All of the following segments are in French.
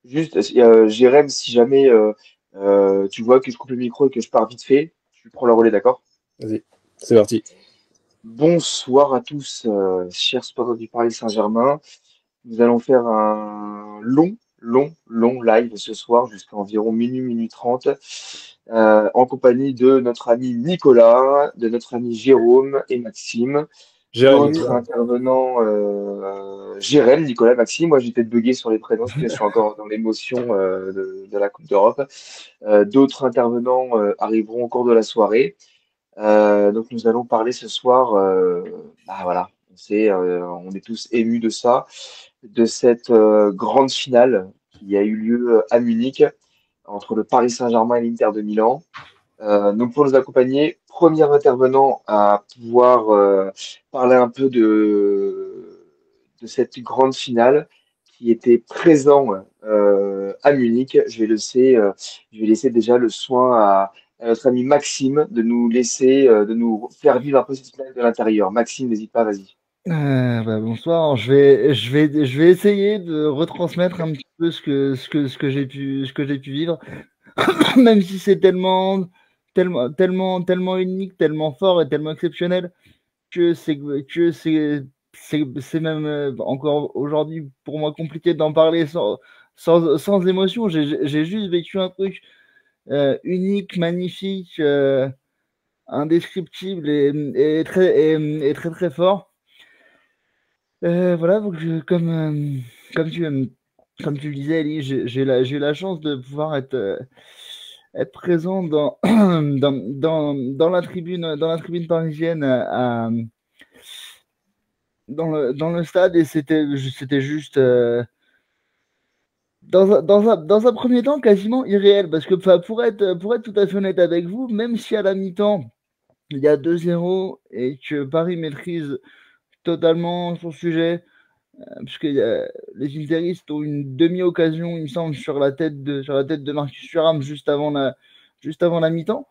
Juste, Jérém, si jamais tu vois que je coupe le micro et que je pars vite fait, tu prends le relais, d'accord? Vas-y, c'est parti. Bonsoir à tous, chers supporters du Paris Saint-Germain. Nous allons faire un long live ce soir jusqu'à environ minuit, minuit 30, en compagnie de notre ami Nicolas, de notre ami Jérôme et Maxime, Jérémy, d'autres toi. intervenants, Jérém, Nicolas, Maxime. Moi, j'ai peut-être bugué sur les prénoms parce que je suis encore dans l'émotion de la Coupe d'Europe. D'autres intervenants arriveront au cours de la soirée. Donc nous allons parler ce soir, bah voilà, on est tous émus de ça, de cette grande finale qui a eu lieu à Munich entre le Paris Saint-Germain et l'Inter de Milan. Donc pour nous accompagner, premier intervenant à pouvoir parler un peu de cette grande finale qui était présent à Munich. Je vais laisser déjà le soin à notre ami Maxime de nous laisser, de nous faire vivre un peu cette finale de l'intérieur. Maxime, n'hésite pas, vas-y. Bonsoir. Je vais essayer de retransmettre un petit peu ce que j'ai pu vivre, même si c'est tellement unique, tellement fort et tellement exceptionnel que c'est même encore aujourd'hui pour moi compliqué d'en parler sans émotion. J'ai juste vécu un truc unique, magnifique, indescriptible et très très fort. Voilà, donc comme tu le disais, Ali, j'ai eu la chance de pouvoir être présent dans la tribune parisienne dans le stade, et c'était juste, dans un premier temps, quasiment irréel, parce que, enfin, pour être tout à fait honnête avec vous, même si à la mi-temps il y a 2-0 et que Paris maîtrise totalement son sujet, puisque les Interistes ont une demi-occasion, il me semble, sur la tête de Marcus Thuram juste avant la mi-temps.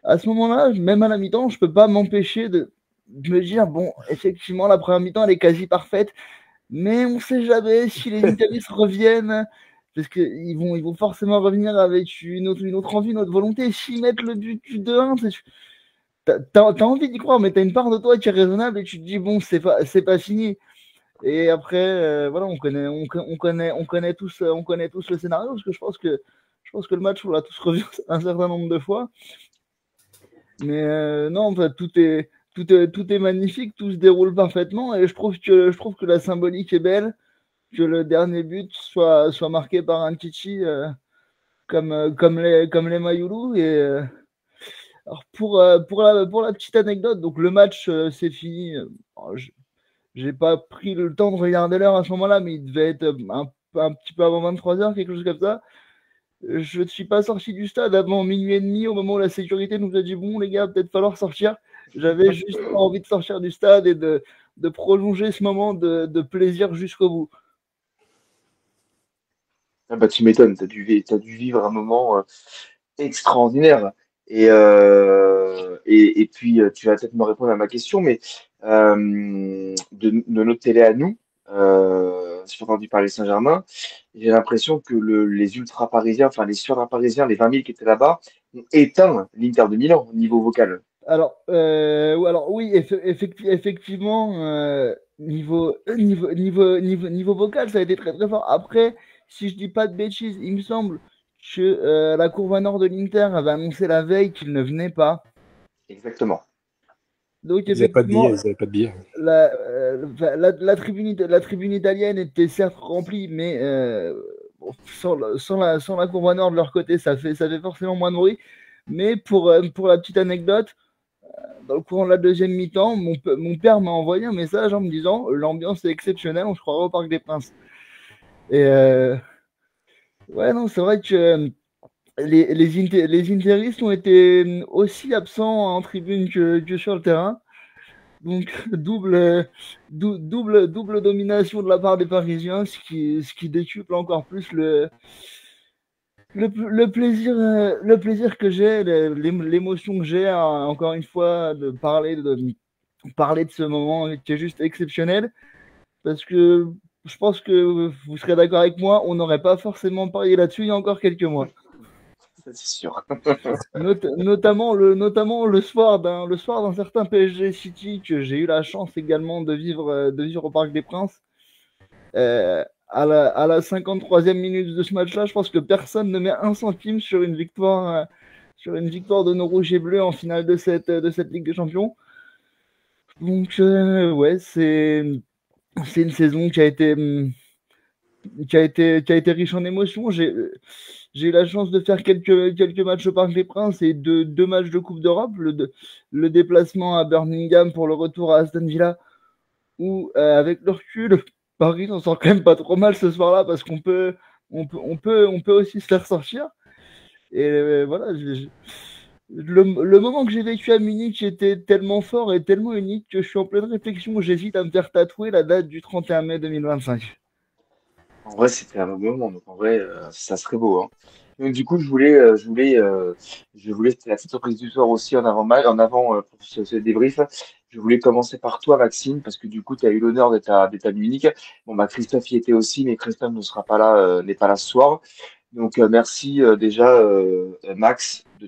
À ce moment-là, même à la mi-temps, je peux pas m'empêcher de me dire, bon, effectivement, la première mi-temps, elle est quasi parfaite, mais on sait jamais si les Interistes reviennent, parce qu'ils vont forcément revenir avec une autre envie, une autre volonté. S'ils mettent le but du 2-1, t'as envie d'y croire, mais t'as une part de toi qui est raisonnable et tu te dis, bon, c'est pas fini. Et après, voilà, on connaît tous le scénario, parce que je pense que le match, on l'a tous revu un certain nombre de fois. Mais non, enfin, tout est magnifique, tout se déroule parfaitement, et je trouve que la symbolique est belle, que le dernier but soit marqué par un Titi, comme les Mayoulou. Et alors pour la petite anecdote, donc le match s'est fini. Alors, j'ai pas pris le temps de regarder l'heure à ce moment-là, mais il devait être un petit peu avant 23h, quelque chose comme ça. Je ne suis pas sorti du stade avant minuit et demi, au moment où la sécurité nous a dit, bon les gars, peut-être falloir sortir. J'avais juste envie de sortir du stade et de prolonger ce moment de plaisir jusqu'au bout. Ah bah tu m'étonnes, t'as dû vivre un moment extraordinaire. Et puis, tu vas peut-être me répondre à ma question, mais de notre télé à nous, sur du Paris Saint-Germain, j'ai l'impression que les ultra-parisiens, enfin les sur-parisiens, les 20 000 qui étaient là-bas, ont éteint l'Inter de Milan au niveau vocal. Alors oui, effectivement, niveau vocal, ça a été très très fort. Après, si je dis pas de bêtises, il me semble que la Courva Nord de l'Inter avait annoncé la veille qu'il ne venait pas. Exactement. Donc Ils n'avaient pas de billets, effectivement, ils n'avaient pas de billets. la tribune italienne était certes remplie, mais bon, sans la Courva Nord de leur côté, ça fait forcément moins de bruit. Mais pour la petite anecdote, dans le courant de la deuxième mi-temps, mon père m'a envoyé un message en me disant, l'ambiance est exceptionnelle, on se croirait au Parc des Princes. Et ouais, non, c'est vrai que les Interistes ont été aussi absents en tribune que sur le terrain. Donc, double domination de la part des Parisiens, ce qui décuple encore plus le plaisir que j'ai, l'émotion que j'ai, encore une fois, de parler de ce moment qui est juste exceptionnel. Parce que je pense que vous serez d'accord avec moi, on n'aurait pas forcément parié là-dessus il y a encore quelques mois. Ça, c'est sûr. Notamment le soir d'un certain PSG City que j'ai eu la chance également de vivre au Parc des Princes. À la 53e minute de ce match-là, je pense que personne ne met un centime sur une victoire de nos rouges et bleus en finale de cette Ligue des Champions. Donc, ouais, c'est une saison qui a été riche en émotions. J'ai eu la chance de faire quelques matchs au Parc des Princes et deux matchs de Coupe d'Europe. Le déplacement à Birmingham pour le retour à Aston Villa, où, avec le recul, Paris s'en sort quand même pas trop mal ce soir-là parce on peut aussi se faire sortir. Et voilà, le moment que j'ai vécu à Munich était tellement fort et tellement unique que je suis en pleine réflexion. J'hésite à me faire tatouer la date du 31 mai 2025. En vrai, c'était un bon moment. Donc, en vrai, ça serait beau, hein. Donc, du coup, je voulais, c'était la petite surprise du soir aussi en avant pour ce débrief. Je voulais commencer par toi, Maxime, parce que du coup, tu as eu l'honneur d'être à Munich. Bon, bah, Christophe y était aussi, mais Christophe ne sera pas là, n'est pas là ce soir. Donc, merci déjà, Max, de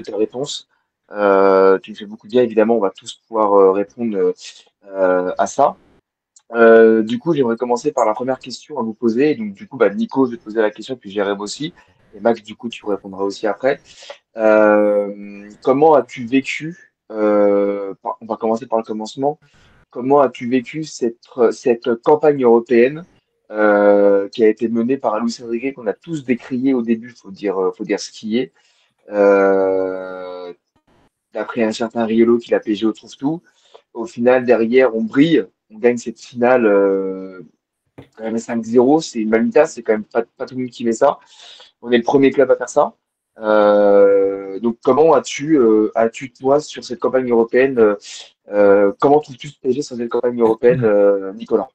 ta réponse. Tu me fais beaucoup de bien, évidemment, on va tous pouvoir répondre à ça. Du coup, j'aimerais commencer par la première question à vous poser. Et donc, du coup, bah, Nico, je vais te poser la question, puis Jérém aussi. Et Max, du coup, tu répondras aussi après. Comment as-tu vécu, on va commencer par le commencement. Comment as-tu vécu cette campagne européenne qui a été menée par Luis Enrique, qu'on a tous décrié au début, faut dire ce qui est. Euh, D'après un certain Riolo qui l'a PG au trouve-tout. Au final, derrière, on brille, on gagne cette finale quand même 5-0. C'est une Malmita, c'est quand même pas tout le monde qui met ça. On est le premier club à faire ça. Donc, comment as-tu toi, sur cette campagne européenne, comment trouves-tu ce PSG sur cette campagne européenne, Nicolas?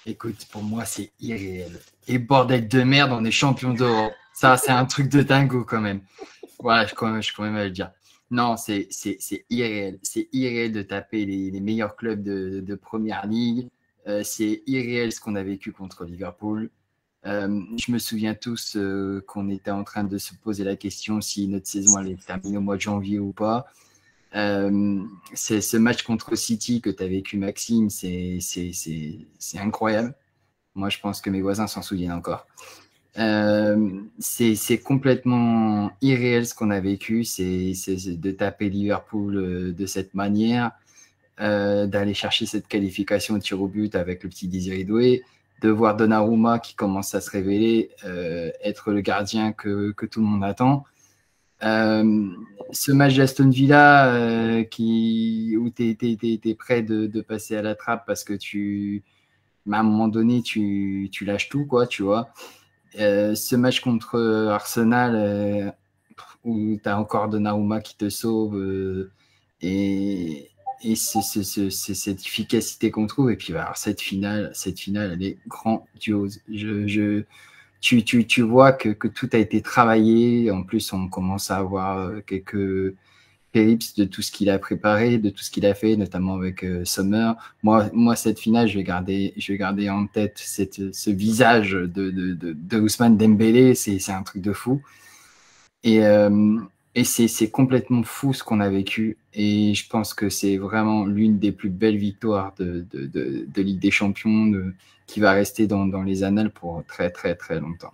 Écoute, pour moi, c'est irréel. Et bordel de merde, on est champion d'Europe. Ça, c'est un truc de dingo quand même. Voilà, je quand même à le dire. Non, c'est irréel. C'est irréel de taper les meilleurs clubs de première ligue. C'est irréel ce qu'on a vécu contre Liverpool. Je me souviens tous qu'on était en train de se poser la question si notre saison allait terminer au mois de janvier ou pas. C'est ce match contre City que tu as vécu, Maxime, c'est incroyable. Moi, je pense que mes voisins s'en souviennent encore. C'est complètement irréel ce qu'on a vécu, c'est de taper Liverpool de cette manière, d'aller chercher cette qualification au tir au but avec le petit Désiré Doué, de voir Donnarumma qui commence à se révéler, être le gardien que tout le monde attend. Ce match d'Aston Villa où tu es prêt de passer à la trappe parce que à un moment donné, tu lâches tout, quoi, tu vois. Ce match contre Arsenal où tu as encore Donnarumma qui te sauve et cette efficacité qu'on trouve. Et puis, alors, cette finale, elle est grandiose. Tu vois que tout a été travaillé. En plus, on commence à avoir quelques périps de tout ce qu'il a préparé, de tout ce qu'il a fait, notamment avec Sommer. Moi, cette finale, je vais garder en tête ce visage de Ousmane Dembélé. C'est un truc de fou. Et c'est complètement fou ce qu'on a vécu. Et je pense que c'est vraiment l'une des plus belles victoires de Ligue des Champions qui va rester dans les annales pour très, très, très longtemps.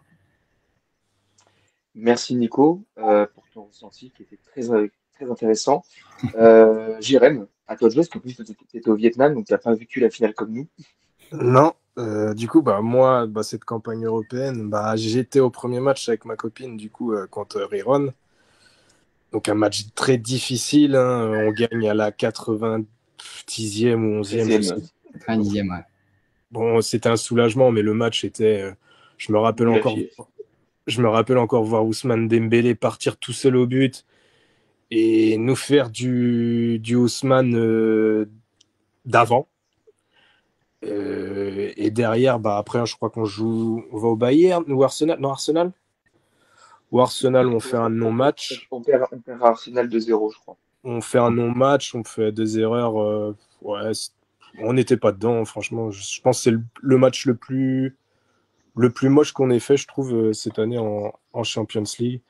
Merci Nico pour ton ressenti qui était très intéressant. Jérém, à toi de jouer, parce que plus tu étais au Vietnam, donc tu n'as pas vécu la finale comme nous. Non, du coup, moi, cette campagne européenne, j'étais au premier match avec ma copine, du coup, contre Riron. Donc, un match très difficile, hein. On gagne à la 90e ou 11e. 90e, ouais. Bon, c'était un soulagement, mais le match était. Je me rappelle encore voir Ousmane Dembélé partir tout seul au but et nous faire du Ousmane d'avant. Et derrière, après, je crois on va au Bayern ou Arsenal. Non, Arsenal. Ou Arsenal, on fait un non-match. On perd à Arsenal 2-0, je crois. On fait un non-match, on fait 2 erreurs. Ouais, On n'était pas dedans, franchement. Je pense que c'est le match le plus moche qu'on ait fait, je trouve, cette année en Champions League.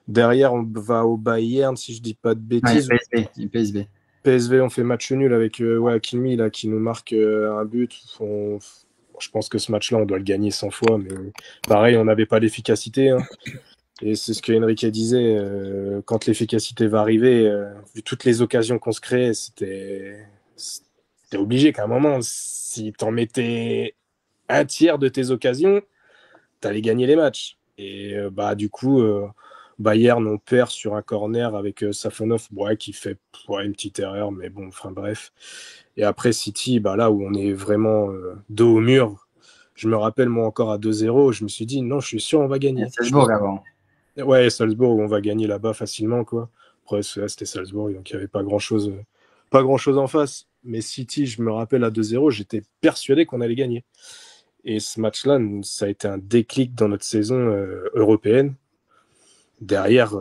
Derrière, on va au Bayern, si je dis pas de bêtises. Ouais, PSV. PSV, on fait match nul avec Hakimi là, qui nous marque un but. Je pense que ce match-là, on doit le gagner 100 fois, mais pareil, on n'avait pas l'efficacité. Hein. Et c'est ce que Enrique disait, quand l'efficacité va arriver, vu toutes les occasions qu'on se crée, c'était obligé qu'à un moment, si t'en mettais un tiers de tes occasions, t'allais gagner les matchs. Et du coup, Bayern, on perd sur un corner avec Safonov, qui fait une petite erreur, mais bon, enfin bref. Et après, City, là où on est vraiment dos au mur, je me rappelle, moi, encore à 2-0, je me suis dit, non, je suis sûr, on va gagner. Salzbourg avant. Ouais, Salzbourg, on va gagner là-bas facilement, quoi. Après, c'était Salzbourg, donc il n'y avait pas grand-chose en face. Mais City, je me rappelle, à 2-0, j'étais persuadé qu'on allait gagner. Et ce match-là, ça a été un déclic dans notre saison européenne. Derrière,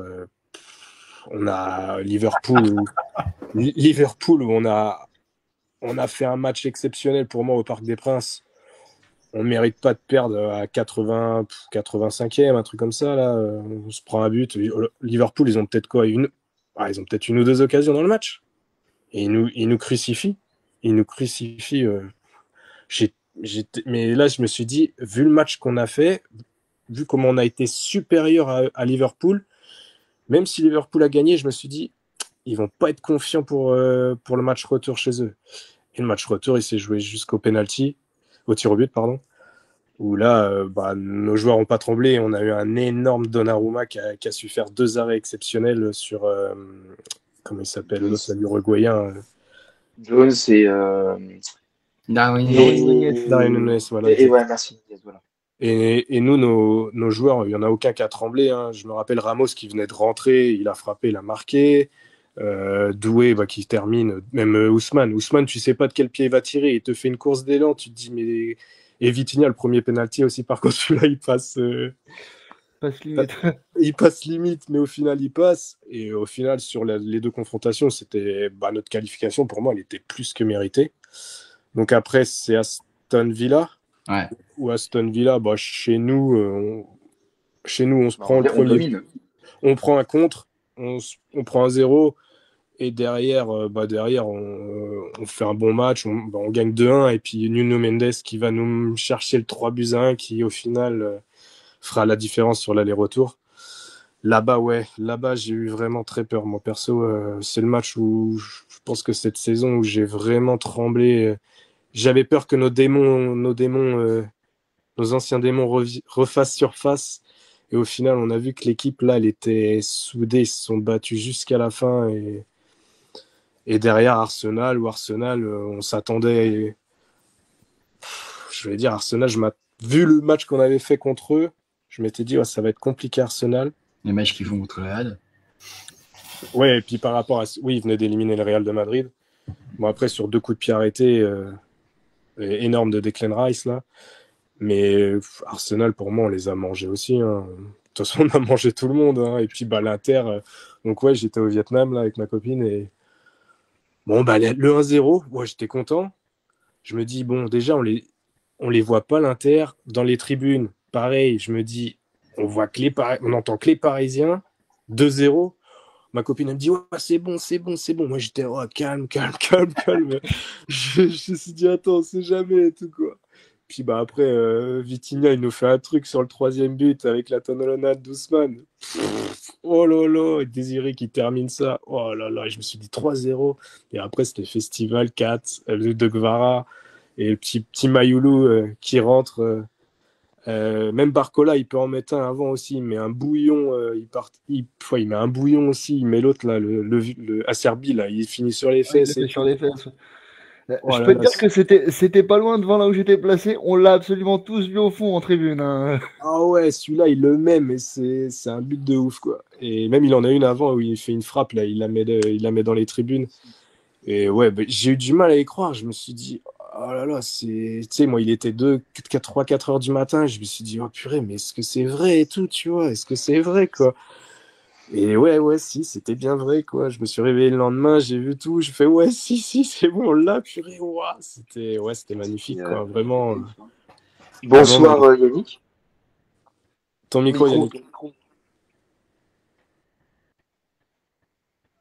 on a Liverpool où on a fait un match exceptionnel pour moi au Parc des Princes. On mérite pas de perdre à 85e, un truc comme ça. Là. On se prend un but. Liverpool, ils ont peut-être quoi ils ont peut-être une ou deux occasions dans le match. Et ils nous crucifient. Ils nous crucifient. Mais là, je me suis dit, vu le match qu'on a fait, vu comment on a été supérieur à Liverpool, même si Liverpool a gagné, je me suis dit, ils vont pas être confiants pour le match retour chez eux. Et le match retour, il s'est joué jusqu'au penalty, au tir au but, pardon, où là, nos joueurs n'ont pas tremblé. On a eu un énorme Donnarumma qui a su faire 2 arrêts exceptionnels sur, comment il s'appelle, l'autre, l'Uruguayen. Jones et Darwin Nunez, voilà. Et ouais, merci. Voilà. Et nous, nos joueurs, il n'y en a aucun qui a tremblé. Hein. Je me rappelle Ramos qui venait de rentrer, il a frappé, il a marqué. Doué qui termine, même Ousmane. Ousmane, tu sais pas de quel pied il va tirer, il te fait une course d'élan, tu te dis, mais. Et Vitinha, le premier penalty aussi, par contre, celui-là, il passe. Passe limite. Il passe limite, mais au final, il passe. Et au final, sur les 2 confrontations, c'était notre qualification, pour moi, elle était plus que méritée. Donc après, c'est Aston Villa. Ouais. Ou Aston Villa, chez nous, on se prend le premier. On prend un contre, on prend un 0. Et derrière, on fait un bon match, on gagne 2-1. Et puis Nuno Mendes qui va nous chercher le 3-1 qui, au final, fera la différence sur l'aller-retour. Là-bas, j'ai eu vraiment très peur. Moi, perso, c'est le match où je pense que cette saison où j'ai vraiment tremblé. J'avais peur que nos anciens démons refassent surface. Et au final, on a vu que l'équipe, là, elle était soudée. Ils se sont battus jusqu'à la fin. Et derrière, Arsenal, on s'attendait. Je vais dire, Arsenal, vu le match qu'on avait fait contre eux, je m'étais dit, ça va être compliqué, Arsenal. Les matchs qu'ils font contre le Real. Ouais, et puis par rapport à. Oui, ils venaient d'éliminer le Real de Madrid. Bon, après, sur 2 coups de pied arrêtés, énorme de Declan Rice, là. Mais Arsenal, pour moi, on les a mangés aussi. Hein. De toute façon, on a mangé tout le monde. Hein. Et puis, l'Inter. Donc, ouais, j'étais au Vietnam, là, avec ma copine. Et bon, le 1-0, j'étais content. Je me dis, bon, déjà, on les voit pas, l'Inter. Dans les tribunes, pareil, je me dis, on entend que les Parisiens. 2-0. Ma copine, elle me dit, c'est bon. Moi, j'étais, calme. Je me suis dit, attends, on sait jamais et tout, quoi. Puis après, Vitinha, il nous fait un truc sur le 3e but avec la tonolonade d'Ousmane. Oh là là, Désiré qui termine ça. Oh là là, je me suis dit 3-0. Et après, c'était Festival 4, de Guevara et le petit Mayoulou qui rentre. Même Barcola, il peut en mettre un avant aussi. Il met un bouillon. Il met un bouillon aussi. Il met l'autre, là, le Acerbi, là. Il finit sur les fesses. Sur les fesses. Je peux te dire que c'était pas loin devant là où j'étais placé. On l'a absolument tous vu au fond en tribune. Hein. Ah ouais, celui-là, il le met, mais c'est un but de ouf, quoi. Et même, il en a une avant où il fait une frappe, là, il la met dans les tribunes. Et ouais, j'ai eu du mal à y croire. Je me suis dit, oh là là, tu sais, moi, il était 3-4 heures du matin. Je me suis dit, oh purée, mais est-ce que c'est vrai et tout, tu vois? Est-ce que c'est vrai, quoi? Et ouais, si, c'était bien vrai, quoi. Je me suis réveillé le lendemain, j'ai vu tout, j'ai fait, ouais, si, c'est bon, on l'a, purée, ouah. C'était C'était magnifique, quoi. Vraiment, vraiment bonsoir magnifique. Yannick. Ton Ton micro, micro, Yannick. ton micro.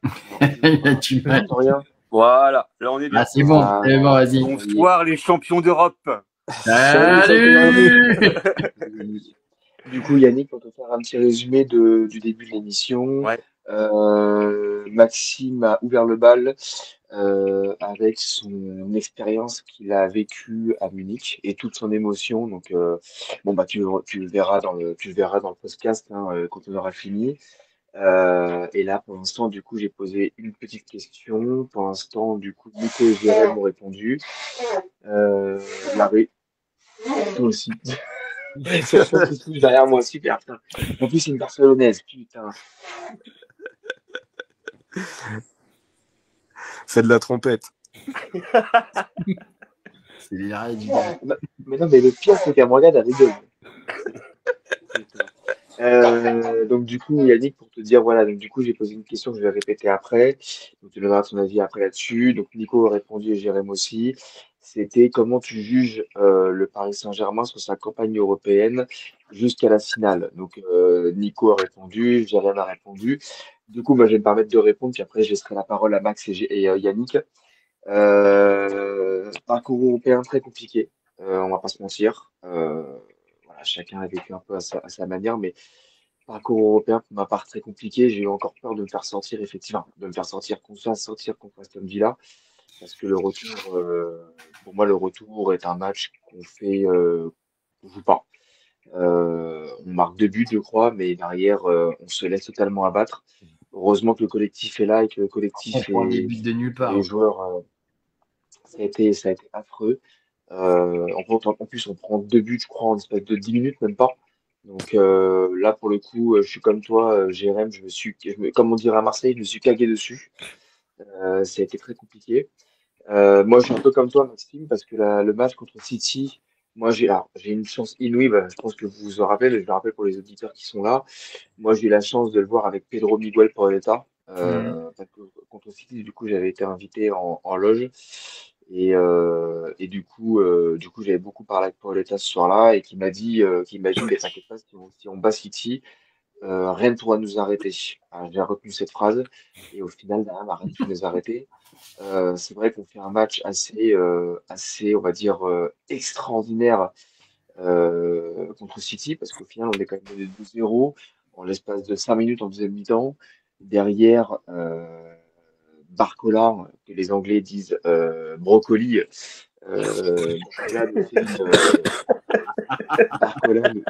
Non, toujours Il a pas. du On mal. n'entend rien. Voilà, là on est Ah, bien. Ah, c'est bon, vas-y. ça y est. Bonsoir les champions d'Europe. Salut, Saint-Germain. Salut! Yannick. Du coup, Yannick, pour te faire un petit résumé du début de l'émission, Ouais. Maxime a ouvert le bal avec son expérience qu'il a vécue à Munich et toute son émotion. Donc, bon, bah, tu le verras tu le verras dans le podcast hein, quand on aura fini. Et là, pour l'instant, du coup, j'ai posé une petite question. Pour l'instant, du coup, Nico et Jérém m'ont répondu. Larry, toi aussi. Surtout tous derrière moi, super. Putain. En plus, c'est une Barcelonaise, putain. Fais de la trompette. C'est l'arrêt du Mais non, mais le pire, c'est qu'elle me regarde, elle rigole. Putain. Donc du coup, Yannick, pour te dire, voilà, donc du coup, j'ai posé une question que je vais répéter après. Donc tu donneras ton avis après là-dessus. Donc Nico a répondu et Jérém aussi. C'était comment tu juges le Paris Saint-Germain sur sa campagne européenne jusqu'à la finale. Donc Nico a répondu, Jérém a répondu. Du coup, moi, je vais me permettre de répondre, puis après, je laisserai la parole à Max et Yannick. Parcours européen très compliqué, on va pas se mentir. Voilà, chacun a vécu un peu à sa manière, mais parcours européen pour ma part très compliqué. J'ai eu encore peur de me faire sortir, effectivement, de me faire sortir, qu'on se fasse sortir contre Aston Villa, parce que le retour, pour moi, le retour est un match qu'on fait, qu'on joue pas. On marque 2 buts, je crois, mais derrière, on se laisse totalement abattre. Heureusement que le collectif est là et que le On collectif prend des et buts de nulle les part. joueurs, ça a été affreux. En plus, on prend 2 buts, je crois, en l'espace de 10 minutes, même pas. Donc là, pour le coup, je suis comme toi, Jérém, comme on dirait à Marseille, je me suis cagué dessus. Ça a été très compliqué. Moi, je suis un peu comme toi, Maxime, parce que le match contre City, moi, j'ai une chance inouïe. Bah, je pense que vous vous en rappelez, mais je le rappelle pour les auditeurs qui sont là. Moi, j'ai eu la chance de le voir avec Pedro Miguel Porreta. Parce que contre City, du coup, j'avais été invité en loge. Et du coup, j'avais beaucoup parlé avec Porreta ce soir-là et qui m'a dit, mais t'inquiète pas, si on bat City, rien ne pourra nous arrêter. Alors, j'ai retenu cette phrase et au final, derrière, bah, rien ne peut nous arrêter. C'est vrai qu'on fait un match assez, on va dire, extraordinaire contre City, parce qu'au final, on est quand même mené 2-0 en l'espace de 5 minutes en deuxième mi-temps. Derrière, Barcola, que les Anglais disent brocoli, Barcola nous fait Barcola nous,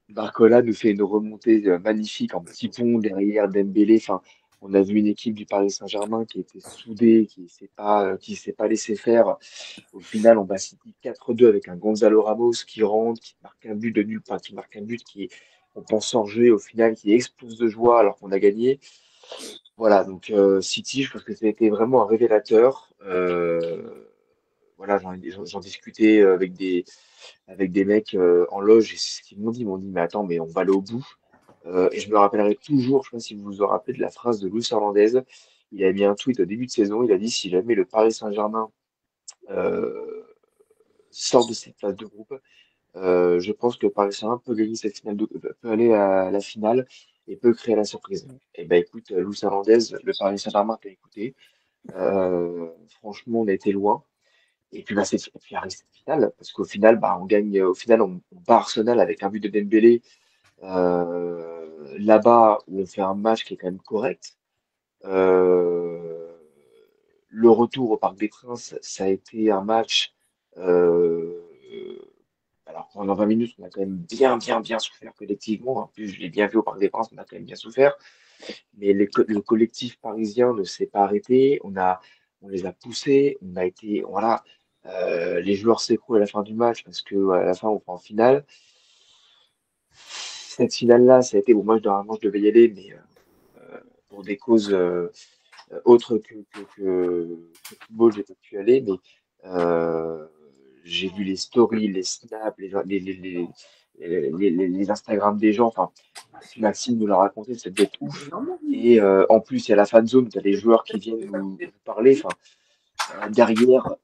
Barcola nous fait une remontée magnifique en petit pont derrière Dembélé. Enfin, on a vu une équipe du Paris Saint-Germain qui était soudée, qui s'est pas laissé faire. Au final, on va City 4-2 avec un Gonzalo Ramos qui rentre, qui marque un but de nulle part, qui marque un but on pense hors jeu, et au final, qui explose de joie alors qu'on a gagné. Voilà, donc City, je pense que ça a été vraiment un révélateur. Voilà, j'en discutais avec des mecs en loge, et c'est ce qu'ils m'ont dit. Ils m'ont dit, mais attends, mais on va aller au bout. Et je me rappellerai toujours, je ne sais pas si vous vous en rappelez, de la phrase de Luis Hernandez. Il a mis un tweet au début de saison, il a dit, si jamais le Paris Saint-Germain euh, sort de cette phase de groupe, je pense que Paris Saint-Germain peut gagner cette finale, peut aller à la finale et peut créer la surprise. Et ben écoute, Luis Hernandez, le Paris Saint-Germain t'a écouté. Franchement, on a été loin. Et puis, bah, et puis arrive cette finale, parce qu'au final, bah, on gagne, au final, on bat Arsenal avec un but de Dembélé, là-bas, où on fait un match qui est quand même correct. Euh, le retour au Parc des Princes, ça a été un match, euh, alors pendant 20 minutes, on a quand même bien souffert collectivement. En plus, je l'ai bien vu au Parc des Princes, on a quand même bien souffert. Mais le collectif parisien ne s'est pas arrêté. On les a poussés. On a été, voilà, les joueurs s'écroulent à la fin du match parce que à la fin, on prend en finale. Cette finale-là, ça a été, bon, moi, normalement, je devais y aller, mais pour des causes autres que football, j'ai pas pu aller. Mais euh, j'ai vu les stories, les snaps, les Instagram des gens. Enfin, si Maxime nous l'a raconté, ça devait être ouf. Et en plus, il y a la fan zone, tu as des joueurs qui viennent nous parler. Enfin, derrière,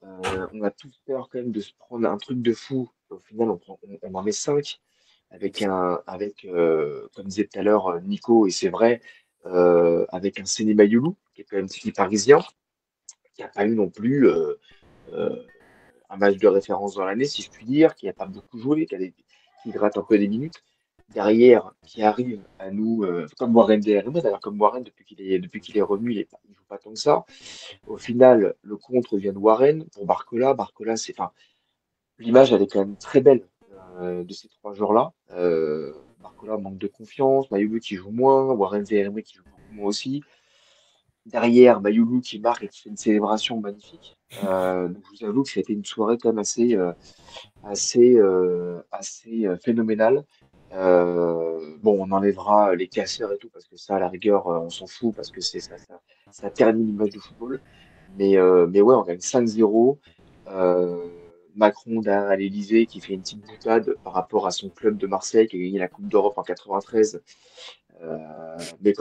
on a tous peur quand même de se prendre un truc de fou. Au final, on en met 5 comme disait tout à l'heure Nico, et c'est vrai, avec un Séné Mayoulou, qui est quand même parisien, qui n'a pas eu non plus euh, un match de référence dans l'année, si je puis dire, qui n'a pas beaucoup joué, qui gratte un peu des minutes. Derrière, qui arrive à nous, comme Warren derrière, d'ailleurs, comme Warren, depuis qu'il est revenu, il joue pas tant que ça. Au final, le contre vient de Warren. Pour Barcola, enfin, l'image, elle est quand même très belle de ces 3 joueurs-là. Barcola manque de confiance, Mayoulou qui joue moins, Warren Zaïre qui joue beaucoup moins aussi. Derrière, Mayoulou qui marque et qui fait une célébration magnifique. Donc je vous avoue que ça a été une soirée quand même assez phénoménale. Bon, on enlèvera les casseurs et tout, parce que ça, à la rigueur, on s'en fout, parce que ça ternit l'image du football. Mais ouais, on gagne 5-0. Macron derrière à l'Élysée qui fait une petite boutade par rapport à son club de Marseille qui a gagné la Coupe d'Europe en 93. Mais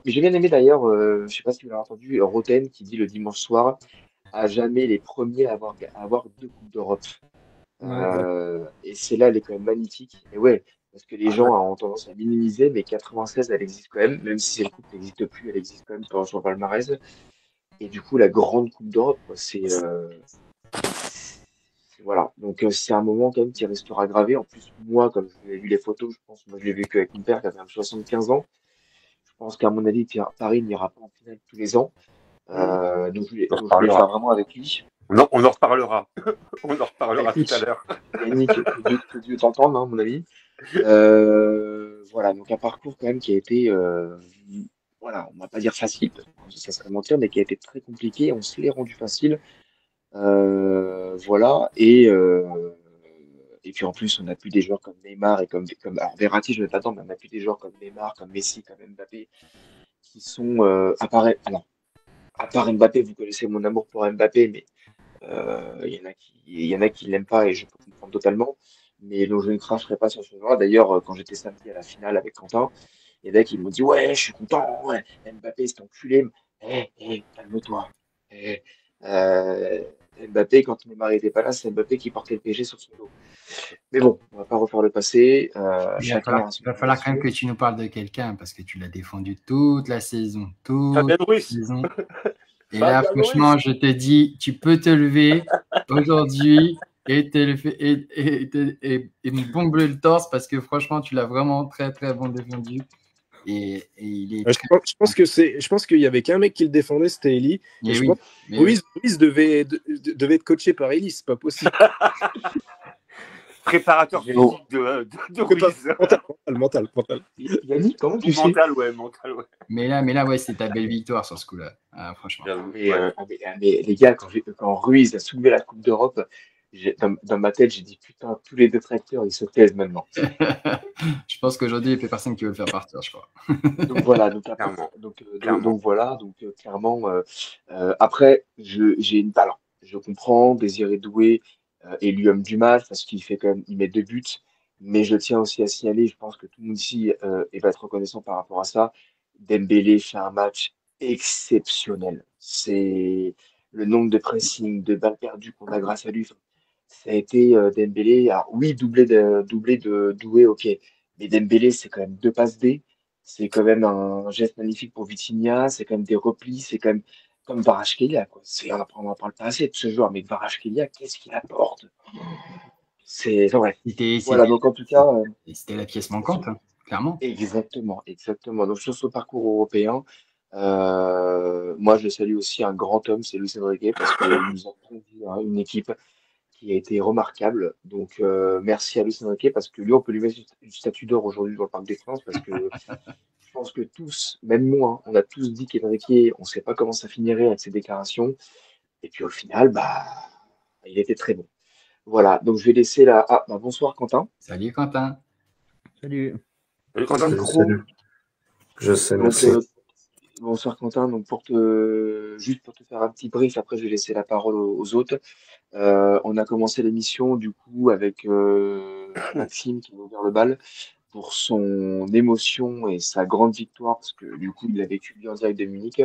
j'ai bien aimé d'ailleurs, je sais pas si vous l'avez entendu, Roten qui dit le dimanche soir, à jamais les premiers à avoir 2 Coupes d'Europe. Et celle-là, elle est quand même magnifique. Et ouais, parce que les gens ont tendance à minimiser, mais 96, elle existe quand même si cette coupe n'existe plus, elle existe quand même sur le palmarès. Et du coup, la grande Coupe d'Europe, quoi, voilà. Donc, c'est un moment quand même qui restera gravé. En plus, moi, comme je l'ai vu les photos, je pense, moi, je l'ai vécu avec mon père qui a quand même 75 ans. Je pense qu'à mon avis, Paris n'ira pas en finale tous les ans. Donc, je voulais le faire vraiment avec lui. On en reparlera. On en reparlera tout à l'heure. Yannick, que Dieu t'entende, hein, à mon avis. Voilà, donc un parcours quand même qui a été, voilà, on va pas dire facile, ça serait mentir, mais qui a été très compliqué. On se l'est rendu facile. Voilà, et puis en plus, on a plus des joueurs comme Neymar et alors Verratti, je ne vais pas attendre, mais on a plus des joueurs comme Neymar, comme Messi, comme Mbappé, qui sont alors, à part Mbappé, vous connaissez mon amour pour Mbappé, mais il y en a qui l'aiment pas et je peux comprendre totalement. Mais donc je ne cracherai pas sur ce joueur. D'ailleurs, quand j'étais samedi à la finale avec Quentin, il y en a qui m'ont dit ouais, je suis content, ouais, Mbappé c'est enculé. Calme-toi. Eh, euh, Mbappé, quand Neymar n'était pas là, c'est Mbappé qui portait le PSG sur son dos. Mais bon, on va pas refaire le passé. Il va falloir quand même que tu nous parles de quelqu'un parce que tu l'as défendu toute la saison. Fabien Ruiz. Et là, franchement, je te dis, tu peux te lever aujourd'hui et me bomber le torse parce que franchement, tu l'as vraiment très, très bon défendu. Et il est je pense qu'il y avait qu'un mec qui le défendait, c'était Eli. Et je pense que Ruiz devait être coaché par Eli, c'est pas possible. Préparateur physique de Ruiz. Mental. Yannick, comment tu sais? Mental, ouais. Mais là, ouais, c'est ta belle victoire sur ce coup-là. Ah, franchement. Mais les gars, quand Ruiz a soulevé la Coupe d'Europe, dans ma tête, j'ai dit putain, tous les détracteurs, ils se taisent maintenant. Je pense qu'aujourd'hui, il n'y a plus personne qui veut le faire partir, je crois. Donc voilà, clairement. Après, alors, je comprends, Désiré Doué est l'homme du match parce il met 2 buts, mais je tiens aussi à signaler, je pense que tout le monde ici va être reconnaissant par rapport à ça. Dembélé fait un match exceptionnel. C'est le nombre de pressing, de balles perdues qu'on a grâce à lui. Ça a été Dembélé. Alors oui, doublé de Doué, ok. Mais Dembélé, c'est quand même 2 passes D. C'est quand même un geste magnifique pour Vitinha. C'est quand même des replis. C'est quand même comme Kvaratskhelia, quoi. On n'en parle pas assez de ce joueur, mais Kvaratskhelia, qu'est-ce qu'il apporte? C'est vrai. Voilà, donc en tout cas. C'était la pièce manquante, hein, clairement. Exactement. Donc sur ce parcours européen, moi je salue aussi un grand homme, c'est Luis Enrique, parce qu'il nous a conduit à une équipe qui a été remarquable. Donc merci à Luis Enrique, parce que lui, on peut lui mettre une statue d'or aujourd'hui dans le Parc des Princes, parce que je pense que tous, même moi, on a tous dit qu'Enrique, on ne sait pas comment ça finirait avec ses déclarations. Et puis au final, il était très bon. Voilà, donc je vais laisser la. Bonsoir Quentin. Salut Quentin. Salut. Salut Quentin. Salut. Je sais, Donc, merci. Bonsoir Quentin. Donc juste pour te faire un petit brief, après je vais laisser la parole aux autres. On a commencé l'émission du coup avec Maxime qui a ouvert le bal pour son émotion et sa grande victoire parce que du coup il a vécu lui en direct de Munich.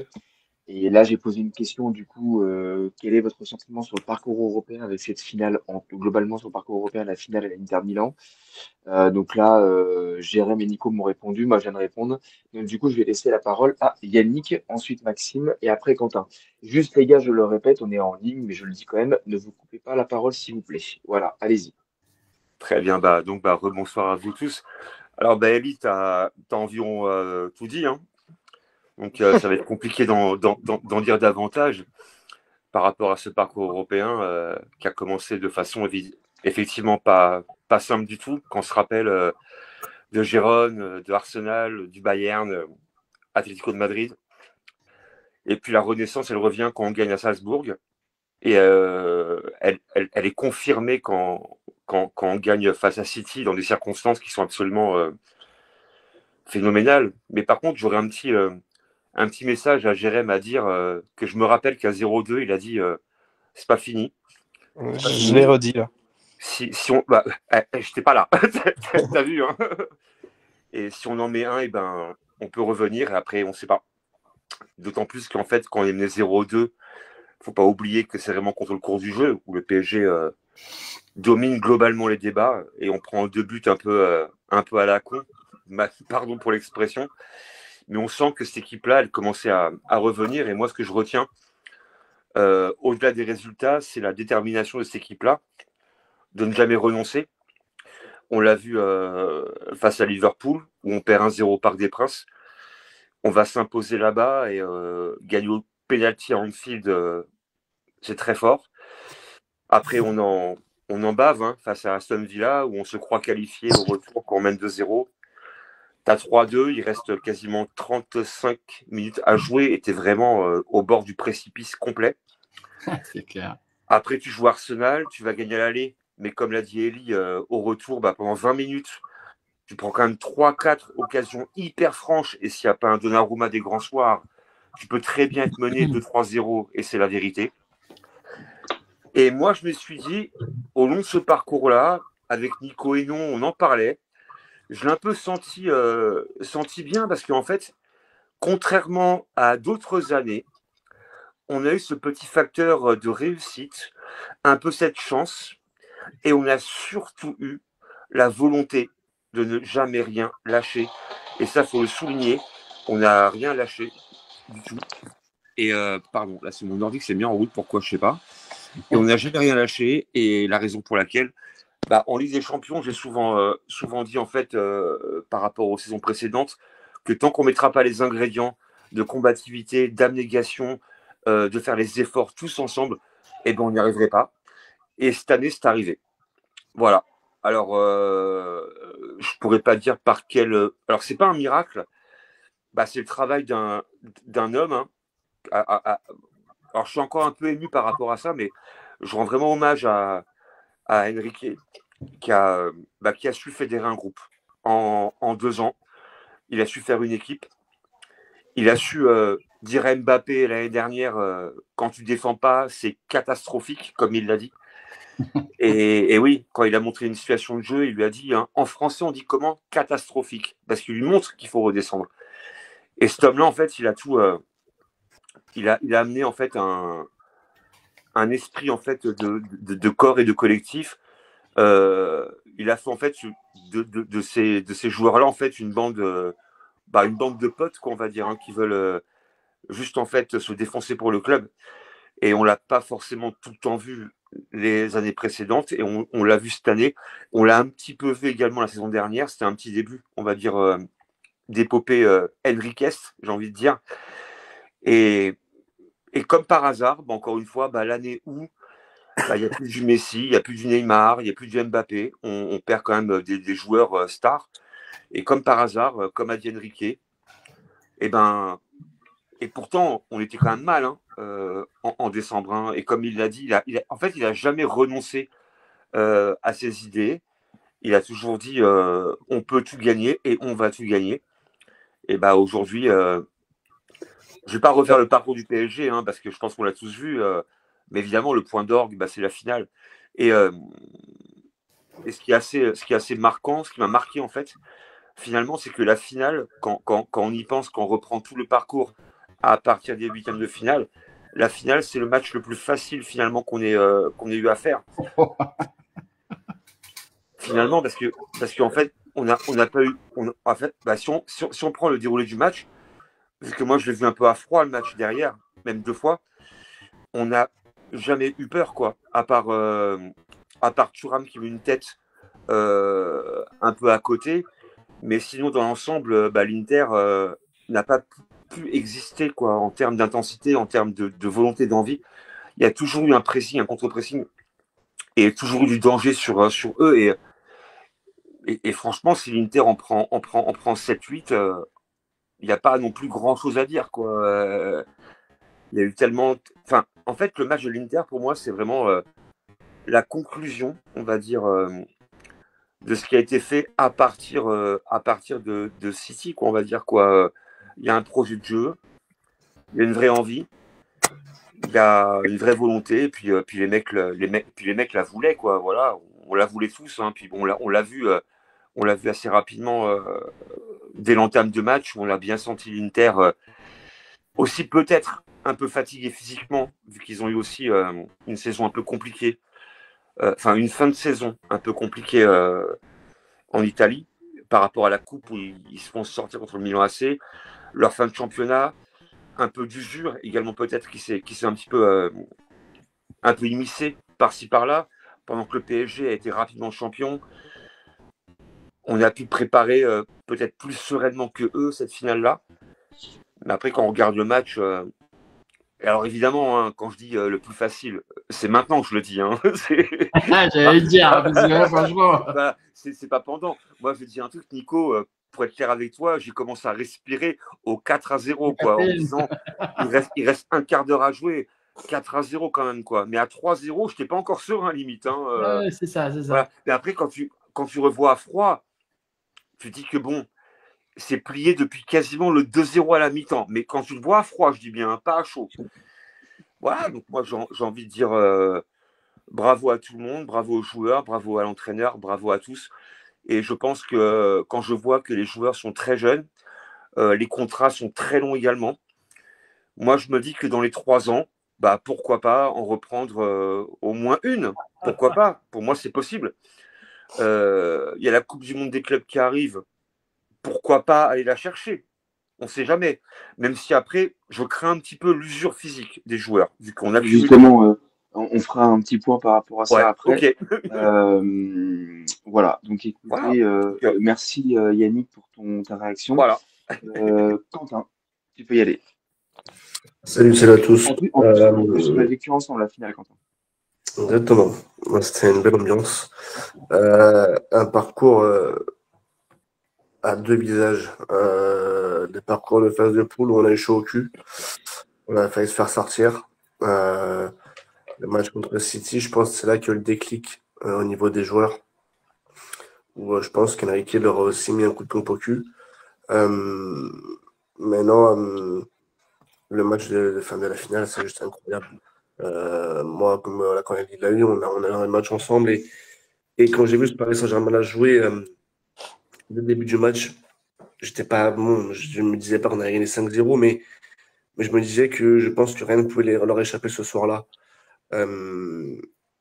Et là j'ai posé une question du coup, quel est votre sentiment sur le parcours européen avec cette finale, globalement sur le parcours européen, la finale à l'Inter Milan? Donc là, Jérém et Nico m'ont répondu, moi je viens de répondre. Donc du coup, je vais laisser la parole à Yannick, ensuite Maxime et après Quentin. Juste les gars, je le répète, on est en ligne, mais je le dis quand même, ne vous coupez pas la parole s'il vous plaît. Voilà, allez-y. Très bien, rebonsoir à vous tous. Alors, Eli, tu as environ tout dit, hein. Donc, ça va être compliqué d'en dire davantage par rapport à ce parcours européen qui a commencé de façon effectivement pas simple du tout. Quand on se rappelle de Gérone, de Arsenal, du Bayern, Atlético de Madrid. Et puis la renaissance, elle revient quand on gagne à Salzbourg. Et elle est confirmée quand on gagne face à City dans des circonstances qui sont absolument phénoménales. Mais par contre, j'aurais un petit message à Jérém à dire que je me rappelle qu'à 0-2, il a dit c'est pas fini. Je l'ai redit là. Si on, j'étais pas là. T'as vu, hein. Et si on en met un, et ben, on peut revenir et après, on ne sait pas. D'autant plus qu'en fait, quand on est mené 0-2, faut pas oublier que c'est vraiment contre le cours du jeu où le PSG domine globalement les débats et on prend 2 buts un peu à la con. Pardon pour l'expression. Mais on sent que cette équipe-là, elle commençait à revenir. Et moi, ce que je retiens, au-delà des résultats, c'est la détermination de cette équipe-là de ne jamais renoncer. On l'a vu face à Liverpool, où on perd 1-0 au Parc des Princes. On va s'imposer là-bas et gagner au penalty à Anfield, c'est très fort. Après, on en bave face à Aston Villa, où on se croit qualifié au retour quand on mène 2-0. T'as 3-2, il reste quasiment 35 minutes à jouer et t'es vraiment au bord du précipice complet. C'est clair. Après, tu joues Arsenal, tu vas gagner à l'aller, mais comme l'a dit Eli, au retour, pendant 20 minutes, tu prends quand même 3-4 occasions hyper franches, et s'il n'y a pas un Donnarumma des grands soirs, tu peux très bien être mené 2-3-0, et c'est la vérité. Et moi, je me suis dit, au long de ce parcours-là, avec Nico et Non, on en parlait, je l'ai un peu senti bien, parce qu'en fait, contrairement à d'autres années, on a eu ce petit facteur de réussite, un peu cette chance, et on a surtout eu la volonté de ne jamais rien lâcher. Et ça, il faut le souligner, on n'a rien lâché du tout. Et pardon, là c'est mon ordi qui s'est mis en route, pourquoi je sais pas. Et on n'a jamais rien lâché, et la raison pour laquelle, en Ligue des Champions, j'ai souvent dit en fait par rapport aux saisons précédentes que tant qu'on ne mettra pas les ingrédients de combativité, d'abnégation, de faire les efforts tous ensemble, on n'y arriverait pas. Et cette année, c'est arrivé. Voilà. Alors, je pourrais pas dire par quel. Alors, c'est pas un miracle. C'est le travail d'un homme. Hein. Alors, je suis encore un peu ému par rapport à ça, mais je rends vraiment hommage à Enrique qui a su fédérer un groupe en 2 ans. Il a su faire une équipe. Il a su dire à Mbappé l'année dernière, quand tu défends pas, c'est catastrophique, comme il l'a dit. Et oui, quand il a montré une situation de jeu, il lui a dit, en français, on dit comment? Catastrophique. Parce qu'il lui montre qu'il faut redescendre. Et cet homme-là, en fait, il a tout. Il a amené, en fait, un esprit, en fait, de corps et de collectif. Il a fait, en fait, de ces joueurs-là, en fait, une bande de potes, quoi, on va dire, qui veulent juste, en fait, se défoncer pour le club. Et on l'a pas forcément tout le temps vu les années précédentes, et on l'a vu cette année. On l'a un petit peu vu également la saison dernière. C'était un petit début, on va dire, d'épopée Enriquez, j'ai envie de dire. Et comme par hasard, encore une fois, l'année où il n'y a plus du Messi, il n'y a plus du Neymar, il n'y a plus du Mbappé, on perd quand même des joueurs stars. Et comme par hasard, comme a dit Enrique, et pourtant, on était quand même mal en décembre. Et comme il l'a dit, en fait, il n'a jamais renoncé à ses idées. Il a toujours dit on peut tout gagner et on va tout gagner. Et aujourd'hui, Je ne vais pas refaire le parcours du PSG, hein, parce que je pense qu'on l'a tous vu. Mais évidemment, le point d'orgue, c'est la finale. Et ce qui est assez marquant, ce qui m'a marqué en fait, finalement, c'est que la finale, quand on y pense, quand on reprend tout le parcours à partir des huitièmes de finale, la finale, c'est le match le plus facile finalement qu'on ait eu à faire. Finalement, parce qu'en fait, on n'a pas eu. En fait, si on prend le déroulé du match, parce que moi je l'ai vu un peu à froid le match derrière, même 2 fois, on n'a jamais eu peur, quoi. À part Thuram qui met une tête un peu à côté. Mais sinon, dans l'ensemble, l'Inter n'a pas pu exister, quoi, en termes d'intensité, en termes de volonté, d'envie. Il y a toujours eu un pressing, un contre-pressing, et toujours eu du danger sur eux. Et franchement, si l'Inter en prend 7-8, il n'y a pas non plus grand-chose à dire, quoi. Il y a eu tellement. Enfin, en fait, le match de l'Inter, pour moi, c'est vraiment la conclusion, on va dire, de ce qui a été fait à partir de City, quoi, on va dire, quoi. Il y a un projet de jeu, il y a une vraie envie, il y a une vraie volonté, et puis les mecs la voulaient, quoi. Voilà, on la voulait tous, hein, puis bon, on l'a vu assez rapidement dès l'entame de match, où on a bien senti l'Inter aussi peut-être un peu fatigué physiquement, vu qu'ils ont eu aussi une saison un peu compliquée, une fin de saison un peu compliquée en Italie, par rapport à la coupe où ils se font sortir contre le Milan AC, leur fin de championnat, un peu d'usure également peut-être qui s'est un petit peu immiscé par-ci par-là, pendant que le PSG a été rapidement champion. On a pu préparer peut-être plus sereinement que eux cette finale-là. Mais après, quand on regarde le match, alors évidemment, hein, quand je dis le plus facile, c'est maintenant que je le dis. Hein. J'allais le dire, parce que là, franchement. C'est pas pendant. Moi, je vais te dire un truc, Nico, pour être clair avec toi, j'ai commencé à respirer au 4-0, quoi, en disant il reste un quart d'heure à jouer. 4-0 quand même, quoi. Mais à 3-0, je n'étais pas encore serein, limite. Hein, ouais, c'est ça. Voilà. Mais après, quand tu revois à froid, tu dis que bon, c'est plié depuis quasiment le 2-0 à la mi-temps. Mais quand tu le vois à froid, je dis bien, hein, pas à chaud. Voilà, donc moi, j'ai envie de dire bravo à tout le monde, bravo aux joueurs, bravo à l'entraîneur, bravo à tous. Et je pense que quand je vois que les joueurs sont très jeunes, les contrats sont très longs également, moi, je me dis que dans les 3 ans, pourquoi pas en reprendre au moins une. Pourquoi pas? Pour moi, c'est possible. Il y a la Coupe du Monde des clubs qui arrive. Pourquoi pas aller la chercher? On ne sait jamais. Même si après, je crains un petit peu l'usure physique des joueurs, vu qu'on a Justement, on fera un petit point par rapport à ça après. Ok. Voilà. Donc écoutez, voilà. merci Yannick pour ta réaction. Voilà. Quentin, tu peux y aller. Salut à tous. En plus, on a vécu ensemble la finale, Quentin. Exactement. C'était une belle ambiance. Un parcours à 2 visages. Des parcours de phase de poule où on a eu chaud au cul. On a failli se faire sortir. Le match contre City, je pense que c'est là qu'il y a eu le déclic au niveau des joueurs. Où je pense qu'Enrique leur a aussi mis un coup de pompe au cul. Maintenant, le match de fin de la finale, c'est juste incroyable. Moi, comme quand il l'a eu, on a eu un match ensemble. Et quand j'ai vu ce Paris Saint-Germain jouer dès le début du match, j'étais pas bon. Je me disais pas qu'on allait gagner 5-0, mais je me disais que je pense que rien ne pouvait leur échapper ce soir-là.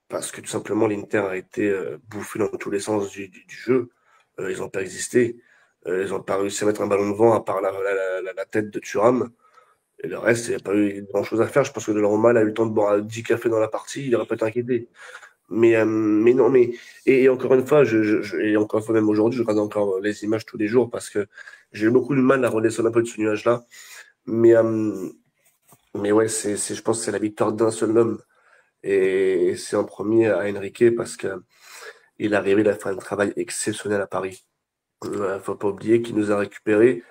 Parce que tout simplement, l'Inter a été bouffé dans tous les sens du jeu. Ils n'ont pas existé. Ils n'ont pas réussi à mettre un ballon devant à part la tête de Thuram. Et le reste, il n'y a pas eu grand-chose à faire. Je pense que Donnarumma a eu le temps de boire 10 cafés dans la partie. Il aurait pas été inquiété. Mais non, et encore une fois, et encore une fois, même aujourd'hui, je regarde encore les images tous les jours parce que j'ai eu beaucoup de mal à redescendre un peu de ce nuage-là. Mais ouais, je pense que c'est la victoire d'un seul homme. Et c'est en premier à Enrique parce qu'il est arrivé, il a fait un travail exceptionnel à Paris. Il ne faut pas oublier qu'il nous a récupérés.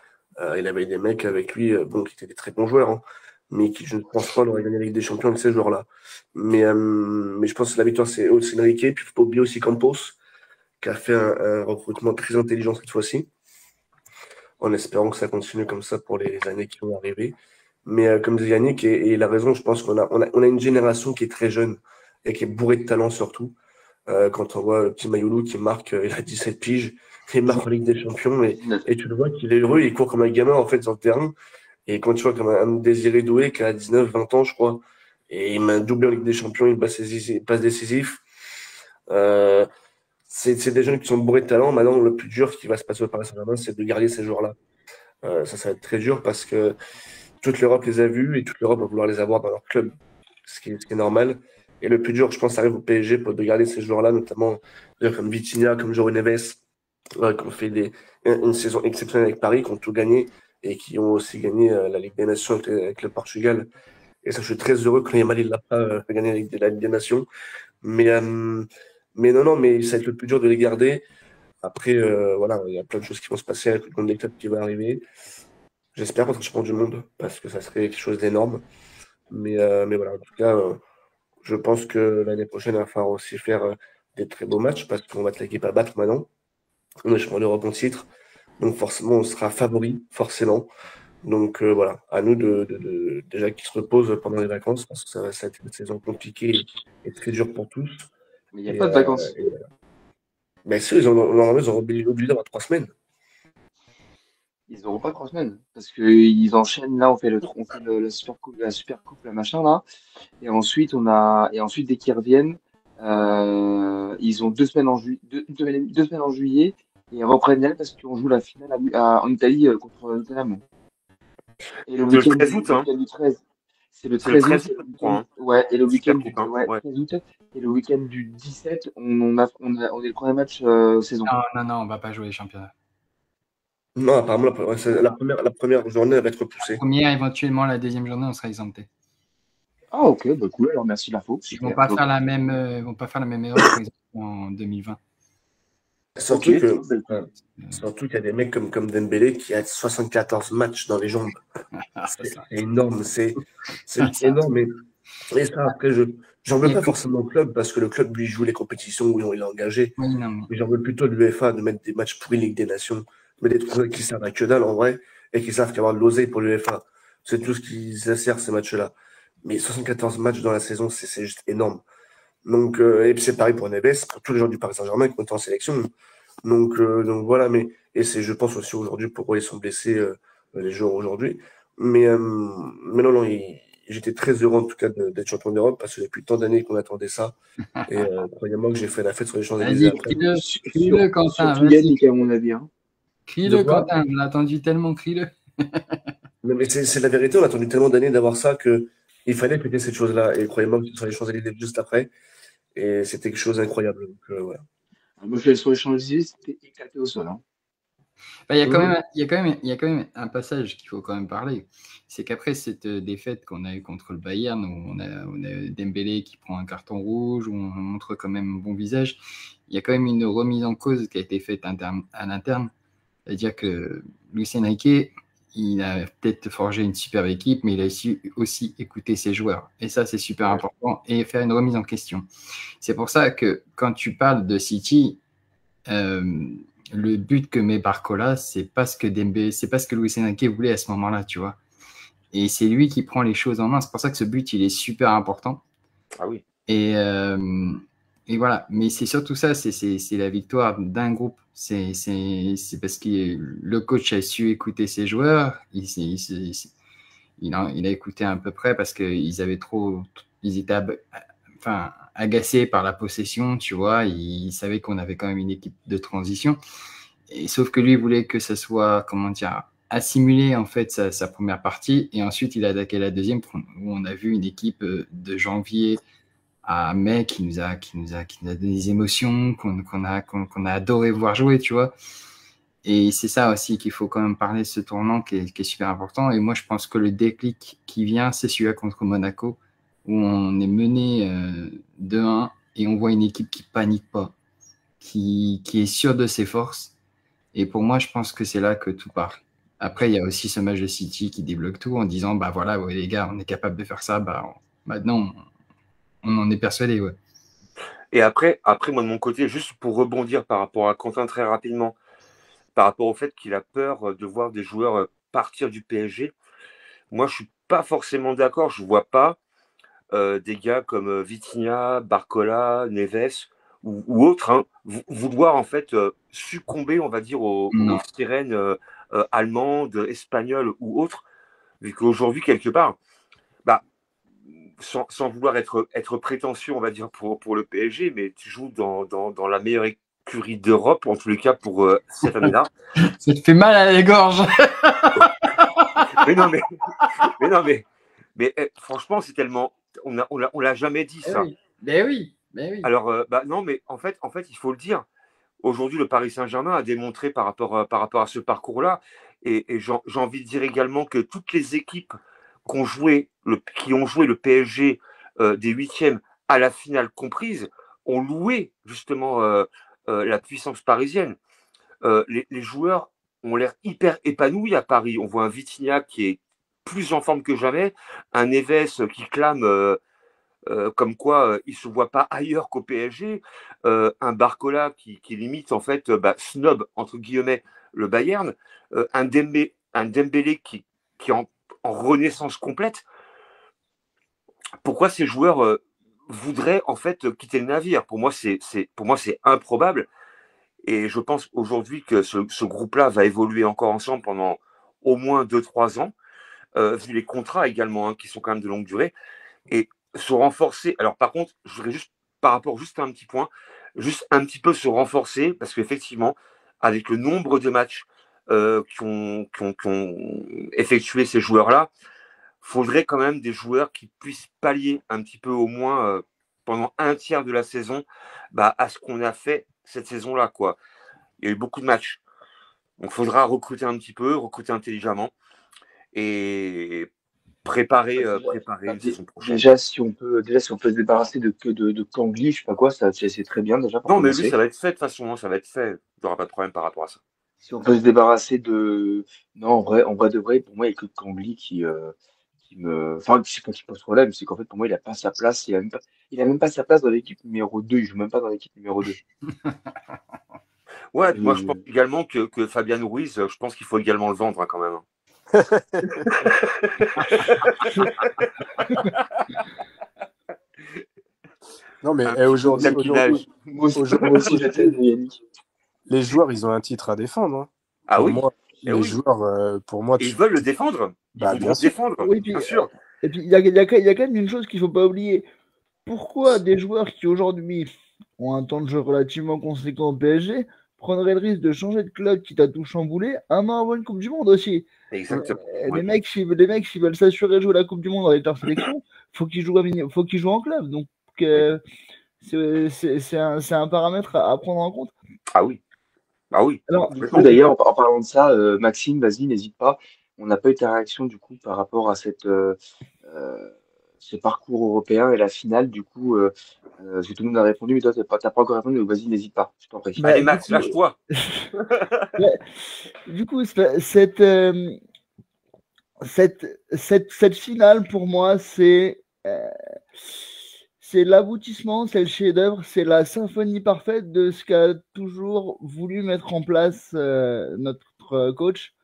Il avait des mecs avec lui qui étaient des très bons joueurs, hein, mais qui, je ne pense pas, n'auraient gagné la Ligue des Champions avec ces joueurs-là. Mais je pense que la victoire, c'est Enrique. Puis il ne faut pas oublier aussi Campos, qui a fait un recrutement très intelligent cette fois-ci, en espérant que ça continue comme ça pour les années qui vont arriver. Mais comme disait Yannick, et il a raison, je pense qu'on a une génération qui est très jeune et qui est bourrée de talent surtout. Quand on voit le petit Mayoulou qui marque, il a 17 piges, il marque en Ligue des Champions, et tu le vois qu'il est heureux, il court comme un gamin en fait sur le terrain. Et quand tu vois comme un Désiré Doué qui a 19-20 ans, je crois, et il m'a doublé en Ligue des Champions, il passe décisif. Euh, c'est des jeunes qui sont bourrés de talent. Maintenant, le plus dur qui va se passer au Paris Saint-Germain, c'est de garder ces joueurs-là. Ça va être très dur parce que toute l'Europe les a vus et toute l'Europe va vouloir les avoir dans leur club, ce qui est normal. Et le plus dur, je pense, arrive au PSG pour de garder ces joueurs-là, notamment comme Vitinha, comme João Neves, qui ont fait une saison exceptionnelle avec Paris, qui ont tout gagné et qui ont aussi gagné la Ligue des Nations avec le Portugal. Et ça, je suis très heureux que Yamal ne l'a pas gagné la Ligue des Nations. Mais, euh, mais non, mais ça va être le plus dur de les garder. Après, voilà, il y a plein de choses qui vont se passer avec le compte des clubs qui va arriver. J'espère contre le champion du monde, parce que ça serait quelque chose d'énorme. Mais voilà, en tout cas, je pense que l'année prochaine, il va falloir aussi faire des très beaux matchs, parce qu'on va être l'équipe à battre maintenant. On est champion d'Europe en titre. Donc forcément, on sera favori, forcément. Donc voilà, à nous déjà qu'ils se reposent pendant les vacances, parce que ça va être une saison compliquée et très dure pour tous. Mais il n'y a Et, pas de vacances. mais si, normalement, ils ont obligé d'avoir 3 semaines. Ils n'auront pas 3 semaines. Parce qu'ils enchaînent. Là, on fait la Super Coupe, la machin, là. Et ensuite, dès qu'ils reviennent, ils ont 2 semaines deux semaines en juillet. Et ils reprennent elle parce qu'on joue la finale en Italie contre Tottenham. Et le C'est le week-end 13 août, hein. du 13. C'est le C'est le 13 août. 13 août, je crois, hein. Ouais, et le week-end Super du Coupe, hein. ouais, Ouais. 13 août. Et le week-end du 17, on est le premier match saison. Non, on va pas jouer les championnats. Non, apparemment, la première journée elle va être repoussée. Première, éventuellement, la deuxième journée, on sera exempté. Ah, ok, bah cool, alors merci l'info. Ils vont pas faire la même erreur qu'ils ont fait en 2020. Surtout Ok, que, surtout qu'il y a des mecs comme Dembélé qui a 74 matchs dans les jambes. C'est énorme, c'est énorme. Et ça, après, j'en veux pas forcément au club parce que le club lui joue les compétitions où il est engagé. Oui, non, mais Mais j'en veux plutôt de l'UEFA de mettre des matchs pourris Ligue des Nations, mais des trucs qui servent à que dalle en vrai et qui savent qu'avoir de l'oseille pour l'UEFA. C'est tout ce qui sert ces matchs-là. Mais 74 matchs dans la saison, c'est juste énorme. Donc, et puis c'est pareil pour Neves, pour tous les gens du Paris Saint-Germain qui sont en sélection. Donc voilà, je pense aussi aujourd'hui pourquoi ils sont blessés les joueurs aujourd'hui. Mais non, j'étais très heureux en tout cas d'être champion d'Europe parce que depuis tant d'années qu'on attendait ça. Et croyez-moi que j'ai fait la fête sur les Champs-Élysées vas-y, après. crie-le, Quentin. Surtout Yannick, à mon avis. Hein. Crie-le, Quentin. On l'a attendu tellement, crie-le. Mais c'est la vérité, on a attendu tellement d'années d'avoir ça qu'il fallait fêter cette chose-là. Et croyez-moi que sur les Champs-Élysées juste après. Et c'était quelque chose d'incroyable. Donc, voilà. Moi, je suis allé sur les Champs-Élysées, c'était éclaté au sol. Hein. Bah, il y a quand même un passage qu'il faut quand même parler. C'est qu'après cette défaite qu'on a eue contre le Bayern, où on a Dembélé qui prend un carton rouge, où on montre quand même un bon visage, il y a quand même une remise en cause qui a été faite à l'interne. C'est-à-dire que Luis Enrique, il a peut-être forgé une superbe équipe, mais il a aussi écouté ses joueurs. Et ça, c'est super important. Et faire une remise en question. C'est pour ça que quand tu parles de City, le but que met Barcola, c'est pas ce que Luis Enrique voulait à ce moment-là, tu vois. Et c'est lui qui prend les choses en main. C'est pour ça que ce but, il est super important. Ah oui. Et voilà. Mais c'est surtout ça, c'est la victoire d'un groupe. C'est parce que le coach a su écouter ses joueurs. Il a écouté à peu près parce qu'ils étaient agacés par la possession, tu vois. Ils savaient qu'on avait quand même une équipe de transition. Et sauf que lui voulait que ça soit, assimilé en fait sa première partie. Et ensuite, il a attaqué la deuxième où on a vu une équipe de janvier à mai qui nous a donné des émotions, qu'on a adoré voir jouer, tu vois. Et c'est ça aussi qu'il faut quand même parler de ce tournant qui est super important. Et moi, je pense que le déclic qui vient, c'est celui-là contre Monaco, où on est mené 2-1 et on voit une équipe qui panique pas, qui est sûre de ses forces. Et pour moi, je pense que c'est là que tout part. Après, il y a aussi ce match de City qui débloque tout en disant, bah voilà, ouais, les gars, on est capable de faire ça. Bah, maintenant, on en est persuadé, ouais. Et après, moi de mon côté, juste pour rebondir par rapport à Quentin très rapidement, par rapport au fait qu'il a peur de voir des joueurs partir du PSG, moi je suis pas forcément d'accord. Je vois pas des gars comme Vitinha, Barcola, Neves ou autres hein, vouloir en fait succomber, on va dire, aux sirènes allemandes, espagnoles ou autres, vu qu'aujourd'hui, quelque part, bah, sans vouloir être prétentieux, on va dire, pour le PSG, mais tu joues dans la meilleure écurie d'Europe, en tous les cas pour cette année-là. Ça te fait mal à la gorge. mais franchement, c'est tellement. On l'a jamais dit, ça. Oui. Mais oui. Alors, non, mais en fait, il faut le dire. Aujourd'hui, le Paris Saint-Germain a démontré par rapport à ce parcours-là, et j'ai envie de dire également que toutes les équipes qui ont joué le PSG des huitièmes à la finale comprise ont loué justement la puissance parisienne. Les joueurs ont l'air hyper épanouis à Paris. On voit un Vitinha qui est plus en forme que jamais, un Neves qui clame comme quoi il se voit pas ailleurs qu'au PSG, un Barcola qui limite en fait snob entre guillemets le Bayern, un Dembélé qui est en renaissance complète. Pourquoi ces joueurs voudraient en fait quitter le navire? Pour moi c'est improbable, et je pense aujourd'hui que ce groupe-là va évoluer encore ensemble pendant au moins 2-3 ans, vu les contrats également hein, qui sont quand même de longue durée, et se renforcer. Alors par contre, je voudrais juste, par rapport juste à un petit point, juste un petit peu se renforcer, parce qu'effectivement, avec le nombre de matchs qu'ont effectué ces joueurs-là, faudrait quand même des joueurs qui puissent pallier un petit peu au moins pendant un tiers de la saison à ce qu'on a fait cette saison-là, quoi. Il y a eu beaucoup de matchs. Donc il faudra recruter un petit peu, recruter intelligemment et préparer une saison prochaine. Déjà, si on peut se débarrasser de Kangli, je sais pas quoi, c'est très bien déjà pour Non, mais commencer. lui, ça va être fait de toute façon, hein, ça va être fait. Il n'y aura pas de problème par rapport à ça. Si on peut se débarrasser de. Non, en vrai de vrai, pour moi, il n'y a que Kangli qui me. Enfin, c'est pas qui pose problème, c'est qu'en fait, pour moi, il a pas sa place. Il a même pas sa place dans l'équipe numéro 2. Il joue même pas dans l'équipe numéro 2. Ouais, moi, je pense également que Fabian Ruiz, je pense qu'il faut également le vendre hein, quand même. Non, mais aujourd'hui, les joueurs, ils ont un titre à défendre. Hein. Ah pour oui. moi, les joueurs, pour moi, ils veulent le défendre. Ils vont le défendre, oui, bien sûr. Et puis, il y a quand même une chose qu'il ne faut pas oublier. Pourquoi des joueurs qui aujourd'hui ont un temps de jeu relativement conséquent au PSG prendraient le risque de changer de club qui t'a tout chamboulé un an avant une Coupe du Monde aussi? Exactement. Les mecs, s'ils veulent s'assurer de jouer la Coupe du Monde avec leur sélection, faut qu'ils jouent en club. Donc, c'est un paramètre à prendre en compte. Ah oui. Ah oui. Alors, du coup, d'ailleurs, en parlant de ça, Maxime, vas-y, n'hésite pas. On n'a pas eu ta réaction du coup par rapport à ce parcours européen et la finale. Du coup, parce que tout le monde a répondu, mais toi, t'as pas encore répondu. Donc vas-y, n'hésite pas. Je t'en prie. Allez, Max, lâche-toi. Du coup, cette finale pour moi, c'est l'aboutissement, c'est le chef-d'œuvre, c'est la symphonie parfaite de ce qu'a toujours voulu mettre en place notre coach.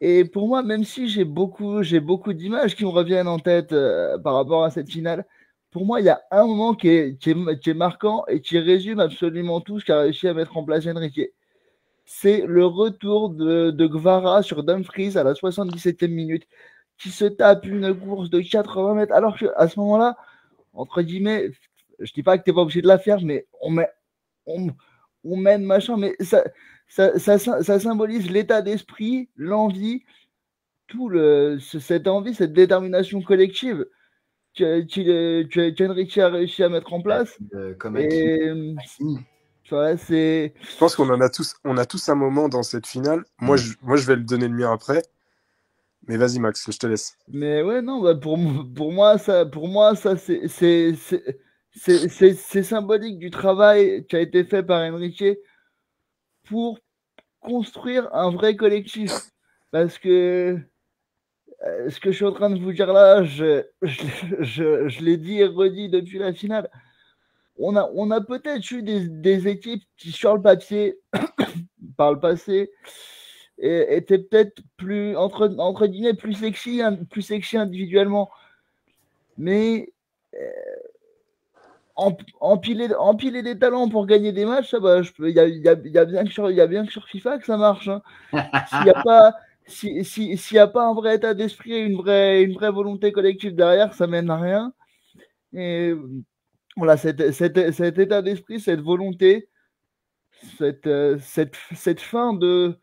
Et pour moi, même si j'ai beaucoup d'images qui me reviennent en tête par rapport à cette finale, pour moi, il y a un moment qui est marquant et qui résume absolument tout ce qu'a réussi à mettre en place Enrique. C'est le retour de Guevara sur Dumfries à la 77e minute, qui se tape une course de 80 mètres, alors qu'à ce moment-là, entre guillemets, je dis pas que t'es pas obligé de la faire, mais on mène machin, mais ça symbolise l'état d'esprit, l'envie, cette envie, cette détermination collective qu'Enrique a réussi à mettre en place. Je pense qu'on a tous un moment dans cette finale. Moi, je vais le donner le mien après. Mais vas-y, Max, je te laisse. Mais ouais, non, pour moi, ça, c'est symbolique du travail qui a été fait par Enrique pour construire un vrai collectif. Parce que ce que je suis en train de vous dire là, je l'ai dit et redit depuis la finale. On a peut-être eu des équipes qui, sur le papier, par le passé, était peut-être plus, entre guillemets, plus sexy individuellement. Mais empiler des talents pour gagner des matchs, il y a bien que sur FIFA que ça marche. Hein. S'il n'y a pas, s'il y a pas un vrai état d'esprit et une vraie volonté collective derrière, ça mène à rien. Et voilà, cet état d'esprit, cette volonté, cette fin de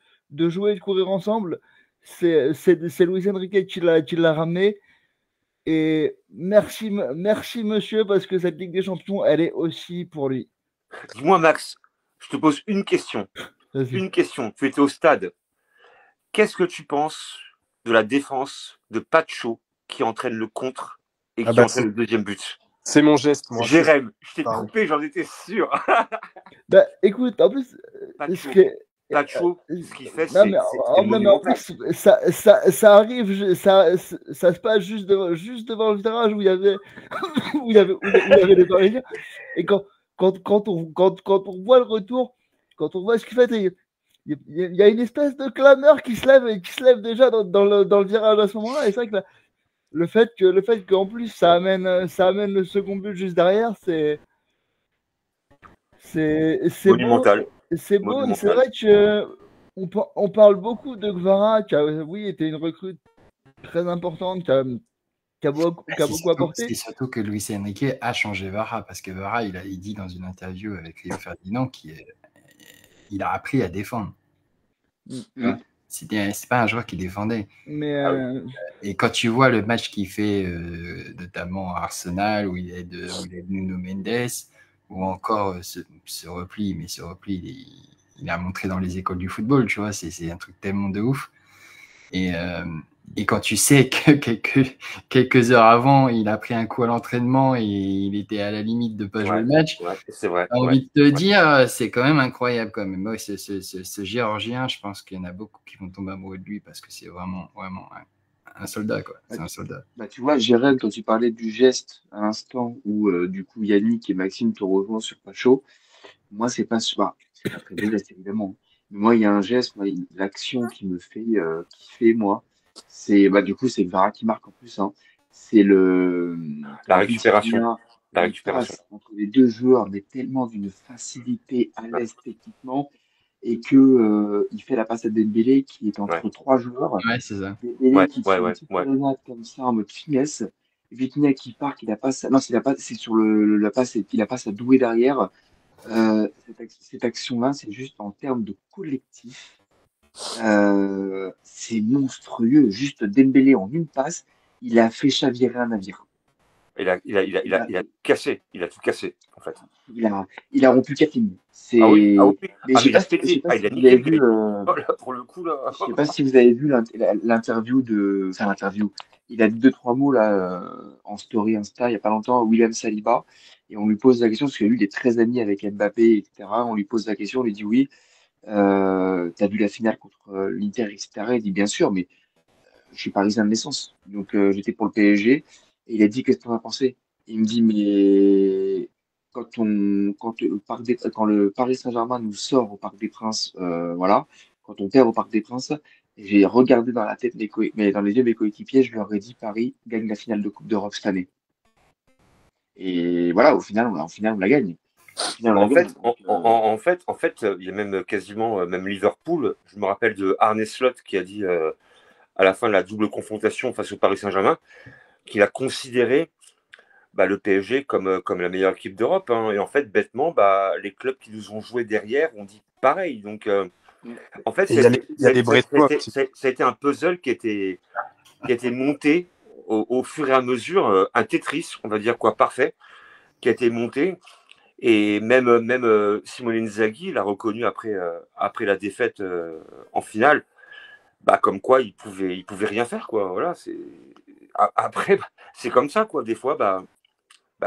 jouer et de courir ensemble, c'est Luis Enrique qui l'a ramené. Et merci monsieur, parce que cette Ligue des Champions, elle est aussi pour lui. Dis-moi, Max, je te pose une question. Vas-y. Une question. Tu étais au stade. Qu'est-ce que tu penses de la défense de Pacho qui entraîne le contre et qui entraîne le deuxième but? C'est mon geste, moi. Jérém, je t'ai coupé, j'en étais sûr. Bah, écoute, en plus, Pacho, ce qu'il fait, c'est monumental. Ça arrive, ça se passe juste devant le virage où il y avait, où il y avait des Parisiens. Et quand on voit le retour, quand on voit ce qu'il fait, il y a une espèce de clameur qui se lève déjà dans le virage à ce moment-là. Et c'est vrai que le fait qu'en plus ça amène le second but juste derrière, c'est monumental. C'est beau, et c'est vrai que on parle beaucoup de Gvara, qui a, oui, été une recrue très importante, qui a beaucoup apporté. C'est surtout que Luis Enrique a changé Vara, parce que Vara, il dit dans une interview avec Rio Ferdinand qu'il a appris à défendre. C'est pas un joueur qui défendait. Mais et quand tu vois le match qu'il fait, notamment à Arsenal, où il est de Nuno Mendes, ou encore ce repli, mais ce repli, il a montré dans les écoles du football, tu vois, c'est un truc tellement de ouf. Et quand tu sais que quelques heures avant, il a pris un coup à l'entraînement et il était à la limite de ne pas jouer le match, c'est vrai. J'ai envie de te dire, c'est quand même incroyable quand même. Ouais, ce Géorgien, je pense qu'il y en a beaucoup qui vont tomber amoureux de lui parce que c'est vraiment un soldat, quoi. C'est un soldat. Bah, tu vois, Jérém, quand tu parlais du geste à l'instant où du coup Yannick et Maxime te rejoignent sur Pacho, moi c'est pas très beau geste évidemment. Mais moi il y a un geste, l'action qui me fait kiffer moi, c'est du coup c'est Gvara qui marque en plus. Hein. C'est la récupération. La récupération entre les deux joueurs, mais tellement d'une facilité à l'aise techniquement. Et que il fait la passe à Dembélé qui est entre trois joueurs. Ouais, c'est ça. Dembélé qui fait une petite promenade comme ça en mode finesse. Vitinha qui part, qui la passe. Non, c'est sur la passe, il la passe à Doué derrière. Cette action-là, c'est juste en termes de collectif. C'est monstrueux. Juste Dembélé en une passe, il a fait chavirer un navire. Il a cassé, il a tout cassé, en fait. Il a rompu Catherine. Mais je sais pas si vous avez vu, pour le coup, là. Je sais pas si vous avez vu l'interview l'interview. Il a dit 2-3 mots là en story Insta il y a pas longtemps à William Saliba et on lui pose la question parce que lui il est très ami avec Mbappé, etc. On lui pose la question, on lui dit oui, t'as vu la finale contre l'Inter, etc. Il dit bien sûr, mais je suis parisien de naissance, donc j'étais pour le PSG. Et il a dit qu'est-ce que t'en as pensé? Il me dit mais quand le Paris Saint-Germain nous sort au Parc des Princes, voilà, quand on perd au Parc des Princes, j'ai regardé dans la tête mais dans les yeux de mes coéquipiers, je leur ai dit Paris gagne la finale de Coupe d'Europe cette année. Et voilà, au final, on la gagne. En fait, il y a même quasiment même Liverpool. Je me rappelle de Arne Slot qui a dit à la fin de la double confrontation face au Paris Saint-Germain qu'il a considéré le PSG comme la meilleure équipe d'Europe. Hein. Et en fait, bêtement, les clubs qui nous ont joué derrière ont dit pareil. Donc, en fait, ça a été un puzzle qui a été monté au fur et à mesure, un Tetris, on va dire parfait, qui a été monté. Et même Simone Inzaghi l'a reconnu après la défaite en finale, comme quoi il pouvait rien faire, quoi. Voilà, après, c'est comme ça, quoi. Des fois,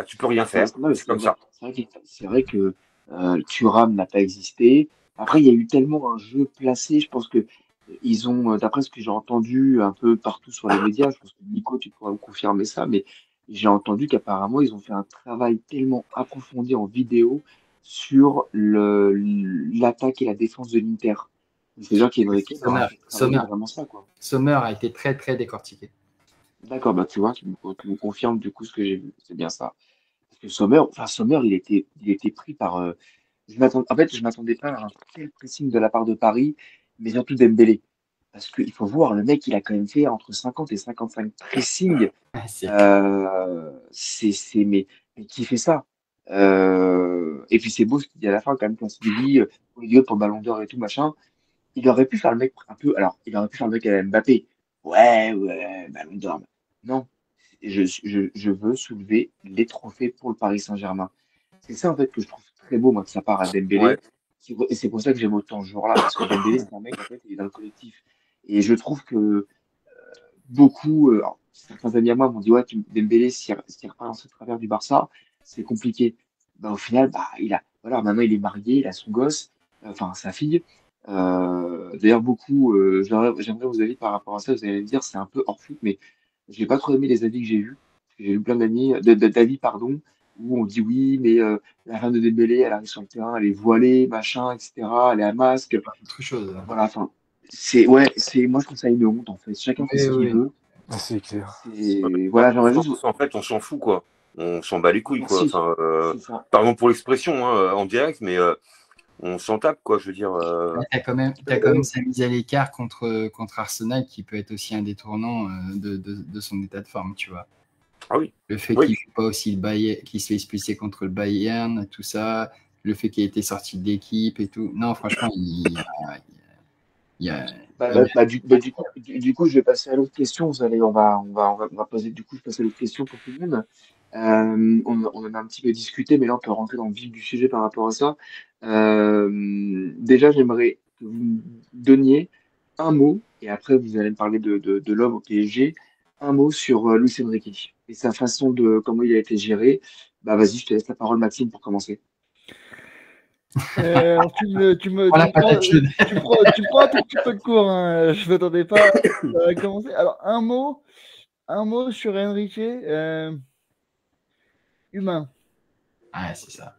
tu peux rien faire. C'est comme ça. C'est vrai que Thuram n'a pas existé. Après, il y a eu tellement un jeu placé. Je pense que ils ont, d'après ce que j'ai entendu un peu partout sur les médias, je pense que Nico, tu pourras me confirmer ça, mais j'ai entendu qu'apparemment, ils ont fait un travail tellement approfondi en vidéo sur l'attaque et la défense de l'Inter. C'est genre qu'il y a une équipe Sommer, qui travaille vraiment ça, quoi. Sommer a été très très décortiqué. D'accord, bah tu vois, tu me confirmes du coup ce que j'ai vu. C'est bien ça. Parce que Sommer, il était pris par. En fait, je m'attendais pas à un tel pressing de la part de Paris, mais surtout Dembélé. Parce qu'il faut voir, le mec, il a quand même fait entre 50 et 55 pressing. C'est Mais qui fait ça? Et puis c'est beau ce qu'il dit à la fin, quand même, quand il dit pour les pour le Ballon d'Or et tout, machin. Il aurait pu faire le mec un peu. Alors, il aurait pu faire le mec à la Mbappé. Ouais, ouais, Ballon d'Or. Non, je veux soulever les trophées pour le Paris Saint-Germain. C'est ça, en fait, que je trouve très beau, moi, de sa part à Ouais. Dembélé. Et c'est pour ça que j'aime autant ce joueur-là, parce que Dembélé, c'est un mec, en fait, il est dans le collectif. Et je trouve que beaucoup, alors, certains amis à moi m'ont dit, ouais, Dembélé, s'il repart dans ce travers du Barça, c'est compliqué. Bah, au final, bah, voilà, maintenant, il est marié, il a son gosse, enfin, sa fille. D'ailleurs, beaucoup, j'aimerais vos avis par rapport à ça. Vous allez me dire, c'est un peu hors foot, mais j'ai pas trop aimé les avis que j'ai vus. J'ai eu plein d'avis, pardon, où on dit oui, mais la femme de Dembélé, elle arrive sur le terrain, elle est voilée, machin, etc. Elle est à masque. autre chose. Voilà, enfin, moi je trouve ça une honte en fait. Chacun fait Oui, ce qu'il oui. veut. C'est clair. Voilà, j'aimerais juste. En fait, on s'en fout, quoi. On s'en bat les couilles, quoi. Merci. Enfin, C'est ça. pardon pour l'expression en direct, mais on s'en tape, quoi. Je veux dire. T'as quand même sa mise à l'écart contre Arsenal qui peut être aussi un détournant de son état de forme, tu vois. Ah oui. Le fait Oui. qu'il ne joue pas aussi le Bayern, qu'il se fait expulser contre le Bayern, tout ça, le fait qu'il ait été sorti de l'équipe et tout. Non, franchement, il y a Du coup, je vais passer à l'autre question. On va poser. Du coup, je passe à l'autre question pour tout le monde. On en a un petit peu discuté, mais là, on peut rentrer dans le vif du sujet par rapport à ça. Déjà, j'aimerais que vous me donniez un mot, et après, vous allez me parler de l'homme au PSG, un mot sur Luis Enrique et sa façon de comment il a été géré. Bah, vas-y, je te laisse la parole, Maxime, pour commencer. Alors, tu me prends un tout petit peu de cours, hein. Je ne m'attendais pas à commencer. Alors, un mot sur Enrique, humain. Ah, c'est ça.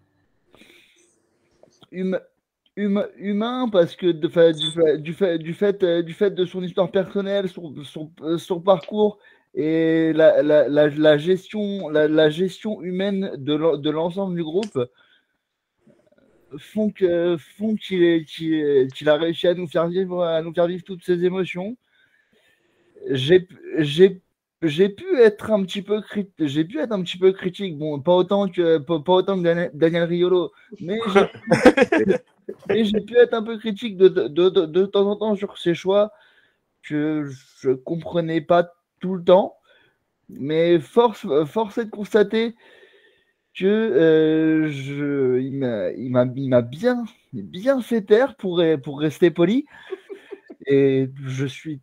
Humain parce que du fait de son histoire personnelle, son parcours et la gestion humaine de l'ensemble du groupe font qu'il a réussi à nous faire vivre toutes ces émotions. J'ai pu être un petit peu critique, bon, pas autant que Daniel Riolo, mais j'ai pu être un peu critique de temps en temps sur ses choix que je comprenais pas tout le temps, mais force est de constater que il m'a bien fait taire pour rester poli. Et je suis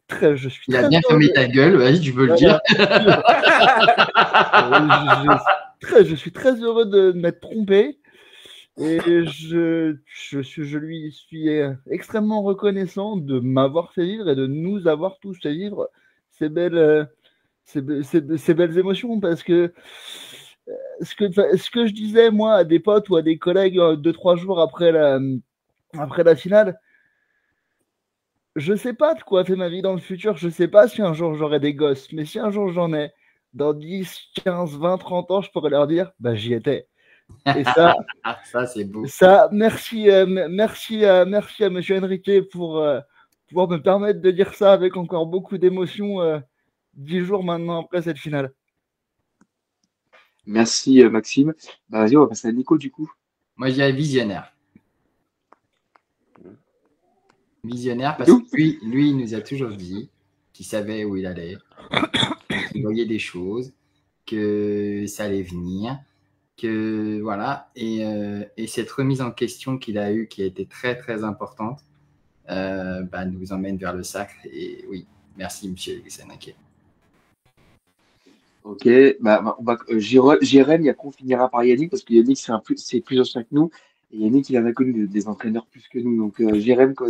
Il a bien fermé ta gueule, vas-y, tu peux le dire. Je suis très heureux de m'être trompé. Et je lui suis extrêmement reconnaissant de m'avoir fait vivre et de nous avoir tous fait vivre ces belles émotions, parce que ce que je disais moi à des potes ou à des collègues 2-3 jours après la finale, je sais pas de quoi fait ma vie dans le futur, je sais pas si un jour j'aurai des gosses, mais si un jour j'en ai, dans 10, 15, 20, 30 ans, je pourrais leur dire, bah j'y étais. Et ça, ça c'est beau. Ça, merci à Monsieur Enrique pour pouvoir me permettre de dire ça avec encore beaucoup d'émotion 10 jours maintenant après cette finale. Merci, Maxime. Bah, vas-y, on va passer à Nico, du coup. Moi, je dirais visionnaire. Visionnaire parce que lui, il nous a toujours dit qu'il savait où il allait, qu'il voyait des choses, que ça allait venir, que voilà. Et cette remise en question qu'il a eue, qui a été très très importante, nous emmène vers le sacre. Et oui, merci Monsieur Enrique. Ok, Jérém, on finira par Yannick, parce que Yannick, c'est plus ancien que nous, et Yannick, il en a connu des entraîneurs plus que nous, donc Jérém, quoi.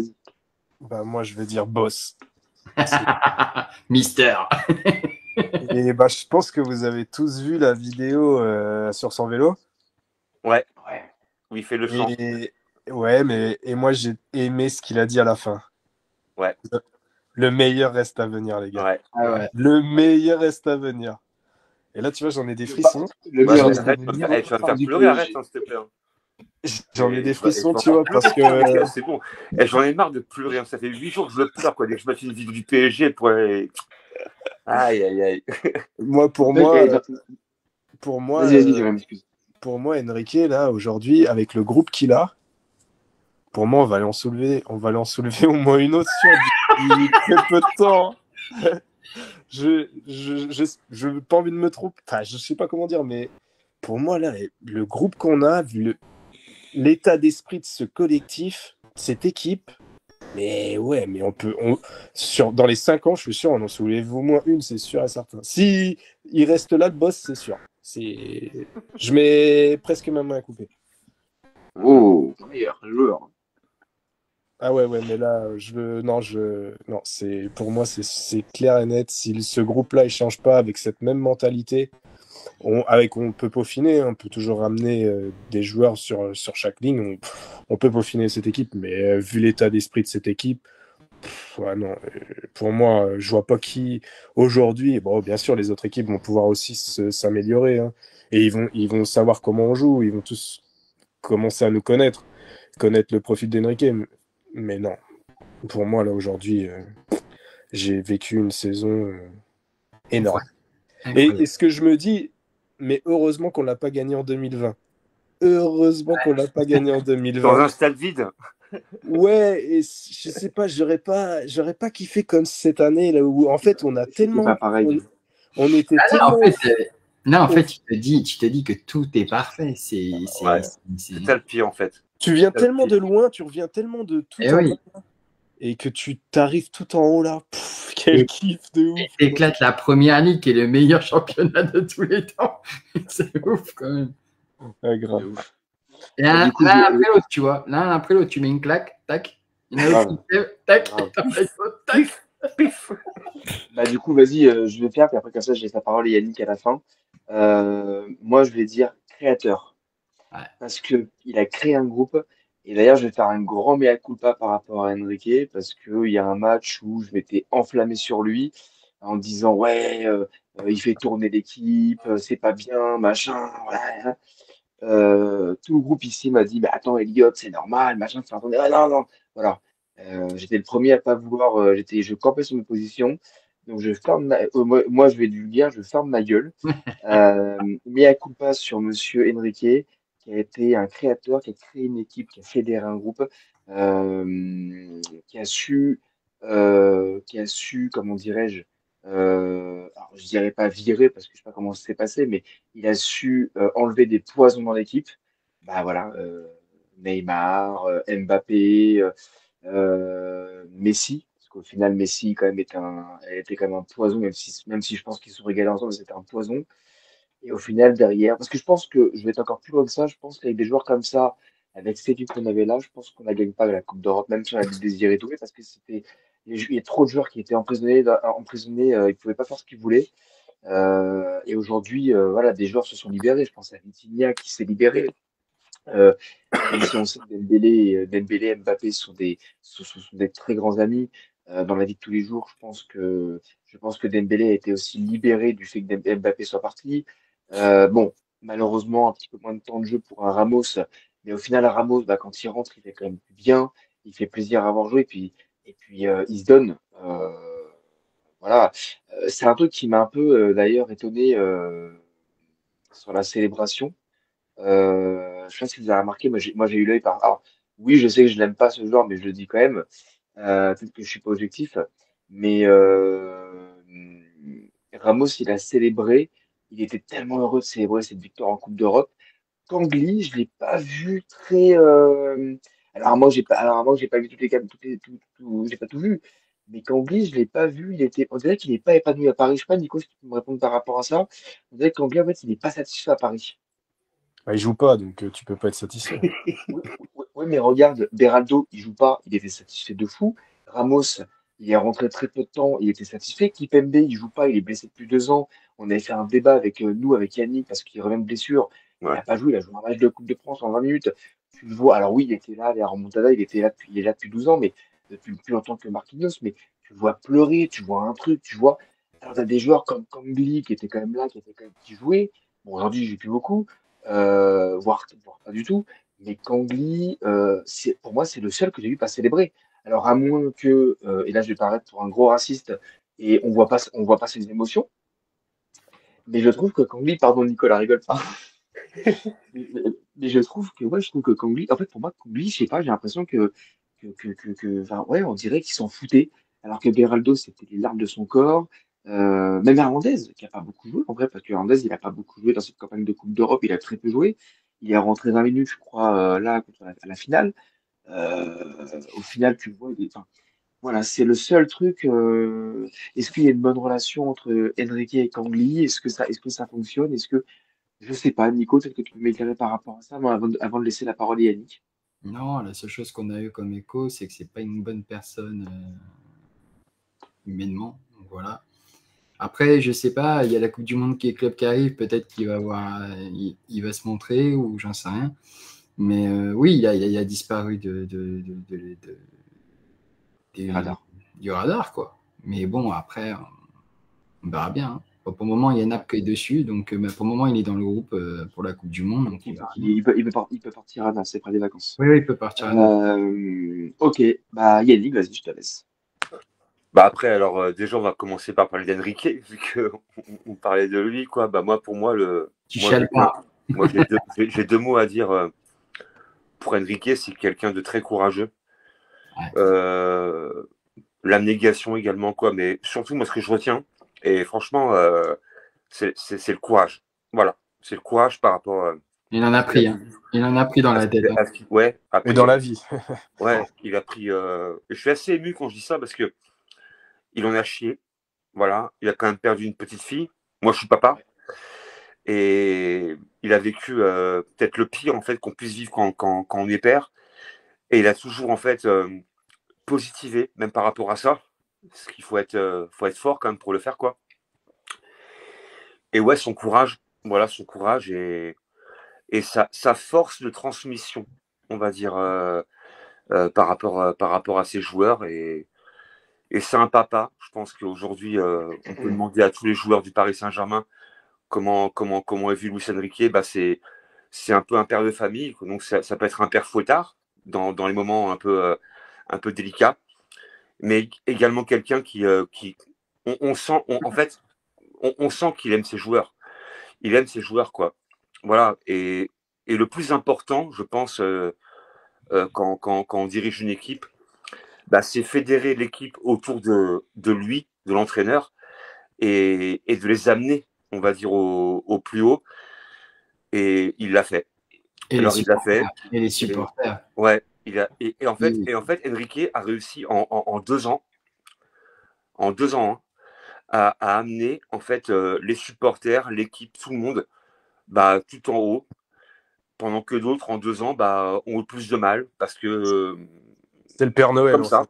Bah, moi, je vais dire boss. Mister. Et bah, je pense que vous avez tous vu la vidéo sur son vélo. Ouais. Où il fait le chant. Ouais, et moi, j'ai aimé ce qu'il a dit à la fin. Ouais. Le meilleur reste à venir, les gars. Ouais. Ah ouais. Le meilleur reste à venir. Et là, tu vois, j'en ai des frissons. Le Ouais, meilleur mais reste à arrête, tu venir. vas me faire Parle du pleurer, arrête, PSG. hein, s'il te plaît. Hein. J'en ai des frissons, Je vais tu vois, encore parce pleurer, les que gars, c'est bon. Et j'en ai marre de pleurer. Hein. Ça fait 8 jours que je pleure, quoi. Dès que je mets une vidéo du PSG, pour... Aïe, aïe, aïe. moi, Le mec, pour moi, vas-y, je m'excuse. pour moi, Enrique, là, aujourd'hui, avec le groupe qu'il a, pour moi, on va l'en soulever au moins une autre sur très peu de temps. Je n'ai pas envie de me tromper. Enfin, je sais pas comment dire, mais pour moi, là, le groupe qu'on a, vu l'état d'esprit de ce collectif, cette équipe, mais ouais, mais dans les 5 ans, je suis sûr, on en soulève au moins une, c'est sûr et certain. Si il reste là, le boss, c'est sûr. Je mets presque ma main à couper. Oh, meilleur joueur. Ah ouais, mais là, non, pour moi, c'est clair et net. Si ce groupe-là, il change pas avec cette même mentalité, on peut peaufiner, on peut toujours ramener des joueurs sur chaque ligne, on peut peaufiner cette équipe, mais vu l'état d'esprit de cette équipe, ouais, non, pour moi, je vois pas qui, aujourd'hui, bon, bien sûr, les autres équipes vont pouvoir aussi s'améliorer, hein, et ils vont savoir comment on joue, ils vont tous commencer à nous connaître le profil d'Enrique, mais non, pour moi, là, aujourd'hui, j'ai vécu une saison énorme. Et ce que je me dis, mais heureusement qu'on l'a pas gagné en 2020. Heureusement qu'on l'a pas gagné en 2020. Dans un stade vide. Ouais, et je sais pas, j'aurais pas kiffé comme cette année là où en fait on a tellement, pas pareil. on était Ah tellement. Non, en fait, tu te dis que tout est parfait. C'est ça le pire en fait. Tu viens tellement de loin, tu reviens tellement de tout en oui. bas, et que tu t'arrives tout en haut là. Quel kiff de ouf. Et éclate la première ligue qui est le meilleur championnat de tous les temps. C'est ouf quand même. Ouais, grave. Et l'un après l'autre, tu vois. L'un après l'autre, tu mets une claque, tac. Il y en a un autre qui lève, tac. Tac. Pif. Bah, du coup, vas-y, je vais faire, puis après, comme ça, je laisse la parole à Yannick à la fin. Moi, je vais dire créateur. Ouais. Parce qu'il a créé un groupe. Et d'ailleurs, je vais faire un grand mea culpa par rapport à Enrique, parce qu'il y a un match où je m'étais enflammé sur lui en disant, ouais, il fait tourner l'équipe, c'est pas bien, machin, ouais. Tout le groupe ici m'a dit, bah attends, Elliot, c'est normal, machin, tu attendez, ah, non, non, voilà. J'étais le premier à pas vouloir, je campais sur mes positions, donc je ferme moi, je vais du dire, je ferme ma gueule. Mea culpa sur Monsieur Enrique, qui a été un créateur, qui a créé une équipe, qui a fédéré un groupe, qui a su, comment dirais-je, alors je dirais pas virer parce que je sais pas comment ça s'est passé, mais il a su enlever des poisons dans l'équipe. Bah voilà, Neymar, Mbappé, Messi, parce qu'au final Messi quand même était quand même un poison, même si je pense qu'ils se sont régalés ensemble, c'était un poison. Et au final derrière, parce que je pense que je vais être encore plus loin que ça, je pense qu'avec des joueurs comme ça, avec cette équipe qu'on avait là, je pense qu'on ne gagne pas la Coupe d'Europe, même si on a désiré tout, parce que il y a trop de joueurs qui étaient emprisonnés, ils pouvaient pas faire ce qu'ils voulaient. Et aujourd'hui, voilà, des joueurs se sont libérés. Je pense à Vitinha qui s'est libéré. Même si on sait que Dembélé et Mbappé sont des très grands amis dans la vie de tous les jours, je pense que Dembélé a été aussi libéré du fait que Mbappé soit parti. Bon, malheureusement, un petit peu moins de temps de jeu pour un Ramos, mais au final, Ramos, bah, quand il rentre, il fait quand même bien, il fait plaisir à avoir joué, et puis il se donne. Voilà, c'est un truc qui m'a un peu d'ailleurs étonné sur la célébration. Je sais pas si vous avez remarqué, moi j'ai eu l'œil par. Alors, oui, je sais que je n'aime pas ce genre, mais je le dis quand même. Peut-être que je suis pas objectif, mais Ramos, il a célébré. Il était tellement heureux de célébrer cette victoire en Coupe d'Europe. Kangli, je l'ai pas vu très. Alors moi, j'ai pas vu toutes les capes, j'ai pas tout vu. Mais Kangli, je l'ai pas vu. On dirait qu'il n'est pas épanoui à Paris. Je sais pas, Nico, si tu peux me répondre par rapport à ça. On dirait que Kangli, en fait, il n'est pas satisfait à Paris. Bah, il joue pas, donc tu peux pas être satisfait. Oui, mais regarde, Beraldo, il joue pas, il était satisfait de fou. Ramos, il est rentré très peu de temps, il était satisfait. Kipembe, il joue pas, il est blessé depuis 2 ans. On avait fait un débat avec nous, avec Yannick, parce qu'il revient de blessure. Il n'a pas joué, il a joué un match de Coupe de France en 20 minutes. Tu le vois, alors oui, il était là, les remontada, il est là depuis 12 ans, mais depuis plus longtemps que Marquinhos, mais tu le vois pleurer, tu vois un truc, tu vois. Alors, t'as des joueurs comme Kangli qui étaient quand même là, qui jouaient. Bon, aujourd'hui, il joue plus beaucoup, voire pas du tout. Mais Kangli, pour moi, c'est le seul que j'ai vu pas célébrer. Alors, à moins que, et là, je vais paraître pour un gros raciste, et on voit pas ses émotions, mais je trouve que Kangli, pardon, Nicolas, rigole pas. Mais, mais je trouve que, ouais, je trouve que Kangli, en fait, pour moi, Kangli, je sais pas, j'ai l'impression enfin, ouais, on dirait qu'ils s'en foutaient. Alors que Beraldo, c'était les larmes de son corps. Même Hernandez, qui a pas beaucoup joué, en vrai, parce que Hernandez, il a pas beaucoup joué dans cette campagne de Coupe d'Europe, il a très peu joué. Il est rentré 20 minutes, je crois, là, contre à la finale. Au final, tu le vois, enfin, voilà, c'est le seul truc. Est-ce qu'il y a une bonne relation entre Enrique et Kangli? Est-ce que ça fonctionne? Je sais pas, Nico, peut-être que tu peux m'éclairer par rapport à ça, moi, avant de laisser la parole à Yannick. Non, la seule chose qu'on a eu comme écho, c'est que c'est pas une bonne personne humainement. Donc, voilà. Après, je sais pas, il y a la Coupe du Monde qui est club qui arrive, peut-être qu'il va il va se montrer ou j'en sais rien. Mais oui, il a disparu des- Radar. du radar, quoi. Mais bon, après, on verra bien. Hein. Bon, pour le moment, il y a Nap qui est dessus, donc bah, pour le moment, il est dans le groupe pour la Coupe du Monde. Donc on verra bien. Il peut partir à Nas, c'est près des vacances. Oui, il peut partir à Nap. Ok, bah Yannick, vas-y, je te laisse. Bah après, alors déjà, on va commencer par parler d'Enrique, vu qu'on parlait de lui, quoi. Bah moi, pour moi, Tu moi, chiales pas. moi, j'ai deux mots à dire pour Enrique, c'est quelqu'un de très courageux. Ouais. L'abnégation également, quoi. Mais surtout, moi, ce que je retiens, et franchement, c'est le courage. Voilà, c'est le courage par rapport Il en a pris, hein. Il en a pris dans la tête. Hein. Ouais, Et dans la vie. ouais, il a pris. Je suis assez ému quand je dis ça parce que il en a chié. Voilà, il a quand même perdu une petite fille. Moi, je suis papa. Et il a vécu peut-être le pire en fait qu'on puisse vivre quand on est père. Et il a toujours en fait positivé, même par rapport à ça. Parce qu'il faut être fort quand même pour le faire, quoi. Et ouais, son courage, voilà, son courage et sa force de transmission, on va dire, par rapport à ses joueurs. Et c'est un papa. Je pense qu'aujourd'hui, on peut demander à tous les joueurs du Paris Saint-Germain comment est vu Luis Enrique. Bah, c'est un peu un père de famille. Donc, ça peut être un père fouettard dans les moments un peu délicats. Mais également quelqu'un qui on sent, en fait, on sent qu'il aime ses joueurs. Il aime ses joueurs, quoi. Voilà. Et le plus important, je pense, quand on dirige une équipe, bah, c'est fédérer l'équipe autour de lui, de l'entraîneur, et de les amener, on va dire, au plus haut. Et il l'a fait. Et Alors, il l'a fait. Et les supporters. Ouais. Et en fait, Oui. Enrique a réussi en 2 ans, hein, à amener en fait les supporters, l'équipe, tout le monde, bah, tout en haut, pendant que d'autres en 2 ans bah, ont eu plus de mal parce que C'est le Père Noël. comme ça.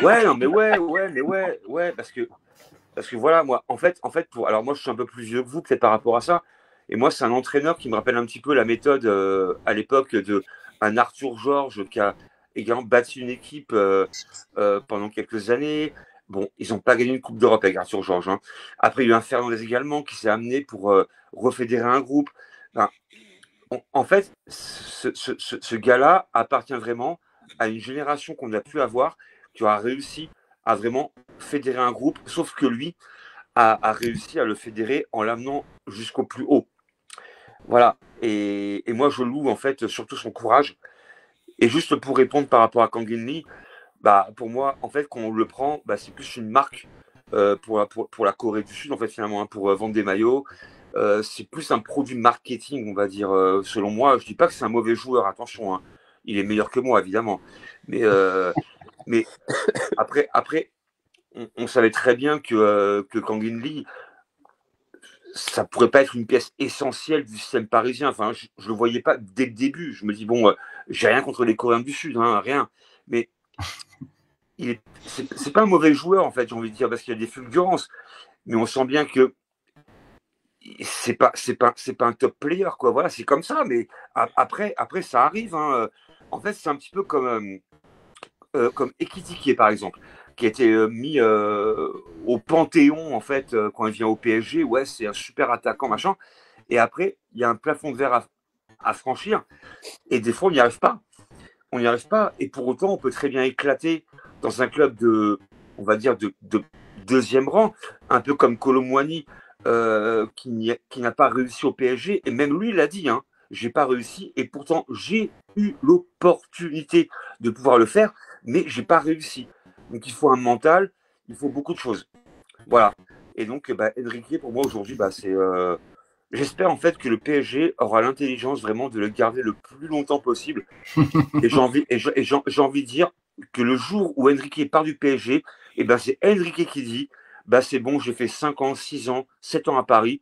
Ouais, non, mais ouais, parce que voilà, moi, en fait, alors moi, je suis un peu plus vieux que vous, peut-être par rapport à ça. Et moi, c'est un entraîneur qui me rappelle un petit peu la méthode à l'époque de un Arthur Georges qui a également battu une équipe pendant quelques années. Bon, ils n'ont pas gagné une Coupe d'Europe avec Arthur Georges. Hein. Après, il y a eu un Fernandez également qui s'est amené pour refédérer un groupe. Enfin, en fait, ce gars-là appartient vraiment à une génération qu'on a pu avoir qui aura réussi à vraiment fédérer un groupe, sauf que lui a réussi à le fédérer en l'amenant jusqu'au plus haut. Voilà. Et moi, je loue en fait surtout son courage. Et juste pour répondre par rapport à Kangin Lee, bah, pour moi, en fait, quand on le prend, bah, c'est plus une marque pour la Corée du Sud, en fait, finalement, hein, pour vendre des maillots. C'est plus un produit marketing, on va dire, selon moi. Je dis pas que c'est un mauvais joueur, attention. Hein. Il est meilleur que moi, évidemment. Mais après on savait très bien que Kangin Lee, ça pourrait pas être une pièce essentielle du système parisien. Enfin, je le voyais pas dès le début. Je me dis, bon, j'ai rien contre les Coréens du Sud, hein, rien. Mais c'est pas un mauvais joueur, en fait, j'ai envie de dire, parce qu'il y a des fulgurances. Mais on sent bien que c'est pas un top player, quoi. Voilà, c'est comme ça. Mais après ça arrive. Hein. En fait, c'est un petit peu comme comme Ekitike, par exemple, qui a été mis au Panthéon, en fait, quand il vient au PSG. Ouais, c'est un super attaquant, machin. Et après, il y a un plafond de verre à franchir. Et des fois, on n'y arrive pas. On n'y arrive pas. Et pour autant, on peut très bien éclater dans un club on va dire, de deuxième rang, un peu comme Kolo Muani, qui n'a pas réussi au PSG. Et même lui, il a dit, hein, j'ai pas réussi. Et pourtant, j'ai eu l'opportunité de pouvoir le faire, mais j'ai pas réussi. Donc, il faut un mental, il faut beaucoup de choses. Voilà. Et donc, Enrique, pour moi, aujourd'hui, c'est... j'espère en fait que le PSG aura l'intelligence vraiment de le garder le plus longtemps possible. Et j'ai envie de dire que le jour où Enrique part du PSG, c'est Enrique qui dit c'est bon, j'ai fait 5 ans, 6 ans, 7 ans à Paris.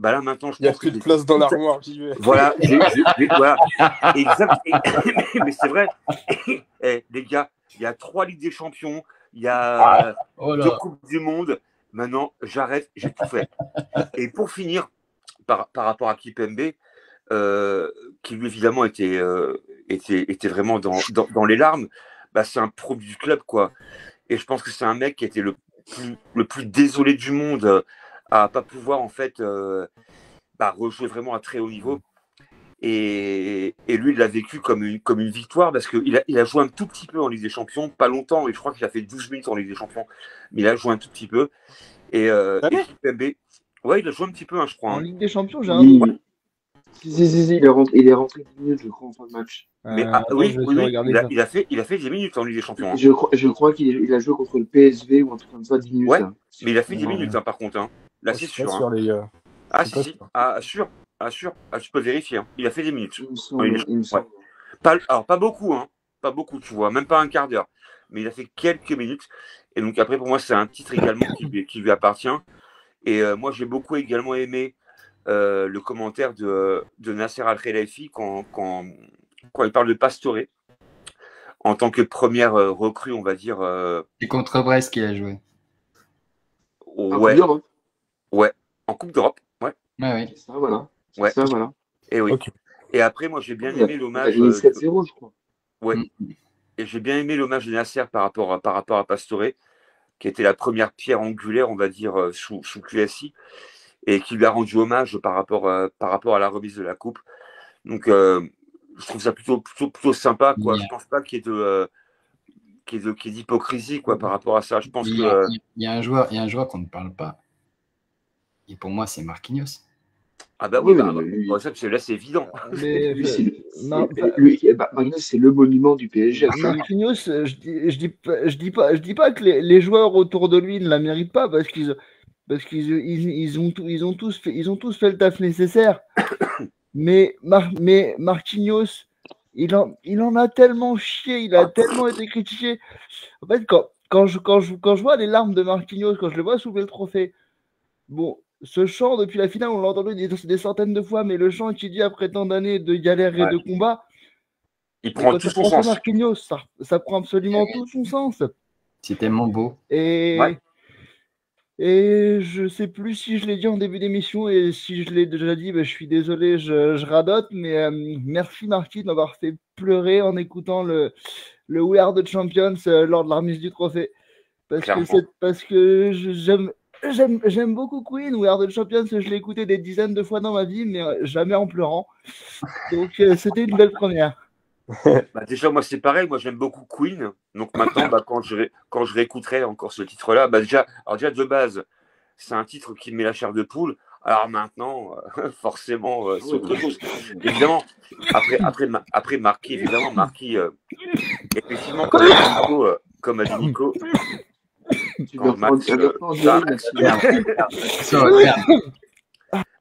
Là maintenant, je Il n'y a pense plus que de place dans l'armoire, j'y vais. voilà, voilà. Exact. Mais c'est vrai. Les gars, il y a 3 Ligues des Champions, il y a 2 Coupes du Monde. Maintenant, j'arrête, j'ai tout fait. Et pour finir, par rapport à Kipembe, qui lui évidemment était vraiment dans les larmes, c'est un produit du club, quoi. Et je pense que c'est un mec qui était le plus désolé du monde à pas pouvoir en fait rejouer vraiment à très haut niveau. Et lui, il l'a vécu comme une victoire parce qu'il il a joué un tout petit peu en Ligue des Champions, pas longtemps, et je crois qu'il a fait 12 minutes en Ligue des Champions, mais il a joué un tout petit peu. Et Kipembe, ouais, il a joué un petit peu, hein, je crois. En Hein. Ligue des Champions, j'ai un doute. Oui. Si, il est rentré 10 minutes, je crois, en fin de match. Mais Attends, je vais essayer de regarder ça. il a fait 10 minutes en Ligue des Champions. Hein. Je crois qu'il a joué contre le PSV ou un truc comme ça, 10 minutes. Ouais, Là. mais il a fait 10 minutes, hein, par contre. Hein. Là, c'est sûr. Sûr, les gars. Ah, Je suis si. pas Ah, sûr. sûr. Ah, sûr. Ah, tu peux vérifier. Hein. Il a fait 10 minutes. Il me semble. Ouais. Pas beaucoup, hein. Pas beaucoup, tu vois. Même pas un quart d'heure. Mais il a fait quelques minutes. Et donc, après, pour moi, c'est un titre également qui lui appartient. Et moi, j'ai beaucoup également aimé le commentaire de Nasser Al-Khelaifi quand il parle de Pastore en tant que première recrue, on va dire. C'est contre Brest qu'il a joué. Ouais. Ouais. En Coupe d'Europe. Ouais. Ouais. C'est ça, voilà. Ouais. Ça, voilà. Et oui. Okay. Et après, moi, j'ai bien aimé l'hommage. 7-0, je crois. Ouais. Et j'ai bien aimé l'hommage de Nasser par rapport à Pastore, qui était la première pierre angulaire, on va dire, sous QSI, et qui lui a rendu hommage par rapport à la remise de la coupe. Donc, je trouve ça plutôt sympa, quoi. Je pense pas qu'il y ait d'hypocrisie, quoi, par rapport à ça. Je pense que il y a un joueur qu'on ne parle pas. Et pour moi, c'est Marquinhos. Ah bah oui, là c'est évident. Marquinhos, c'est le monument du PSG. Marquinhos, je dis pas que les joueurs autour de lui ne la méritent pas parce qu'ils ont tous fait le taf nécessaire. mais Marquinhos, il en a tellement chié, il a tellement été critiqué. En fait, quand je vois les larmes de Marquinhos, quand je le vois soulever le trophée, bon. Ce chant, depuis la finale, on l'a entendu des centaines de fois, mais le chant qui dit après tant d'années de galère et de combat, il prend tout son sens. Marquinhos, ça prend absolument tout son sens. C'est tellement beau. Et je sais plus si je l'ai dit en début d'émission et si je l'ai déjà dit, je suis désolé, je radote, mais merci Marquis de m'avoir fait pleurer en écoutant le We Are the Champions lors de la remise du trophée. Parce que j'aime beaucoup Queen, We Are the Champions, je l'ai écouté des dizaines de fois dans ma vie, mais jamais en pleurant. Donc c'était une belle première. Déjà, moi c'est pareil, moi j'aime beaucoup Queen. Donc maintenant, quand je réécouterai encore ce titre-là, déjà de base, c'est un titre qui me met la chair de poule. Alors maintenant, forcément, c'est autre chose. Évidemment, après Marquis, évidemment, effectivement, comme a dit Nico,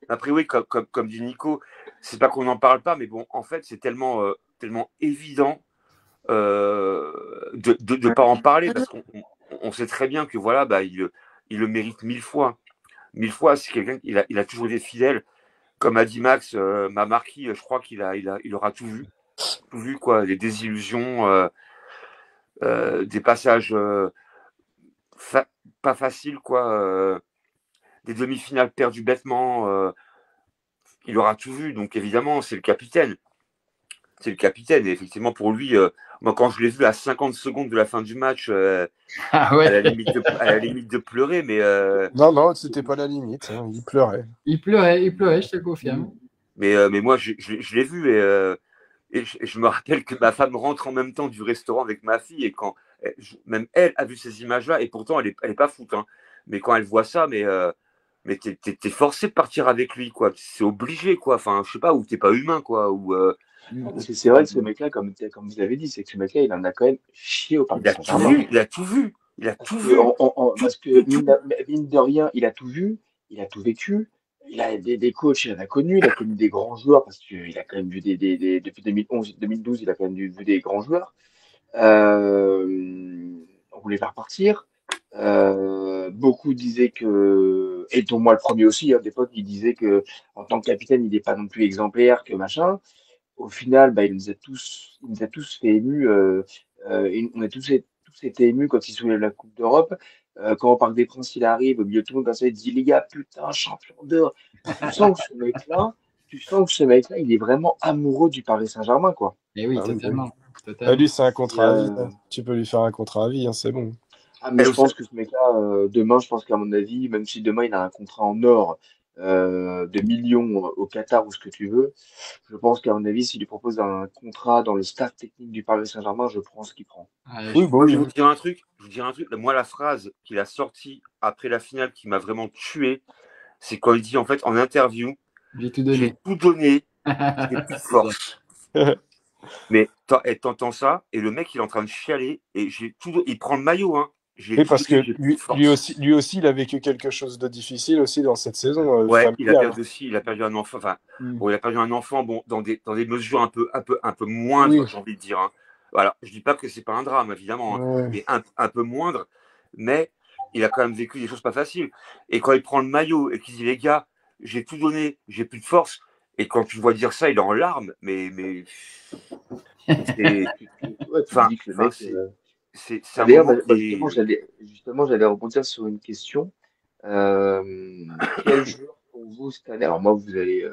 après oui, comme dit Nico, c'est pas qu'on n'en parle pas, mais bon, en fait, c'est tellement évident de pas en parler parce qu'on sait très bien que voilà, il le mérite 1000 fois. 1000 fois, c'est quelqu'un il a toujours été fidèle. Comme a dit Max, m'a Marquis, je crois qu'il aura tout vu quoi, les désillusions, des passages pas faciles quoi, des demi-finales perdues bêtement. Il aura tout vu, donc évidemment, c'est le capitaine. c'est le capitaine. Et effectivement, pour lui, moi, quand je l'ai vu à 50 secondes de la fin du match, Ah ouais. à la limite de pleurer, mais Non, c'était pas la limite. Hein, il pleurait. Il pleurait, je te le confirme. mais moi, je l'ai vu et je me rappelle que ma femme rentre en même temps du restaurant avec ma fille et quand même elle a vu ces images-là et pourtant elle est pas foot, hein, mais quand elle voit ça, mais t'es forcé de partir avec lui, quoi. C'est obligé, quoi. Enfin, je sais pas, ou t'es pas humain, quoi. Ou Parce que c'est vrai que ce mec-là, comme vous l'avez dit, c'est que ce mec-là, il en a quand même chié au Paris Saint-Germain. il a tout vu. Parce que mine de rien, il a tout vu, il a tout vécu. Il a des coachs, il en a connu des grands joueurs parce qu'il a quand même vu depuis 2011, 2012, il a quand même vu des grands joueurs. On voulait faire partir. Beaucoup disaient que, et dont moi le premier aussi, hein, des fois, qui disaient que en tant que capitaine, il n'est pas non plus exemplaire, que machin. Au final, bah, il nous a tous fait émus. On a tous été émus quand il soulève la Coupe d'Europe. Quand au Parc des Princes, il arrive, au milieu de tout le monde, comme ça, il dit, les gars, putain, champion d'Europe. Tu sens que ce mec-là, il est vraiment amoureux du Paris Saint-Germain, quoi. Et oui, Ah oui, totalement. Lui, c'est un contrat à vie. Et, Hein. Tu peux lui faire un contrat à vie, hein, c'est bon. Ah, mais je pense que ce mec-là, demain, je pense qu'à mon avis, même si demain il a un contrat en or de millions au Qatar ou ce que tu veux, je pense qu'à mon avis, s'il lui propose un contrat dans le staff technique du Paris Saint-Germain, je prends ce qu'il prend. Oui, Moi, je vais vous dire un truc. Moi, la phrase qu'il a sortie après la finale qui m'a vraiment tué, c'est quand il dit en fait en interview, j'ai tout donné, j'ai plus de force. Mais t'entends ça et le mec il est en train de chialer et il prend le maillot, hein. Oui, parce que lui aussi, il a vécu quelque chose de difficile aussi dans cette saison. Ouais, il a perdu un enfant. Enfin, bon, il a perdu un enfant, bon, dans des mesures un peu moindres, j'ai envie de dire. Hein. Voilà, je dis pas que c'est pas un drame, évidemment, hein, mais un peu moindre. Mais il a quand même vécu des choses pas faciles. Et quand il prend le maillot et qu'il dit les gars, j'ai tout donné, j'ai plus de force. Et quand tu le vois dire ça, il est en larmes. Mais c'est. Enfin, c'est un D'ailleurs, justement, j'allais rebondir sur une question. Quel joueur pour vous cette année? Alors moi, vous avez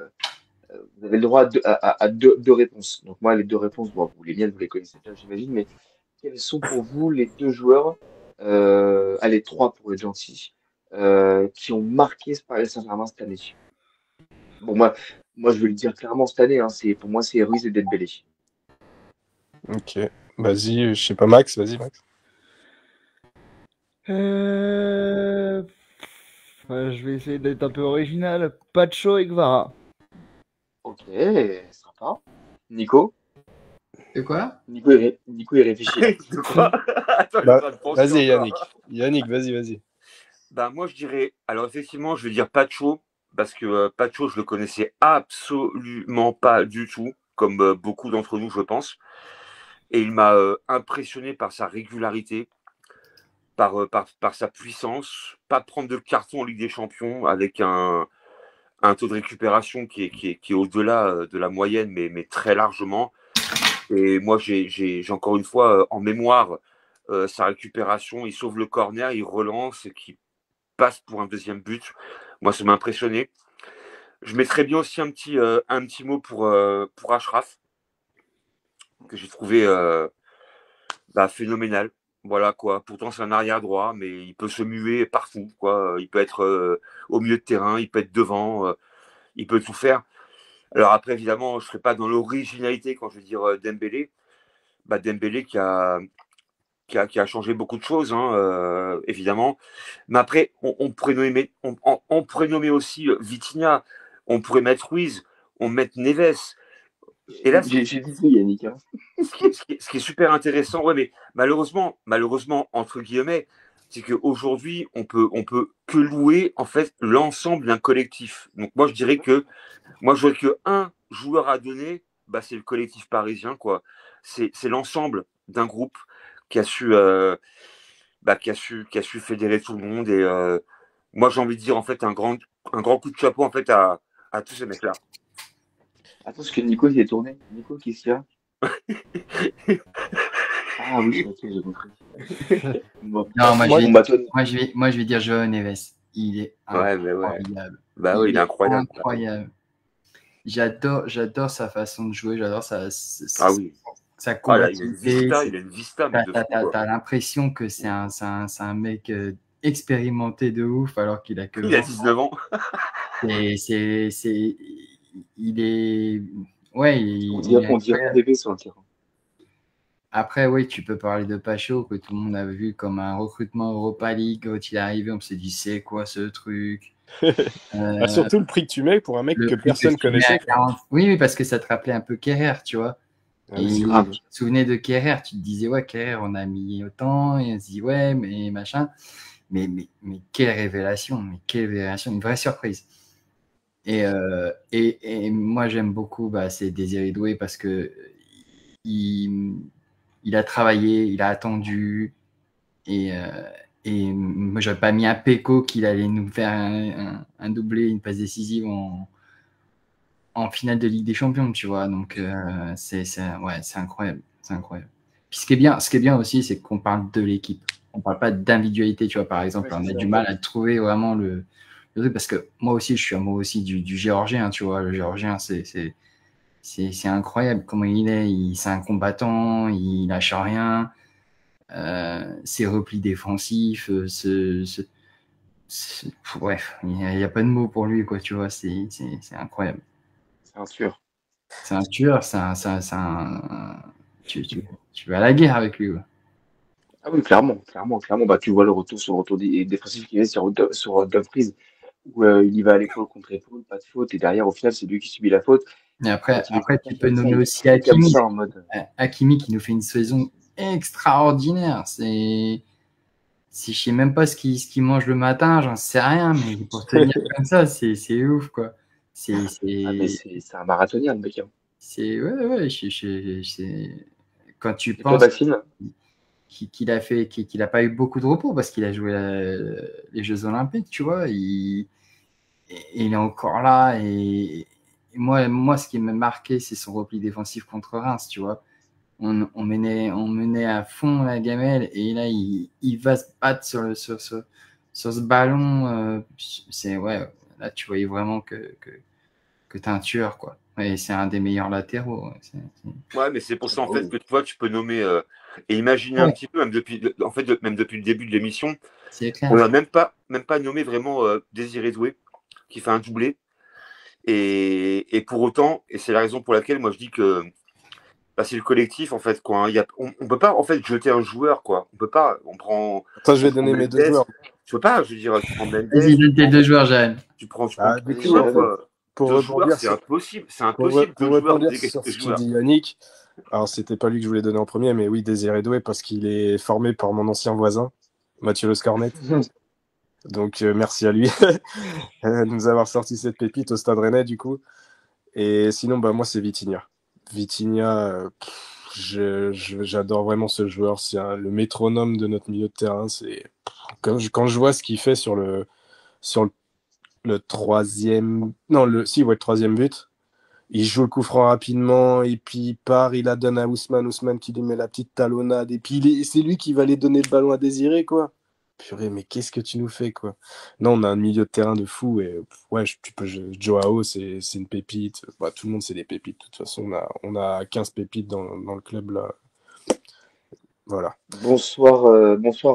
le droit à deux réponses. Donc moi, les deux réponses, bon, les miennes, vous les connaissez déjà, j'imagine, mais quels sont pour vous les deux joueurs, allez, trois pour être gentil, qui ont marqué ce Paris Saint-Germain cette année? Bon, moi, je vais le dire clairement cette année, hein, pour moi, c'est Ruiz et Dembélé. Ok, vas-y, je sais pas, Max, vas-y, Max. Je vais essayer d'être un peu original. Pacho et Guevara. Ok, sympa. Nico? De quoi? Nico, il réfléchit. De quoi? Attends, vas-y, Yannick. Yannick, vas-y. Bah, moi, je dirais. Alors, effectivement, je vais dire Pacho, parce que Pacho, je le connaissais absolument pas du tout, comme beaucoup d'entre nous, je pense. Et il m'a impressionné par sa régularité, par sa puissance, pas prendre de carton en Ligue des Champions avec un taux de récupération qui est au-delà de la moyenne, mais très largement. Et moi, j'ai encore une fois en mémoire sa récupération. Il sauve le corner, il relance, qui passe pour un deuxième but. Moi, ça m'a impressionné. Je mettrais bien aussi un petit mot pour Achraf, que j'ai trouvé phénoménal. Voilà quoi. Pourtant, c'est un arrière droit, mais il peut se muer partout, quoi. Il peut être au milieu de terrain, il peut être devant, il peut tout faire. Alors après, évidemment, je ne serai pas dans l'originalité quand je vais dire Dembélé. Dembélé qui a changé beaucoup de choses, hein, évidemment. Mais après, on pourrait nommer aussi Vitinha, on pourrait mettre Ruiz, on mettre Neves. Et là, j'ai dit tout, Yannick. Hein. Ce qui est super intéressant, ouais, mais malheureusement, entre guillemets, c'est qu'aujourd'hui, on peut que louer en fait l'ensemble d'un collectif. Donc moi, je dirais que j'aurais que un joueur à donner, c'est le collectif parisien, quoi. C'est l'ensemble d'un groupe qui a su fédérer tout le monde. Et moi, j'ai envie de dire en fait un grand coup de chapeau en fait à tous ces mecs-là. Attends, parce que Nico il est tourné. Nico, qu'est-ce qu'il y a? Ah oui, ok, j'ai compris. Bon. Non, moi, je vais dire João Neves. Il est incroyable. Ouais. Bah oui, il est incroyable. J'adore sa façon de jouer, j'adore Ah oui. sa Ah là, il a une combativité. vista, mais de fou, quoi. T'as l'impression que c'est un mec expérimenté de ouf alors qu'il a que Il a 20 19 ans. il est. Ouais, On il est dirait un incroyable. bébé sur le terrain. Après, oui, tu peux parler de Pacho, que tout le monde a vu comme un recrutement Europa League. Quand il est arrivé, on s'est dit, c'est quoi ce truc? Surtout le prix que tu mets pour un mec Le que prix personne tu mets à connaissait. 40. Oui, parce que ça te rappelait un peu Kerrer, tu vois. Ah, Et c'est tu grave. te souvenais de Kerrer, tu te disais, ouais, Kerrer, on a mis autant, et on se dit, ouais, mais machin. Mais quelle révélation, une vraie surprise. Et moi, j'aime beaucoup, c'est Désiré Doué parce que il a travaillé, il a attendu, et moi, j'aurais pas mis un Péco qu'il allait nous faire un doublé, une passe décisive en finale de Ligue des Champions, tu vois. Donc, c'est incroyable. C'est incroyable. Puis ce qui est bien aussi, c'est qu'on parle de l'équipe. On parle pas d'individualité, tu vois, par exemple. Ouais, On c'est a ça. du mal à trouver vraiment le truc parce que moi aussi, je suis amoureux aussi du Géorgien, tu vois. Le Géorgien, c'est incroyable comment il est. C'est un combattant, il lâche rien. Ses replis défensifs, bref, il n'y a pas de mots pour lui, quoi, tu vois. C'est incroyable. C'est un tueur. C'est un tueur, tu vas à la guerre avec lui. Ouais. Ah oui, clairement. Bah, tu vois le retour sur le retour défensif qu'il y avait sur Dumfries, où il y va à l'épaule contre épaule, pas de faute, et derrière, au final, c'est lui qui subit la faute. Et après, Quand il est tu pas peux comme ça, nommer il aussi est comme Hakimi. ça en mode. Hakimi qui nous fait une saison extraordinaire. Je sais même pas ce qu'il mange le matin, j'en sais rien, mais pour tenir comme ça, c'est ouf, quoi. Ah, mais c'est un marathonien, le mec, hein. Ouais, quand tu Et toi, penses Maxime? qu'il a pas eu beaucoup de repos parce qu'il a joué les Jeux Olympiques, tu vois, il est encore là et moi, ce qui m'a marqué, c'est son repli défensif contre Reims, tu vois. On menait à fond la gamelle et là, il va se battre sur ce ballon. Là, tu voyais vraiment que tu es un tueur, quoi. Et c'est un des meilleurs latéraux. Ouais, mais c'est pour ça, en fait, que toi, tu peux nommer et imaginer un petit peu, même depuis le début de l'émission, c'est clair. on n'a même pas nommé vraiment Désiré Doué, qui fait un doublé. Et pour autant, et c'est la raison pour laquelle moi je dis que c'est le collectif, en fait, quoi. Hein. On peut pas, en fait, jeter un joueur, quoi. On peut pas. Attends, je vais donner mes deux joueurs. Tu peux pas, je veux dire, tu prends Mendes. Vas-y, donne tes deux joueurs, Jeanne. Tu prends Du Allez, coup, pour deux joueurs, rebondir c'est sur, impossible. C'est pour impossible, deux joueurs, rebondir sur deux ce qu'il joueurs. dit Yannick, alors c'était pas lui que je voulais donner en premier, mais oui, Désiré Doué, parce qu'il est formé par mon ancien voisin, Mathieu Le Scornet. Donc merci à lui de nous avoir sorti cette pépite au Stade Rennais, du coup. Et sinon, moi, c'est Vitinha. Vitinha, j'adore vraiment ce joueur. C'est le métronome de notre milieu de terrain. Quand je vois ce qu'il fait sur le troisième... Non, le troisième but. Il joue le coup franc rapidement, et puis il part, il la donne à Ousmane qui lui met la petite talonnade, et puis c'est lui qui va aller donner le ballon à Désiré, quoi. Purée, mais qu'est-ce que tu nous fais, quoi. Non, on a un milieu de terrain de fou, et ouais, Joao, c'est une pépite. Tout le monde, c'est des pépites. De toute façon, on a 15 pépites dans le club, là. Voilà. Bonsoir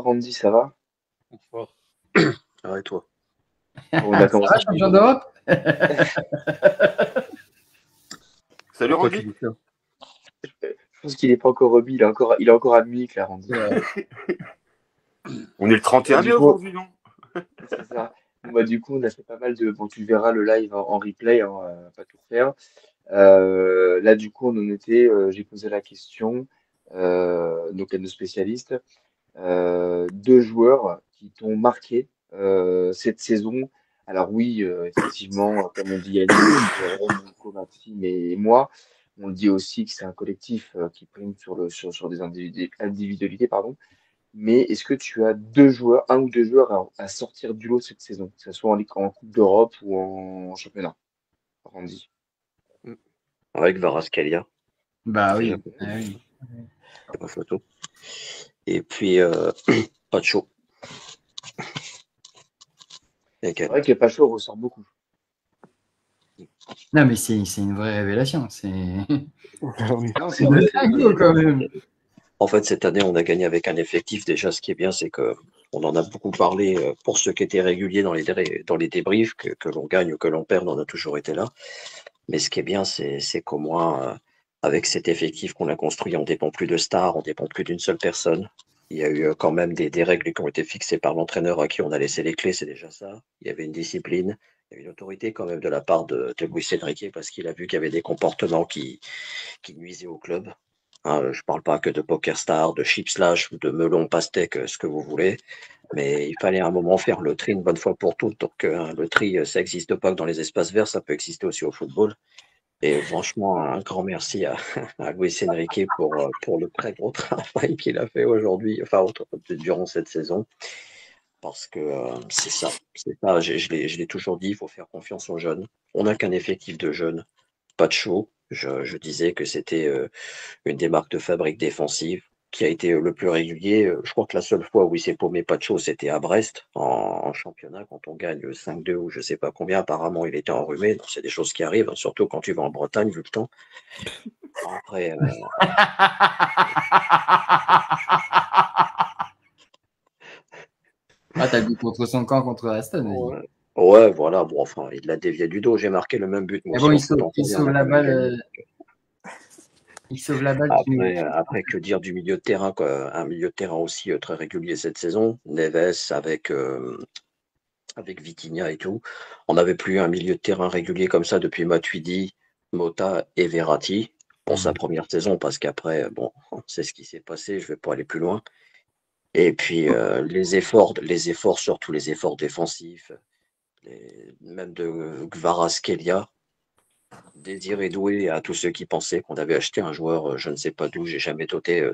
Randy, ça va? Bonsoir. Ça va et toi? On a commencé. Ça va, champion d'Europe? Salut Randy. Je pense qu'il n'est pas encore remis, il est encore à Munich, là, Randy. On est le 31 mai aujourd'hui, non? C'est ça. Du coup, on a fait pas mal de. Bon, tu verras le live en replay, hein, pas tout refaire. Là, du coup, on en était. J'ai posé la question, donc à nos spécialistes. Deux joueurs qui t'ont marqué cette saison. Alors oui, effectivement, comme on dit Yannick, Maxime et moi, on dit aussi que c'est un collectif qui prime sur des individualités, pardon. Mais est-ce que tu as un ou deux joueurs à sortir du lot cette saison, que ce soit en Coupe d'Europe ou en championnat, Randy? Avec Kvaratskhelia. Bah oui. Oui. Pas photo. Et puis Pacho. C'est vrai que Pacho ressort beaucoup. Non, mais c'est une vraie révélation. C'est Oui. Non, c'est c'est vrai, de c'est dingo quand même. En fait, cette année, on a gagné avec un effectif. Déjà, ce qui est bien, c'est que on en a beaucoup parlé pour ceux qui étaient réguliers dans les débriefs, que l'on gagne ou que l'on perde, on a toujours été là. Mais ce qui est bien, c'est qu'au moins, avec cet effectif qu'on a construit, on dépend plus de stars, on dépend plus d'une seule personne. Il y a eu quand même des règles qui ont été fixées par l'entraîneur à qui on a laissé les clés, c'est déjà ça. Il y avait une discipline, il y avait une autorité quand même de la part de Luis Enrique parce qu'il a vu qu'il y avait des comportements qui nuisaient au club. Hein, je ne parle pas que de Poker Star, de Chip Slash ou de Melon Pastèque, ce que vous voulez, mais il fallait à un moment faire le tri une bonne fois pour toutes. Donc le tri, ça n'existe pas que dans les espaces verts, ça peut exister aussi au football. Et franchement, un grand merci à Luis Enrique pour le très gros travail qu'il a fait aujourd'hui, enfin durant cette saison, parce que c'est ça, je l'ai toujours dit, il faut faire confiance aux jeunes. On n'a qu'un effectif de jeunes, pas de show. Je disais que c'était une des marques de fabrique défensive qui a été le plus régulier. Je crois que la seule fois où il s'est paumé pas de choses, c'était à Brest, en championnat, quand on gagne 5-2 ou je sais pas combien. Apparemment, il était enrhumé. Donc, c'est des choses qui arrivent, hein, surtout quand tu vas en Bretagne, vu le temps. Après, Ah, t'as vu contre son camp contre Aston. Vas-y. ouais, ouais, voilà. Bon, enfin, il l'a dévié du dos. J'ai marqué le même but, moi Mais aussi, bon, en 71. On a la quand même balle. gagné. Il sauve la balle. Après, que dire du milieu de terrain, quoi. Un milieu de terrain aussi très régulier cette saison. Neves avec Vitinha et tout. On n'avait plus un milieu de terrain régulier comme ça depuis Matuidi, Mota et Verratti pour sa première saison, parce qu'après, bon, c'est ce qui s'est passé, je ne vais pas aller plus loin. Et puis les efforts, surtout les efforts défensifs, même de Kvaratskhelia, Désiré Doué à tous ceux qui pensaient qu'on avait acheté un joueur, je ne sais pas d'où, j'ai jamais doté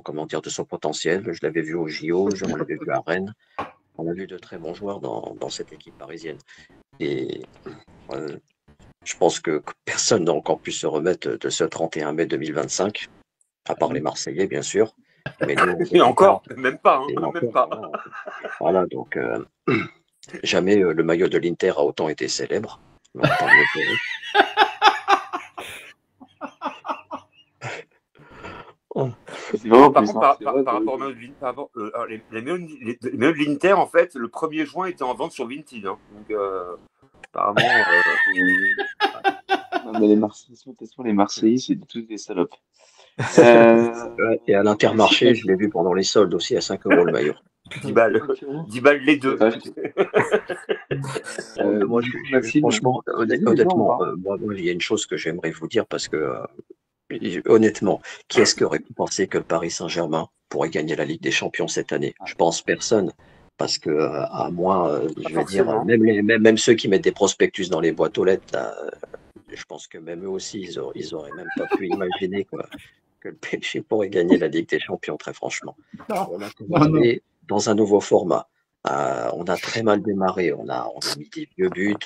comment dire, de son potentiel. Je l'avais vu au JO, on l'avait vu à Rennes. On a vu de très bons joueurs dans cette équipe parisienne. Et je pense que personne n'a encore pu se remettre de ce 31 mai 2025, à part les Marseillais, bien sûr. Mais nous, on Et ne pas. encore, même pas, Et hein, même encore, pas. voilà, donc jamais le maillot de l'Inter a autant été célèbre. Donc, tant mieux pour eux. Oh, C'est vraiment Par plus contre, simple. C'est par vrai, rapport aux maillots de par rapport, les maillots de l'Inter, en fait, le 1er juin était en vente sur Vinted. Hein. Donc, apparemment. non, mais de toute façon, les Marseillais, c'est tous des salopes. Euh, ouais, et à l'Intermarché, je l'ai vu pendant les soldes aussi à 5 € le maillot. 10 balles. 10 balles les deux. Moi, du coup, Maxime, franchement, vas-y, honnêtement, vas-y, moi, il y a une chose que j'aimerais vous dire parce que, honnêtement, qui est-ce qui aurait pu penser que le Paris Saint-Germain pourrait gagner la Ligue des Champions cette année? Je pense personne. Parce que, à moins, je vais dire, forcément. même ceux qui mettent des prospectus dans les boîtes aux lettres, là, je pense que même eux aussi, ils auraient même pas pu imaginer quoi, que le PSG pourrait gagner la Ligue des Champions, très franchement. On a commencé dans un nouveau format. On a très mal démarré. On a mis des vieux buts.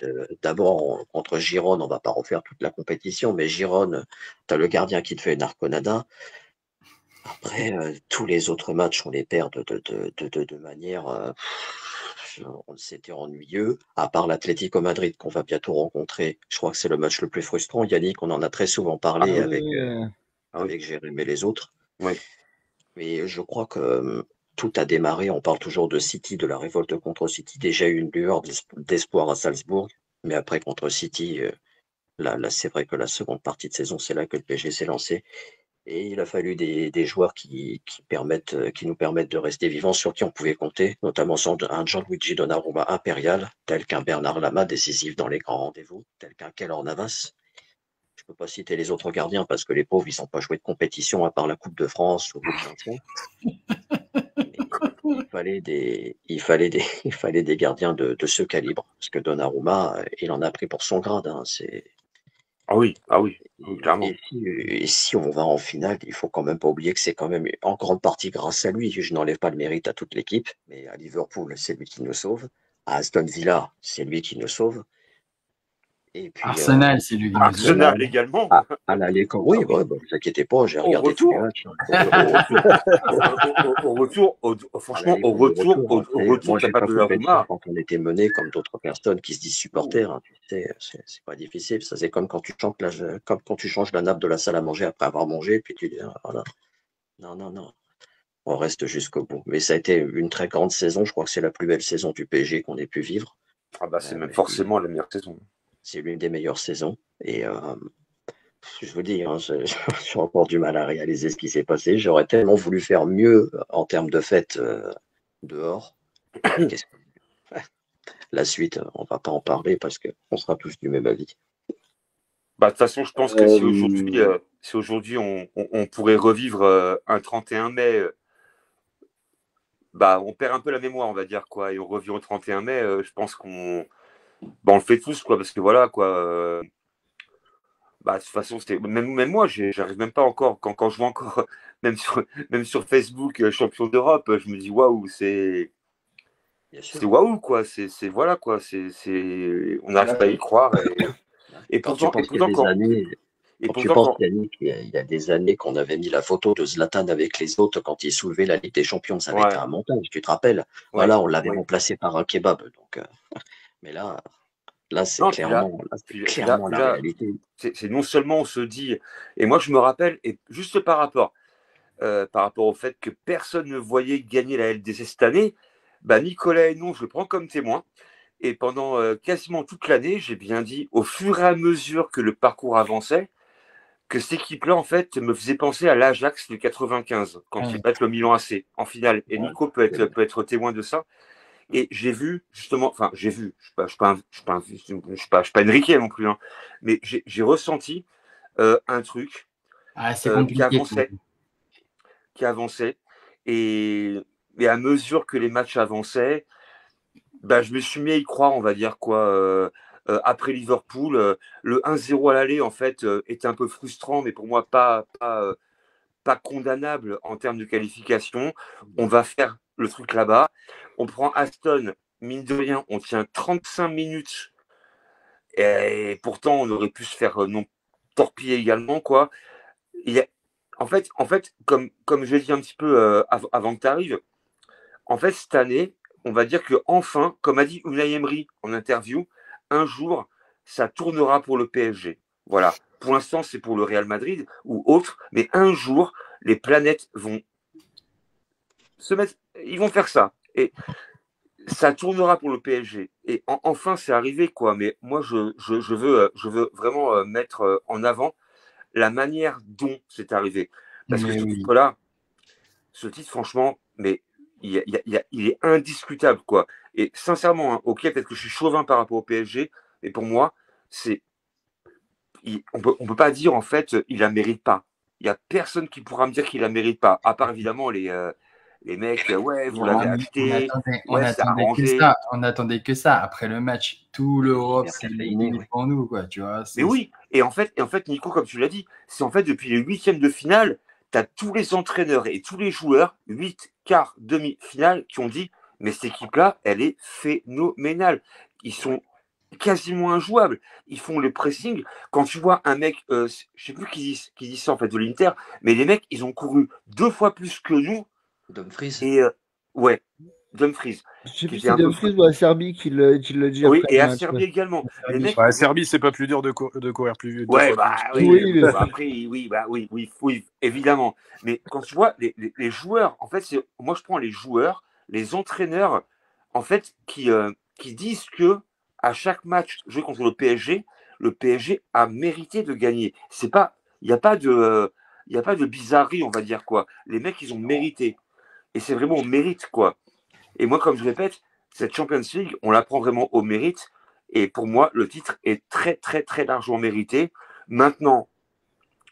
D'abord, contre Gironne, on va pas refaire toute la compétition, mais Gironne, tu as le gardien qui te fait une arconada. Après, tous les autres matchs, on les perd de manière. C'était ennuyeux. À part l'Atlético Madrid qu'on va bientôt rencontrer, je crois que c'est le match le plus frustrant. Yannick, on en a très souvent parlé avec Jérémy et les autres. Oui. Mais je crois que tout a démarré. On parle toujours de City, de la révolte contre City. Déjà eu une lueur d'espoir à Salzbourg. Mais après, contre City, là c'est vrai que la seconde partie de saison, c'est là que le PSG s'est lancé. Et il a fallu des joueurs qui nous permettent de rester vivants, sur qui on pouvait compter, notamment sur un Gianluigi Donnarumma impérial, tel qu'un Bernard Lama décisif dans les grands rendez-vous, tel qu'un Keylor Navas. Je ne peux pas citer les autres gardiens parce que les pauvres, ils n'ont pas joué de compétition à part la Coupe de France ou le 20e. Il fallait des gardiens de ce calibre. Parce que Donnarumma, il en a pris pour son grade. Hein, Ah oui, clairement. et si on va en finale, il faut quand même pas oublier que c'est quand même en grande partie grâce à lui. Je n'enlève pas le mérite à toute l'équipe, mais à Liverpool, c'est lui qui nous sauve. À Aston Villa, c'est lui qui nous sauve. Et puis, Arsenal, c'est lui qui nous Arsenal également. à l'aller, oui, ouais, bah, vous inquiétez pas, j'ai regardé tous les matchs. Au retour, franchement, au retour, Moi, t'as j'ai pas pas de pu la mettre ça Rouma. quand on était mené comme d'autres personnes qui se disent supporters. Hein, tu sais, c'est pas difficile. Ça, c'est comme quand tu comme quand tu changes la nappe de la salle à manger après avoir mangé, puis tu dis, ah, voilà. Non, non, non. On reste jusqu'au bout. Mais ça a été une très grande saison. Je crois que c'est la plus belle saison du PSG qu'on ait pu vivre. Ah bah c'est même forcément la meilleure saison. C'est l'une des meilleures saisons. Et je vous dis, hein, j'ai encore du mal à réaliser ce qui s'est passé. J'aurais tellement voulu faire mieux en termes de fête dehors. La suite, on va pas en parler parce qu'on sera tous du même avis. Bah, de toute façon, je pense que si aujourd'hui on pourrait revivre un 31 mai, bah, on perd un peu la mémoire, on va dire, quoi, et on revient au 31 mai, je pense qu'on on le fait tous, quoi, parce que voilà, quoi. Bah, de toute façon, c'était même moi, j'arrive même pas encore quand je vois encore même sur Facebook champion d'Europe, je me dis waouh, c'est waouh quoi, c'est voilà quoi, on n'arrive pas à y croire et pourtant Yannick, il y a des années qu'on avait mis la photo de Zlatan avec les autres quand il soulevait la Ligue des Champions, ça avait été un montage, tu te rappelles? Voilà, on l'avait remplacé par un kebab, donc mais là, c'est clairement la réalité. C'est non seulement on se dit, et moi je me rappelle, et juste par rapport au fait que personne ne voyait gagner la LDC cette année, bah Nicolas et non, je le prends comme témoin. Et pendant quasiment toute l'année, j'ai bien dit, au fur et à mesure que le parcours avançait, que cette équipe-là, en fait, me faisait penser à l'Ajax du 95, quand il bat le Milan AC en finale. Et Nico peut être témoin de ça. Et j'ai vu, justement, je ne suis pas Enrique non plus, hein, mais j'ai ressenti un truc qui avançait. Et à mesure que les matchs avançaient, bah, je me suis mis à y croire, on va dire, quoi. Après Liverpool, le 1-0 à l'aller, en fait, était un peu frustrant, mais pour moi, pas condamnable en termes de qualification. On va faire le truc là-bas. On prend Aston, mine de rien, on tient 35 minutes. Et pourtant, on aurait pu se faire non torpiller également, quoi. En fait, comme je l'ai dit un petit peu avant que tu arrives, en fait, cette année, on va dire que enfin, comme a dit Unai Emery en interview, un jour, ça tournera pour le PSG. Voilà. Pour l'instant, c'est pour le Real Madrid ou autre, mais un jour, les planètes vont se mettre, ils vont faire ça. Et ça tournera pour le PSG. Et enfin, c'est arrivé, quoi. Mais moi, je veux vraiment mettre en avant la manière dont c'est arrivé. Parce que ce titre, franchement, mais il est indiscutable, quoi. Et sincèrement, hein, ok, peut-être que je suis chauvin par rapport au PSG, mais pour moi, on peut pas dire, en fait, il la mérite pas. Il n'y a personne qui pourra me dire qu'il la mérite pas, à part évidemment les mecs, ouais, vous l'avez acheté, on attendait que ça. Après le match, tout l'Europe s'est éliminé pour nous, quoi, tu vois. Mais oui, et en fait, Nico, comme tu l'as dit, c'est en fait depuis les huitièmes de finale, tu as tous les entraîneurs et tous les joueurs, 8 quarts, demi-finale, qui ont dit, mais cette équipe-là, elle est phénoménale. Ils sont quasiment injouables. Ils font le pressing. Quand tu vois un mec, je sais plus qui dit ça en fait de l'Inter, mais les mecs, ils ont couru 2 fois plus que nous. Dumfries. Et Dumfries. Je sais plus si c'est Dumfries ou à Serbie qui le dit. Oui, et à Serbie également. Les mecs, à Serbie, c'est pas plus dur de courir plus vite. Ouais, après, oui, évidemment. Mais quand tu vois les joueurs, en fait, moi je prends les joueurs, les entraîneurs, en fait, qui disent que à chaque match joué contre le PSG a mérité de gagner. Il n'y a pas de bizarrerie, on va dire, quoi. Les mecs, ils ont mérité. Et c'est vraiment au mérite, quoi. Et moi, comme je répète, cette Champions League, on la prend vraiment au mérite. Et pour moi, le titre est très, très, très largement mérité. Maintenant,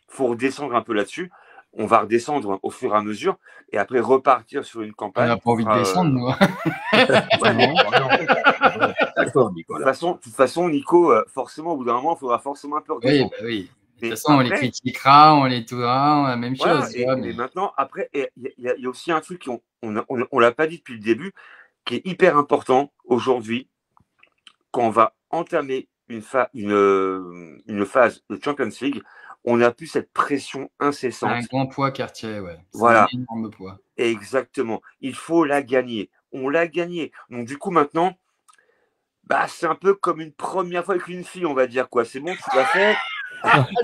il faut redescendre un peu là-dessus. On va redescendre au fur et à mesure et après repartir sur une campagne. On n'a pas envie de descendre, nous. D'accord, Nicolas. De toute façon, Nico, forcément, au bout d'un moment, il faudra forcément un peu redescendre. Oui. De toute façon, on les critiquera, on les tourera, la même chose. Mais maintenant, après, il y a aussi un truc qu'on ne l'a pas dit depuis le début, qui est hyper important aujourd'hui, quand on va entamer une phase de Champions League, on n'a plus cette pression incessante. Un grand poids quartier, ouais. C'est Voilà. un énorme poids. Exactement. Il faut la gagner. On l'a gagnée. Donc, du coup, maintenant, bah, c'est un peu comme une première fois avec une fille, on va dire, quoi. C'est bon, tu l'as fait.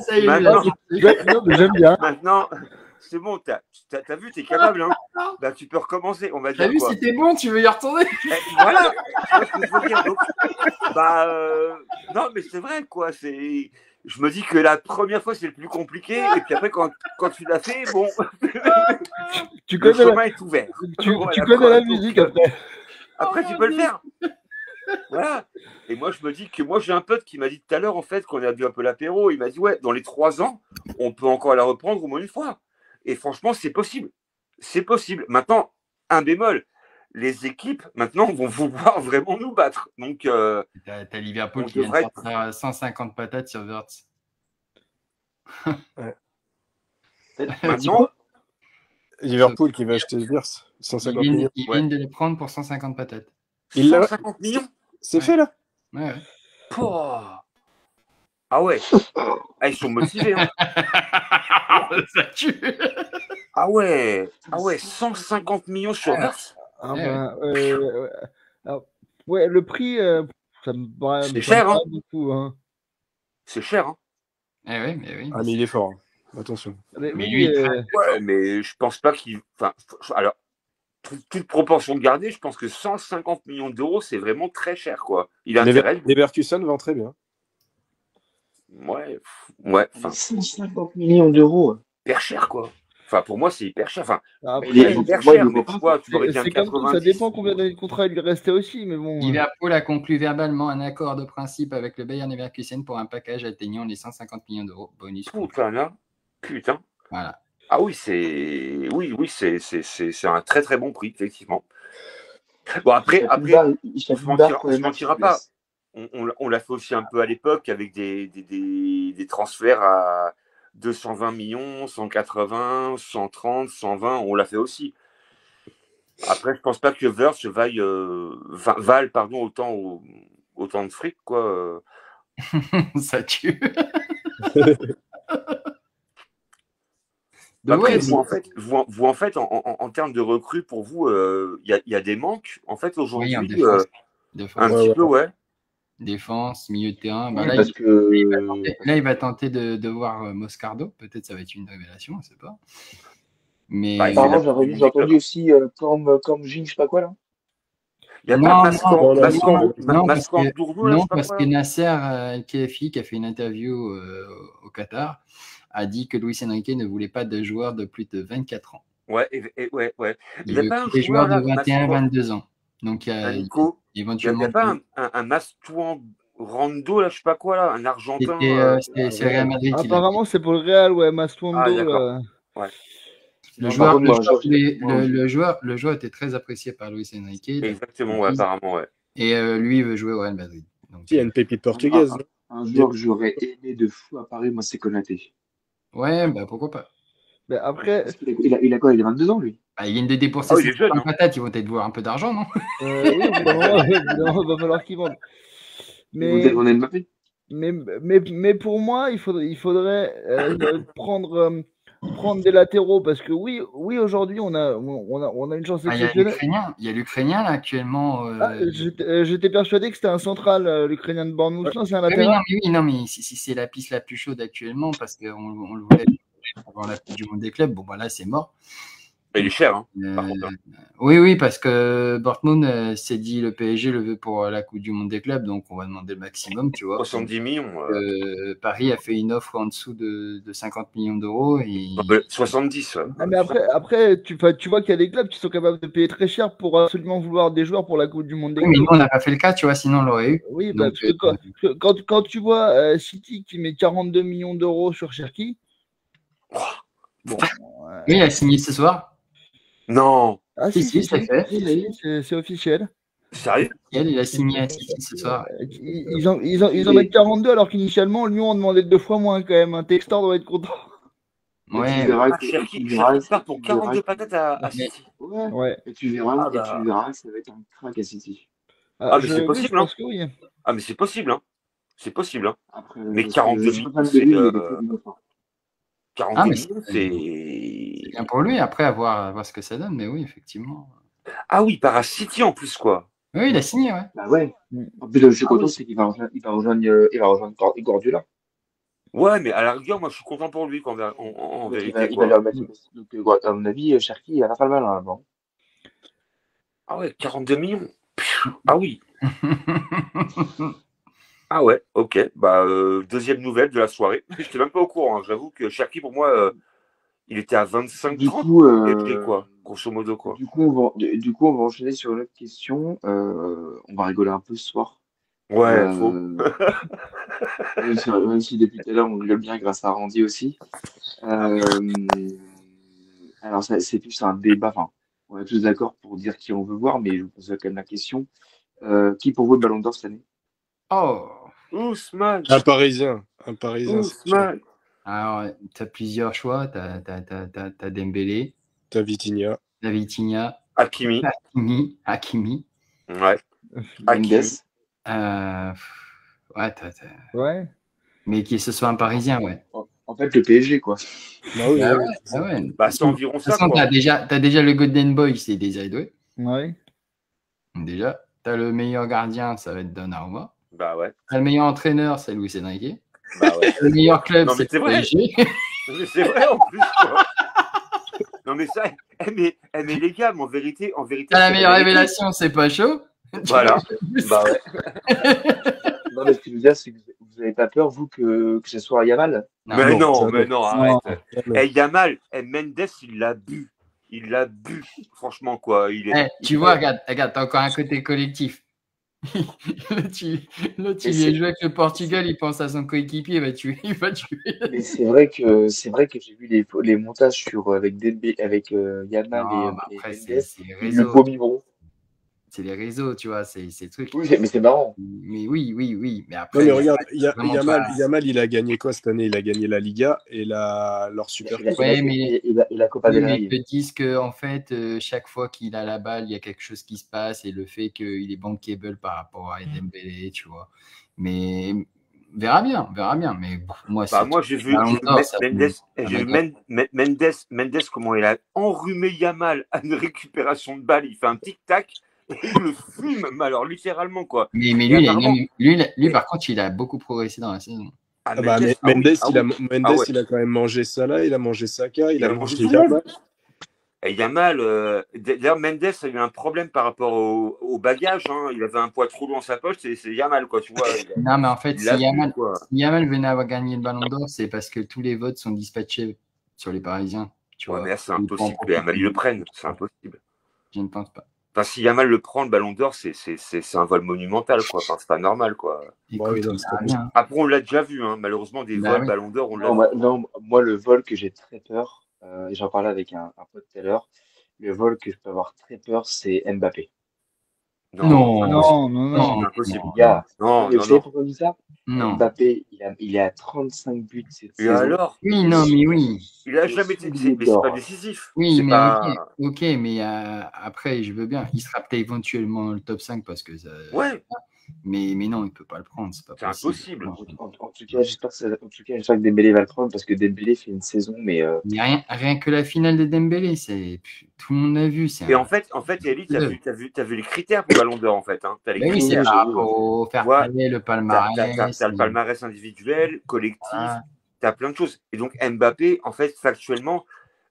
Ça y est, Maintenant, Non, mais j'aime bien. maintenant, c'est bon, t'as vu, t'es capable, hein. Bah, tu peux recommencer, on va T'as dire, vu, quoi. c'était bon, tu veux y retourner? Voilà, tu vois ce que je veux dire. Donc, non, mais c'est vrai, quoi. Je me dis que la première fois, c'est le plus compliqué. Et puis après, quand tu l'as fait, bon, Tu le connais chemin est ouvert. tu Voilà, connais quoi. la Donc, musique après. après, tu peux le faire. Voilà. Et moi, je me dis que moi, j'ai un pote qui m'a dit tout à l'heure, en fait, qu'on a bu un peu l'apéro. Il m'a dit, ouais, dans les 3 ans, on peut encore la reprendre au moins une fois. Et franchement, c'est possible. C'est possible. Maintenant, un bémol. Les équipes, maintenant, vont vouloir vraiment nous battre. Donc, T'as Liverpool on qui vient de devrait sortir 150 patates sur Wirtz. maintenant, Liverpool qui va acheter Wirtz, 150 millions. Ils Ouais. viennent de les prendre pour 150 patates. Il l'a- 150 millions. C'est fait là. Ouais, ouais. Pouah. Ah ouais. Ah, ils sont motivés. Hein. Ça tue. Ah ouais. Ah ouais, 150 millions sur Wirtz. Ah Ouais, ben, ouais. Alors, ouais, le prix, ça me paraît, C'est ça me cher, paraît hein. beaucoup. Hein. C'est cher. Hein. Eh oui, mais oui. Ah, mais il est fort. Hein. Attention. Mais Oui, lui, Ouais, mais je pense pas qu'il. Enfin, alors, toute proportion de garder, je pense que 150 millions d'euros, c'est vraiment très cher, quoi. Il a intérêt. Leverkusen vend très bien. Ouais. Enfin, 150 millions d'euros. hyper cher, quoi. Enfin, pour moi, c'est hyper cher. Enfin, après, il est- hyper moi, il cher, est mais pas, pourquoi tu aurais dit un c'est comme tout, ça 90. dépend combien d'années de contrat il lui restait aussi, mais bon. Liverpool a conclu verbalement un accord de principe avec le Bayern Leverkusen pour un package atteignant les 150 millions d'euros bonus. Putain, là. Putain. Voilà. Ah oui, c'est un très très bon prix, effectivement. Bon, après, on se mentira pas. On l'a fait aussi un peu à l'époque avec des transferts à 220 millions, 180, 130, 120. On l'a fait aussi. Après, je pense pas que Wirtz vale autant de fric, quoi. Ça tue. Après, Ouais, vous, en fait, en termes de recrues, pour vous, il y a des manques, en fait, aujourd'hui. oui, en défense. Un petit peu, ouais. Défense, milieu de terrain. Bah, Oui, là, parce que il va tenter de voir Moscardo. Peut-être ça va être une révélation, on ne sait pas. Mais Bah, apparemment, j'ai entendu aussi comme Jean, je sais pas quoi là. Il n'y a Non, pas non, Mascan-Dournou, là, je sais pas parce quoi. que Nasser El-Khelaifi, qui a fait une interview au Qatar, a dit que Luis Enrique ne voulait pas de joueurs de plus de 24 ans. Ouais. Il Il n'y a veut pas un des joueurs joueur de là, 21-22 ans. Donc, il y a Nico, il n'y éventuellement. a pas un Mastouan Rando, là, je sais pas quoi, là, un Argentin. C'est Real Madrid qui l'a Apparemment, c'est pour le Real, ouais, Ah, Mastuando. d'accord. Ouais. Le Non, joueur, par contre, le joueur était très apprécié par Luis Enrique. Exactement, ouais, apparemment, ouais. Et lui, il veut jouer au Real Madrid. Donc, Il y a une pépite portugaise. un joueur que j'aurais aimé de fou à Paris, moi, c'est Konaté. ouais, bah pourquoi pas. Mais après, Parce il a quoi? Il a 22 ans, lui. Bah, ils viennent de débourser Ah oui, il est jeune, 50 patates, ils vont peut-être voir un peu d'argent, non? oui, au bout d'un moment, il va falloir qu'il vende. Vous Mais, peut-être demander Mbappé. mais pour moi, il faudrait prendre des latéraux parce que oui, aujourd'hui, on a une chance Ah, il y a exceptionnelle. l'Ukrainien là actuellement. J'étais persuadé que c'était un central, l'Ukrainien de Bournemouth. Non, c'est un latéral. non, mais si c'est la piste la plus chaude actuellement parce qu'on le voulait avant la Coupe du Monde des clubs, bon bah là c'est mort. Il est cher, hein, par contre. Oui, parce que Dortmund s'est dit le PSG le veut pour la Coupe du Monde des clubs, donc on va demander le maximum, tu vois. 70 millions. Paris a fait une offre en dessous de 50 millions d'euros. Et... 70. Ah, mais après tu vois qu'il y a des clubs qui sont capables de payer très cher pour absolument vouloir des joueurs pour la Coupe du Monde des Oui, mais clubs. nous, on n'a pas fait le cas, tu vois, sinon on l'aurait eu. Oui, donc, parce que quand tu vois City qui met 42 millions d'euros sur Cherki. Bon, oui, il a signé ce soir. Non. Ah si, c'est fait. C'est officiel. Sérieux? Il a signé à City ce soir. Ils en mettent 42 alors qu'initialement, Lyon en demandait 2 fois moins quand même. Un Textor doit être content. Ouais. Cherki part pour 42 patates à City. Ouais. Et tu verras que ça va être un crack à City. Ah, mais c'est possible, je pense que oui. Ah, mais c'est possible, hein. C'est possible. Hein. Après, Mais parce que 42 je suis millions, pas fan de c'est lui, mais il est très bon. 42 mais millions, c'est c'est. bien pour lui. Après, à voir ce que ça donne. Mais oui, effectivement. Ah oui, il part à City en plus, quoi. Oui, il a signé, ouais. Bah ouais. Mm. En plus, là où je suis Ah content, oui. c'est qu'il va rejoindre Guardiola. Ouais, mais à la rigueur, moi, je suis content pour lui en Donc, vérité, il va lui quoi. remettre. Donc, à mon avis, Cherki, il a pas le mal hein, avant. Ah ouais, 42 millions. Ah oui. Ah ouais, ok. Bah, deuxième nouvelle de la soirée. Je n'étais même pas au courant. Hein. J'avoue que Cherki, pour moi, il était à Du 25-30 coup, PSG, quoi. Grosso modo, quoi. du coup, on va enchaîner sur une autre question. On va rigoler un peu ce soir. Ouais, faux. Même si depuis tout à l'heure, on rigole bien grâce à Randy aussi. Alors, c'est plus un débat. Enfin, on est tous d'accord pour dire qui on veut voir, mais je vous pose quand même la question. Qui pour vous le Ballon d'Or cette année? Oh. Ousmane. Un Parisien. Un Parisien. Ousmane. Alors, tu as plusieurs choix. Tu as Dembélé, T'as Vitinha. t'as Vitinha, Hakimi. Hakimi. Ouais. Mendes. Ouais, Ouais. mais que ce soit un Parisien, ouais. En fait, le PSG, quoi. Bah oui, Ah oui. ouais, ah ouais. Bah, c'est environ De toute ça, façon, quoi. t'as déjà le Golden Boy, c'est Désiré. Ouais. Déjà. T'as le meilleur gardien, ça va être Donnarumma. Bah ouais. T'as le meilleur entraîneur, c'est Luis Enrique. Bah ouais. Le meilleur club, Non, mais c'est c'est le vrai. PSG. Mais c'est vrai en plus, quoi. Non, mais ça, mais les gars, mais en vérité. T'as la c'est meilleure vérité. révélation, c'est pas chaud. Voilà. Bah ouais. Non, mais ce que je veux dire, c'est que vous n'avez pas peur, vous, que ce soit Yamal? Mais non, jamais. arrête. Jamais. Eh, Yamal, Mendes, il l'a bu. Il l'a bu. Franchement, quoi. Tu vois, regarde, t'as encore un côté collectif. L'autre, il est joué avec le Portugal, il pense à son coéquipier, il va tuer. Mais c'est vrai que j'ai vu les montages avec Yamal Non, mais et après, Mendes. c'est les Ils le réseaux. vomiteront. C'est les réseaux, tu vois, c'est le truc. Oui, mais c'est marrant. Mais oui. Mais après, Non, mais regarde, vraiment Yamal, il a gagné quoi cette année? Il a gagné la Liga et leur Super Coupe. Et la Copa del mais Rey. ils te disent que en fait, chaque fois qu'il a la balle, il y a quelque chose qui se passe et le fait qu'il est bankable par rapport à Dembélé, tu vois. Mais on verra bien. Mais bon, moi, Bah, moi, j'ai vu Mendes, comment il a enrhumé Yamal à une récupération de balle. Il fait un tic-tac et il le fume, mais alors littéralement, quoi. Mais lui, par contre, il a beaucoup progressé dans la saison. Mendes, il a quand même mangé Salah, il a mangé Saka, il a mangé Yamal. Et Yamal, d'ailleurs, Mendes a eu un problème par rapport au bagage. Hein. Il avait un poids trop lourd dans sa poche. C'est Yamal, quoi. Tu vois. Non, mais en fait, si Yamal venait à gagner le Ballon d'Or, c'est parce que tous les votes sont dispatchés sur les Parisiens. Tu vois. Mais là, c'est impossible que Yamal le prenne. C'est impossible. Je ne pense pas. Enfin, si Yamal le prend, le Ballon d'Or, c'est un vol monumental, quoi. Enfin, c'est pas normal, quoi. Écoute, après, on l'a déjà vu, hein. Malheureusement, des vols Ballon d'Or, on l'a vu. Non, moi, le vol que j'ai très peur, et j'en parlais avec un pote tout à l'heure, le vol que je peux avoir très peur, c'est Mbappé. Non. C'est impossible. Non. Vous savez pourquoi je dis ça? Non. Mbappé, il est à 35 buts cette Et saison. alors? Oui, non, mais oui. Il a jamais été. Mais c'est pas décisif. Oui, mais ok, mais après, je veux bien. Il sera peut-être éventuellement dans le top 5 parce que ça. Ouais. Mais non, il ne peut pas le prendre. C'est impossible. En tout cas, j'espère que Dembélé va le prendre parce que Dembélé fait une saison, mais. Rien que la finale de Dembélé, tout le monde l'a vu. Et en fait, Elie, t'as vu les critères pour Ballon d'Or, en fait. Hein. T'as les oui, c'est par rapport au fair play, le palmarès. T'as le palmarès individuel, collectif, t'as plein de choses. Et donc, Mbappé, en fait, factuellement,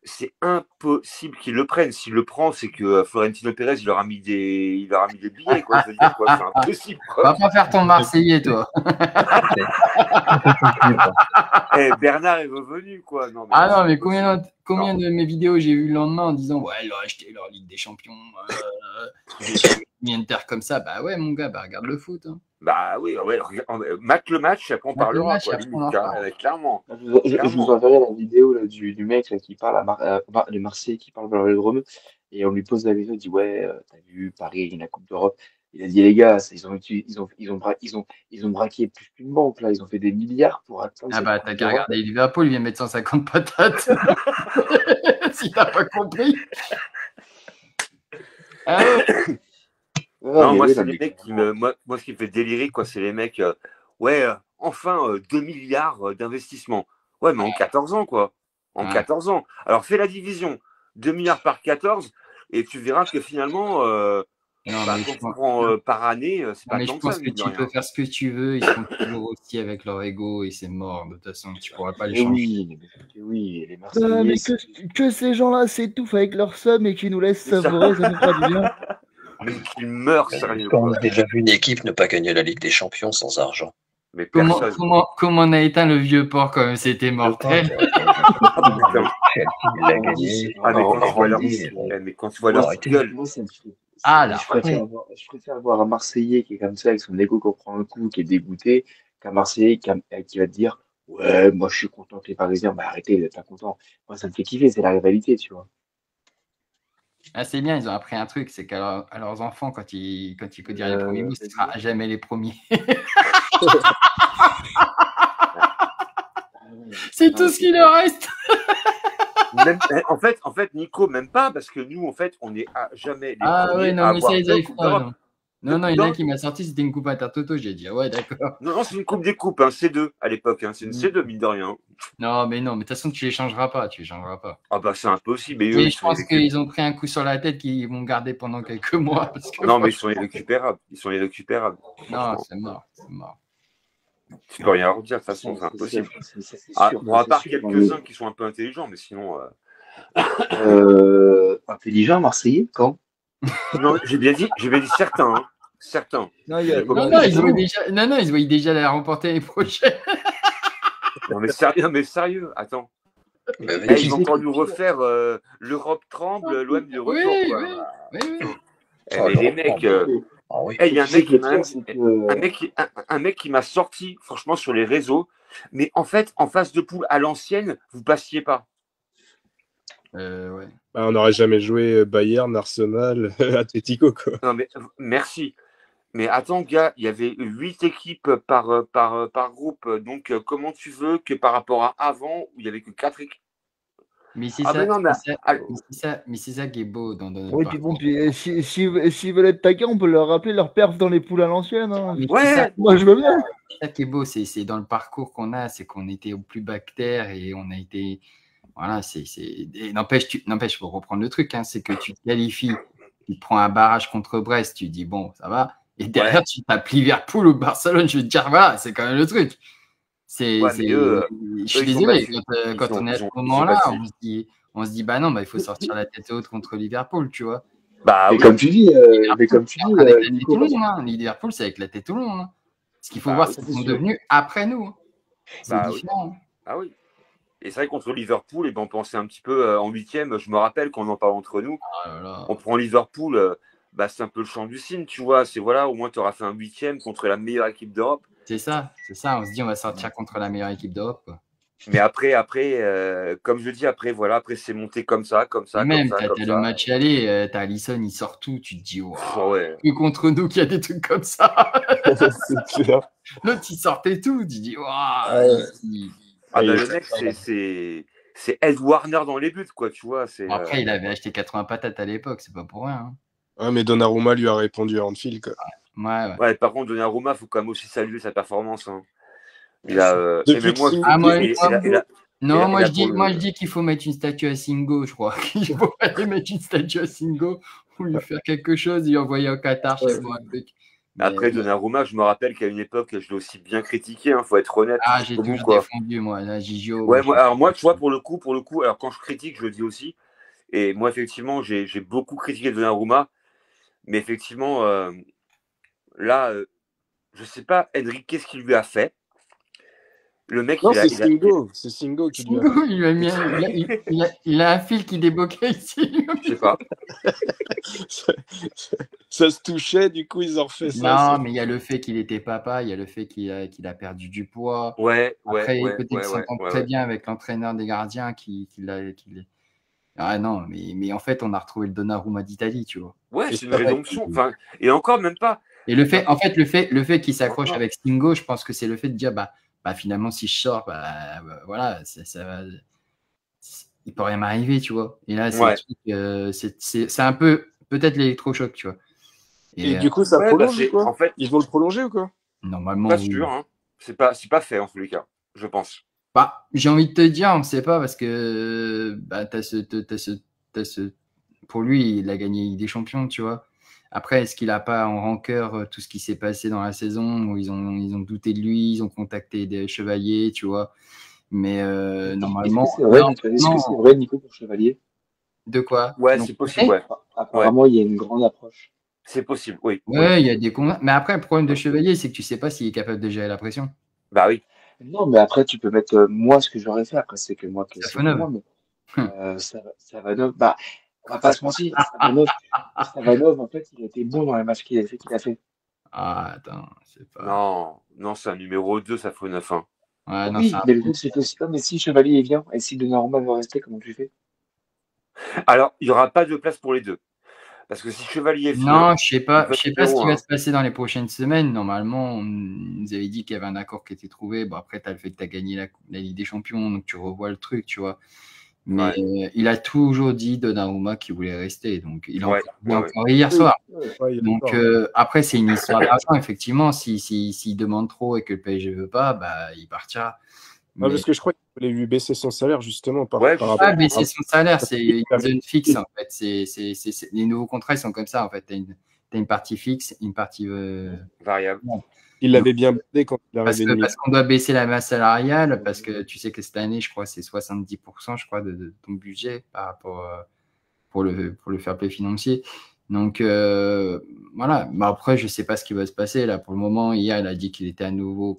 c'est impossible qu'il le prenne. S'il le prend, c'est que Florentino Pérez, il leur a mis des billets, quoi. Je veux dire, quoi. C'est impossible, quoi. Va pas faire ton Marseillais, toi. Bernard est revenu, quoi. Non, mais combien de mes vidéos j'ai vu le lendemain en disant ouais, ils ont acheté leur Ligue des Champions, Inter comme ça. Bah ouais, mon gars, regarde le foot. Hein. Bah oui, mate le match, après on parlera, quoi. Clairement. Je vous enverrai la vidéo là, du mec là, qui parle le Marseillais qui parle dans le Vélodrome et on lui pose la question, il dit ouais, t'as vu Paris gagner la Coupe d'Europe. Il a dit les gars, ils ont braqué plus qu'une banque là, ils ont fait des milliards pour atteindre. Ah bah t'as qu'à regarder Liverpool, il vient mettre 150 patates. Si t'as pas compris. Non, moi, c'est les mecs moi, ce qui me fait délirer, quoi, c'est les mecs. ouais, enfin 2 milliards d'investissement. Ouais, mais en 14 ans, quoi. En 14 ans. Alors, fais la division. 2 milliards par 14, et tu verras que finalement, quand tu prends par année, c'est pas mais tant je que ça, pense que mine de tu rien. peux faire ce que tu veux. Ils sont toujours aussi avec leur ego et c'est mort. De toute façon, tu pourras pas les Et changer. oui, les Ah, Marseillais, mais que ces gens-là s'étouffent avec leur somme et qui nous laissent savourer, ça nous fera du bien. Mais qu'ils meurent sérieux, Quand on quoi. a déjà vu une équipe ne pas gagner la Ligue des Champions sans argent. Mais personne. Comment on a éteint le vieux port quand même, c'était mortel. Ah, putain. Il l'a gagné. Ah, mais quand tu vois leur, Randy, mais quand tu vois leur arrêtez. gueule, Moi, ça me fait- Ah, là. je préfère voir un Marseillais qui est comme ça, avec son ego qui prend un coup, qui est dégoûté, qu'un Marseillais qui va te dire ouais, moi je suis content que les Parisiens. Bah arrêtez d'être pas content. Moi, ça me fait kiffer, c'est la rivalité, tu vois. Ah, c'est bien, ils ont appris un truc, c'est qu'à leurs enfants, quand ils diront les premiers mots, ce sera à jamais les premiers. C'est tout ce qui leur reste. même, en fait, Nico, même pas, parce que nous, en fait, on est à jamais les Ah premiers ouais, à non, mais avoir ça, ils deux arrivent Coupes pas. d'Europe. Non, il y en a un qui m'a sorti, c'était une coupe Intertoto. J'ai dit, ah ouais, d'accord. Non, c'est une coupe des coupes, hein, C2 à l'époque. Hein, c'est une C2, mine de rien. Non, mais de toute façon, tu les changeras pas. Ah bah c'est impossible. Mais eux, Mais ils je sont pense qu'ils ont pris un coup sur la tête qu'ils vont garder pendant quelques mois. Parce que Non, mais ils sont irrécupérables. non, c'est mort. Tu peux rien leur dire, de toute façon, c'est impossible. Bon, à part quelques-uns qui sont un peu intelligents, mais sinon. Intelligent, Marseillais, quand? Non, j'ai bien dit certains. Hein. Certains. Non, ils voyaient déjà la remporter l'année prochaine. Non, mais sérieux, attends. Mais Ils vont encore nous refaire l'Europe tremble, l'OM de retour. Oui, quoi. oui. Mais les mecs. Il y a un mec qui m'a sorti, franchement, sur les réseaux. Mais en fait, en phase de poule à l'ancienne, vous passiez pas. Ouais. Bah, on n'aurait jamais joué Bayern, Arsenal, Atlético, quoi. Non, mais merci. Mais attends, gars, il y avait 8 équipes par groupe. Donc, comment tu veux que par rapport à avant, où il n'y avait que 4 équipes? Mais c'est ça qui est beau dans notre Oui, bon, puis s'ils veulent être taquins, on peut leur rappeler leur perf dans les poules à l'ancienne. Hein. Ouais. Moi, je veux bien. C'est ça qui est beau, c'est dans le parcours qu'on a, c'est qu'on était au plus bas que terre et on a été. Voilà, n'empêche, pour reprendre le truc, hein, c'est que tu te qualifies, tu te prends un barrage contre Brest, tu dis bon, ça va. Et derrière, tu tapes Liverpool ou Barcelone, je veux te dire, voilà, c'est quand même le truc. Je suis désolé, quand on est à ce moment-là, on se dit, bah non, il faut sortir la tête haute contre Liverpool, tu vois. Bah, mais comme tu dis, Nico, Liverpool, c'est avec la tête tout le monde. Hein. Ce qu'il faut voir, c'est qu'ils sont devenus après nous. Hein. C'est différent. Oui. Ah oui. Et c'est vrai contre Liverpool, on pensait un petit peu en 8e. Je me rappelle qu'on en parle entre nous. On prend Liverpool, c'est un peu le champ du cygne, tu vois. C'est voilà, au moins tu auras fait un 8e contre la meilleure équipe d'Europe. C'est ça. On se dit on va sortir contre la meilleure équipe d'Europe. Quoi. Mais après, comme je dis, après c'est monté comme ça. Même, t'as le match aller, t'as Alisson, il sort tout, tu te dis, ouais. Que contre nous qu'il y a des trucs comme ça. C'est clair. L'autre, il sortait tout, tu dis, le mec, c'est Ed Warner dans les buts, quoi, tu vois. Après, il avait acheté 80 patates à l'époque, c'est pas pour rien. Hein. Ouais, mais Donnarumma lui a répondu à Anfield, quoi. Ouais, par contre, Donnarumma, il faut quand même aussi saluer sa performance. Hein. Moi, je dis qu'il faut mettre une statue à Singo, je crois. Il faut aller mettre une statue à Singo pour lui faire quelque chose, lui envoyer au Qatar, je sais pas, un truc. Après, Donnarumma, je me rappelle qu'à une époque, je l'ai aussi bien critiqué, hein, faut être honnête. J'ai toujours défendu, moi, la Gigio. Ouais, moi, tu vois, pour le coup, alors quand je critique, je le dis aussi. Et moi, effectivement, j'ai beaucoup critiqué Donnarumma. Mais effectivement, là, je sais pas, Henry, qu'est-ce qu'il lui a fait? Le mec, non, c'est Singo qui lui a fait. Il lui a mis il a un fil qui débloquait ici. Je sais pas. Ça se touchait, du coup, ils ont refait ça. Non, mais il y a le fait qu'il était papa, il y a le fait qu'il a perdu du poids. Après, peut-être qu'il s'entend très bien avec l'entraîneur des gardiens qui l'a. Ah non, mais en fait, on a retrouvé le Donnarumma d'Italie, tu vois. Ouais, c'est une rédemption. Enfin, et encore, même pas. Et le fait qu'il s'accroche avec Stingo, je pense que c'est le fait de dire, finalement, si je sors, voilà, ça va. Il peut rien m'arriver, tu vois. Et là, c'est un peu peut-être l'électrochoc, tu vois. Et du coup, ça prolonge ou quoi? En fait, ils vont le prolonger ou quoi? Normalement. Pas sûr, hein. C'est pas fait en tous les cas, je pense. Bah, j'ai envie de te dire, on ne sait pas parce que bah, pour lui, il a gagné Ligue des Champions, tu vois. Après, est-ce qu'il n'a pas en rancœur tout ce qui s'est passé dans la saison où ils ont douté de lui, ils ont contacté des chevaliers, tu vois. Mais normalement. Est-ce que c'est vrai, Nico, pour Chevalier? De quoi? Ouais, c'est possible, ouais. Apparemment, il y a une grande approche. C'est possible, oui. Ouais, il y a des combats. Mais après, le problème de Chevalier, c'est que tu sais pas s'il est capable de gérer la pression. Bah oui. Non, mais après, tu peux mettre moi ce que j'aurais fait. Après, c'est que moi, Safonov. Safonov, bah, on va pas se mentir. Safonov, en fait, il a été bon dans les matchs qu'il a fait. Ah, attends, c'est pas. Non, c'est un numéro 2, ça faut 9 ans. Ouais, non, Oui, mais le truc, c'est que mais si Chevalier est bien, et si Donnarumma veut rester, comment tu fais? Alors, il n'y aura pas de place pour les deux. Parce que si Chevalier est non, je sais pas ce qui va se passer dans les prochaines semaines. Normalement, on nous avait dit qu'il y avait un accord qui était trouvé. Bon, après, tu as le fait que tu as gagné la Ligue des Champions, donc tu revois le truc, tu vois. Mais il a toujours dit, Donnarumma, qu'il voulait rester. Donc, il a encore hier soir. Donc, après, c'est une histoire d'argent, effectivement. S'il demande trop et que le PSG ne veut pas, bah, il partira. Non, parce que je crois qu'il voulait lui baisser son salaire, justement. Baisser son salaire, c'est une zone fixe, en fait. Les nouveaux contrats, ils sont comme ça, en fait. Tu as une partie fixe, une partie variable. Il l'avait bien baissé quand il arrivait. Parce qu'on doit baisser la masse salariale, parce que tu sais que cette année, je crois, c'est 70%, je crois, de ton budget par rapport pour le fair play financier. Donc, voilà. Bah, après, je ne sais pas ce qui va se passer. Là, pour le moment, hier, il a dit qu'il était à nouveau.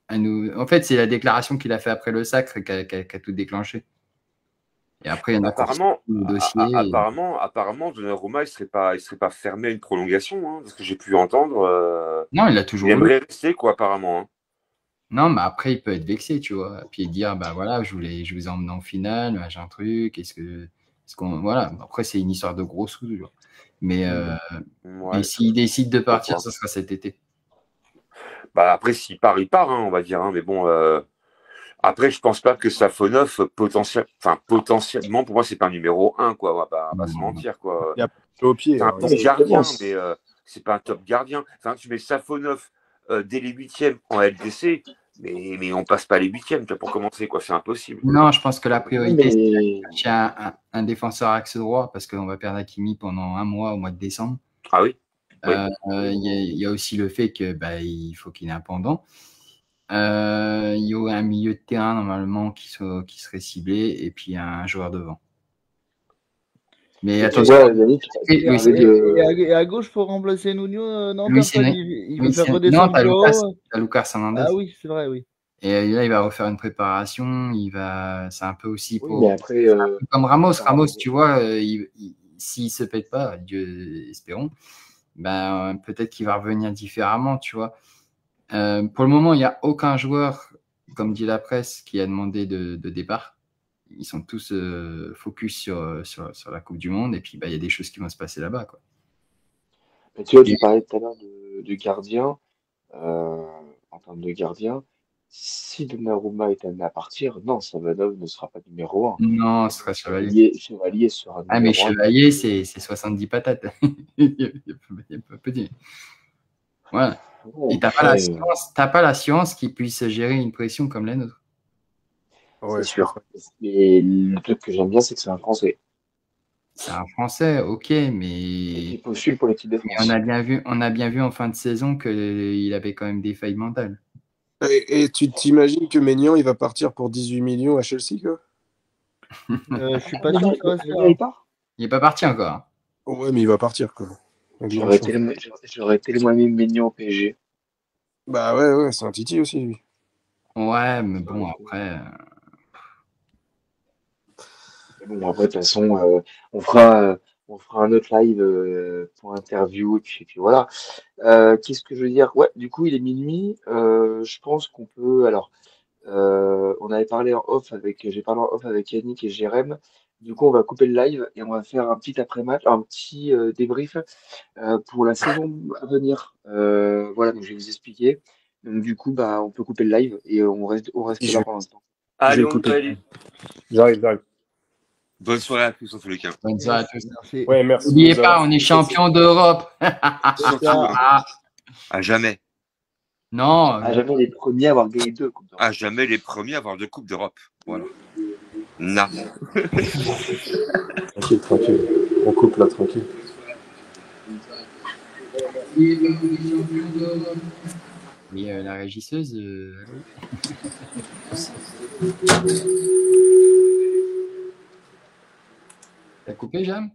En fait, c'est la déclaration qu'il a fait après le sacre qui a tout déclenché. Et après, il y en a apparemment, Donnarumma, il serait pas fermé à une prolongation, hein, parce que j'ai pu entendre. Non, il a toujours. Il aimerait rester, quoi, apparemment. Hein. Non, mais après, il peut être vexé, tu vois. Puis dire, bah voilà, je vous ai emmené en finale, j'ai un truc. Voilà. Après, c'est une histoire de gros sous, toujours. Mais et s'il décide de partir, ce sera cet été. Bah après, s'il part, il part, hein, on va dire. Hein, mais bon, après, je pense pas que Safonov, potentiellement, pour moi, c'est pas un numéro 1, quoi. On va pas se mentir, quoi. Il a au pied. C'est un bon gardien, mais c'est pas un top gardien. Enfin, tu mets Safonov dès les 8e en LDC, mais on passe pas les 8e, tu vois, pour commencer, quoi. C'est impossible. Non, je pense que la priorité, c'est un défenseur axe droit, parce qu'on va perdre Hakimi pendant un mois, au mois de décembre. Ah oui. Il y a aussi le fait que il faut qu'il ait un pendant. Il y aurait un milieu de terrain normalement qui serait ciblé et puis un joueur devant. Mais attention. Et à gauche pour remplacer Nuno, non, il veut faire redescendre. Non, t'as Lucas Hernandez. Ah oui, c'est vrai, oui. Et là, il va refaire une préparation. C'est un peu aussi pour. Mais après, comme Ramos, tu vois, s'il se pète pas, Dieu espérons. Peut-être qu'il va revenir différemment, tu vois. Pour le moment, il n'y a aucun joueur, comme dit la presse, qui a demandé de départ. Ils sont tous focus sur la Coupe du Monde et puis il y a des choses qui vont se passer là-bas, quoi. Tu vois, tu parlais tout à l'heure de gardien. En termes de gardien, si Donnarumma est amené à partir, non, Safonov ne sera pas numéro 1. Non, ce sera Chevalier. Chevalier sera numéro 1. Ah, mais Chevalier, c'est 70 patates. Il peut petit. Voilà. Et t'as pas la science qui puisse gérer une pression comme la nôtre. Ouais, c'est sûr. Et le truc que j'aime bien, c'est que c'est un Français. C'est un Français, ok, mais il postule pour l'équipe de France. On a bien vu en fin de saison qu'il avait quand même des failles mentales. Et tu t'imagines que Maignan, il va partir pour 18 millions à Chelsea, quoi? Je suis pas sûr que ça va. Il n'est pas parti encore. Ouais, mais il va partir, quoi. J'aurais tellement aimé Maignan au PSG. Bah ouais, c'est un titi aussi, lui. Ouais, mais bon, après... Bon, après, de toute façon, on fera un autre live pour interview, et puis voilà. Qu'est-ce que je veux dire? Ouais, du coup, il est minuit. Je pense qu'on peut... Alors, on avait parlé en off j'ai parlé en off avec Yannick et Jérém. Du coup, on va couper le live et on va faire un petit après-match, un petit débrief pour la saison à venir. Voilà, donc je vais vous expliquer. Donc du coup, on peut couper le live et on reste là pour l'instant. Allez, on peut aller. J'arrive. Bonne soirée à tous en tous les cas. Bonne soirée à tous. Merci. Ouais, merci. N'oubliez pas, on est champion d'Europe. Surtout, à jamais. Non, À jamais les premiers à avoir gagné 2 Coupes d'Europe. À jamais les premiers à avoir 2 Coupes d'Europe. Voilà. Na. Tranquille. On coupe là, tranquille. oui, la régisseuse, allô. T'as coupé, Jam?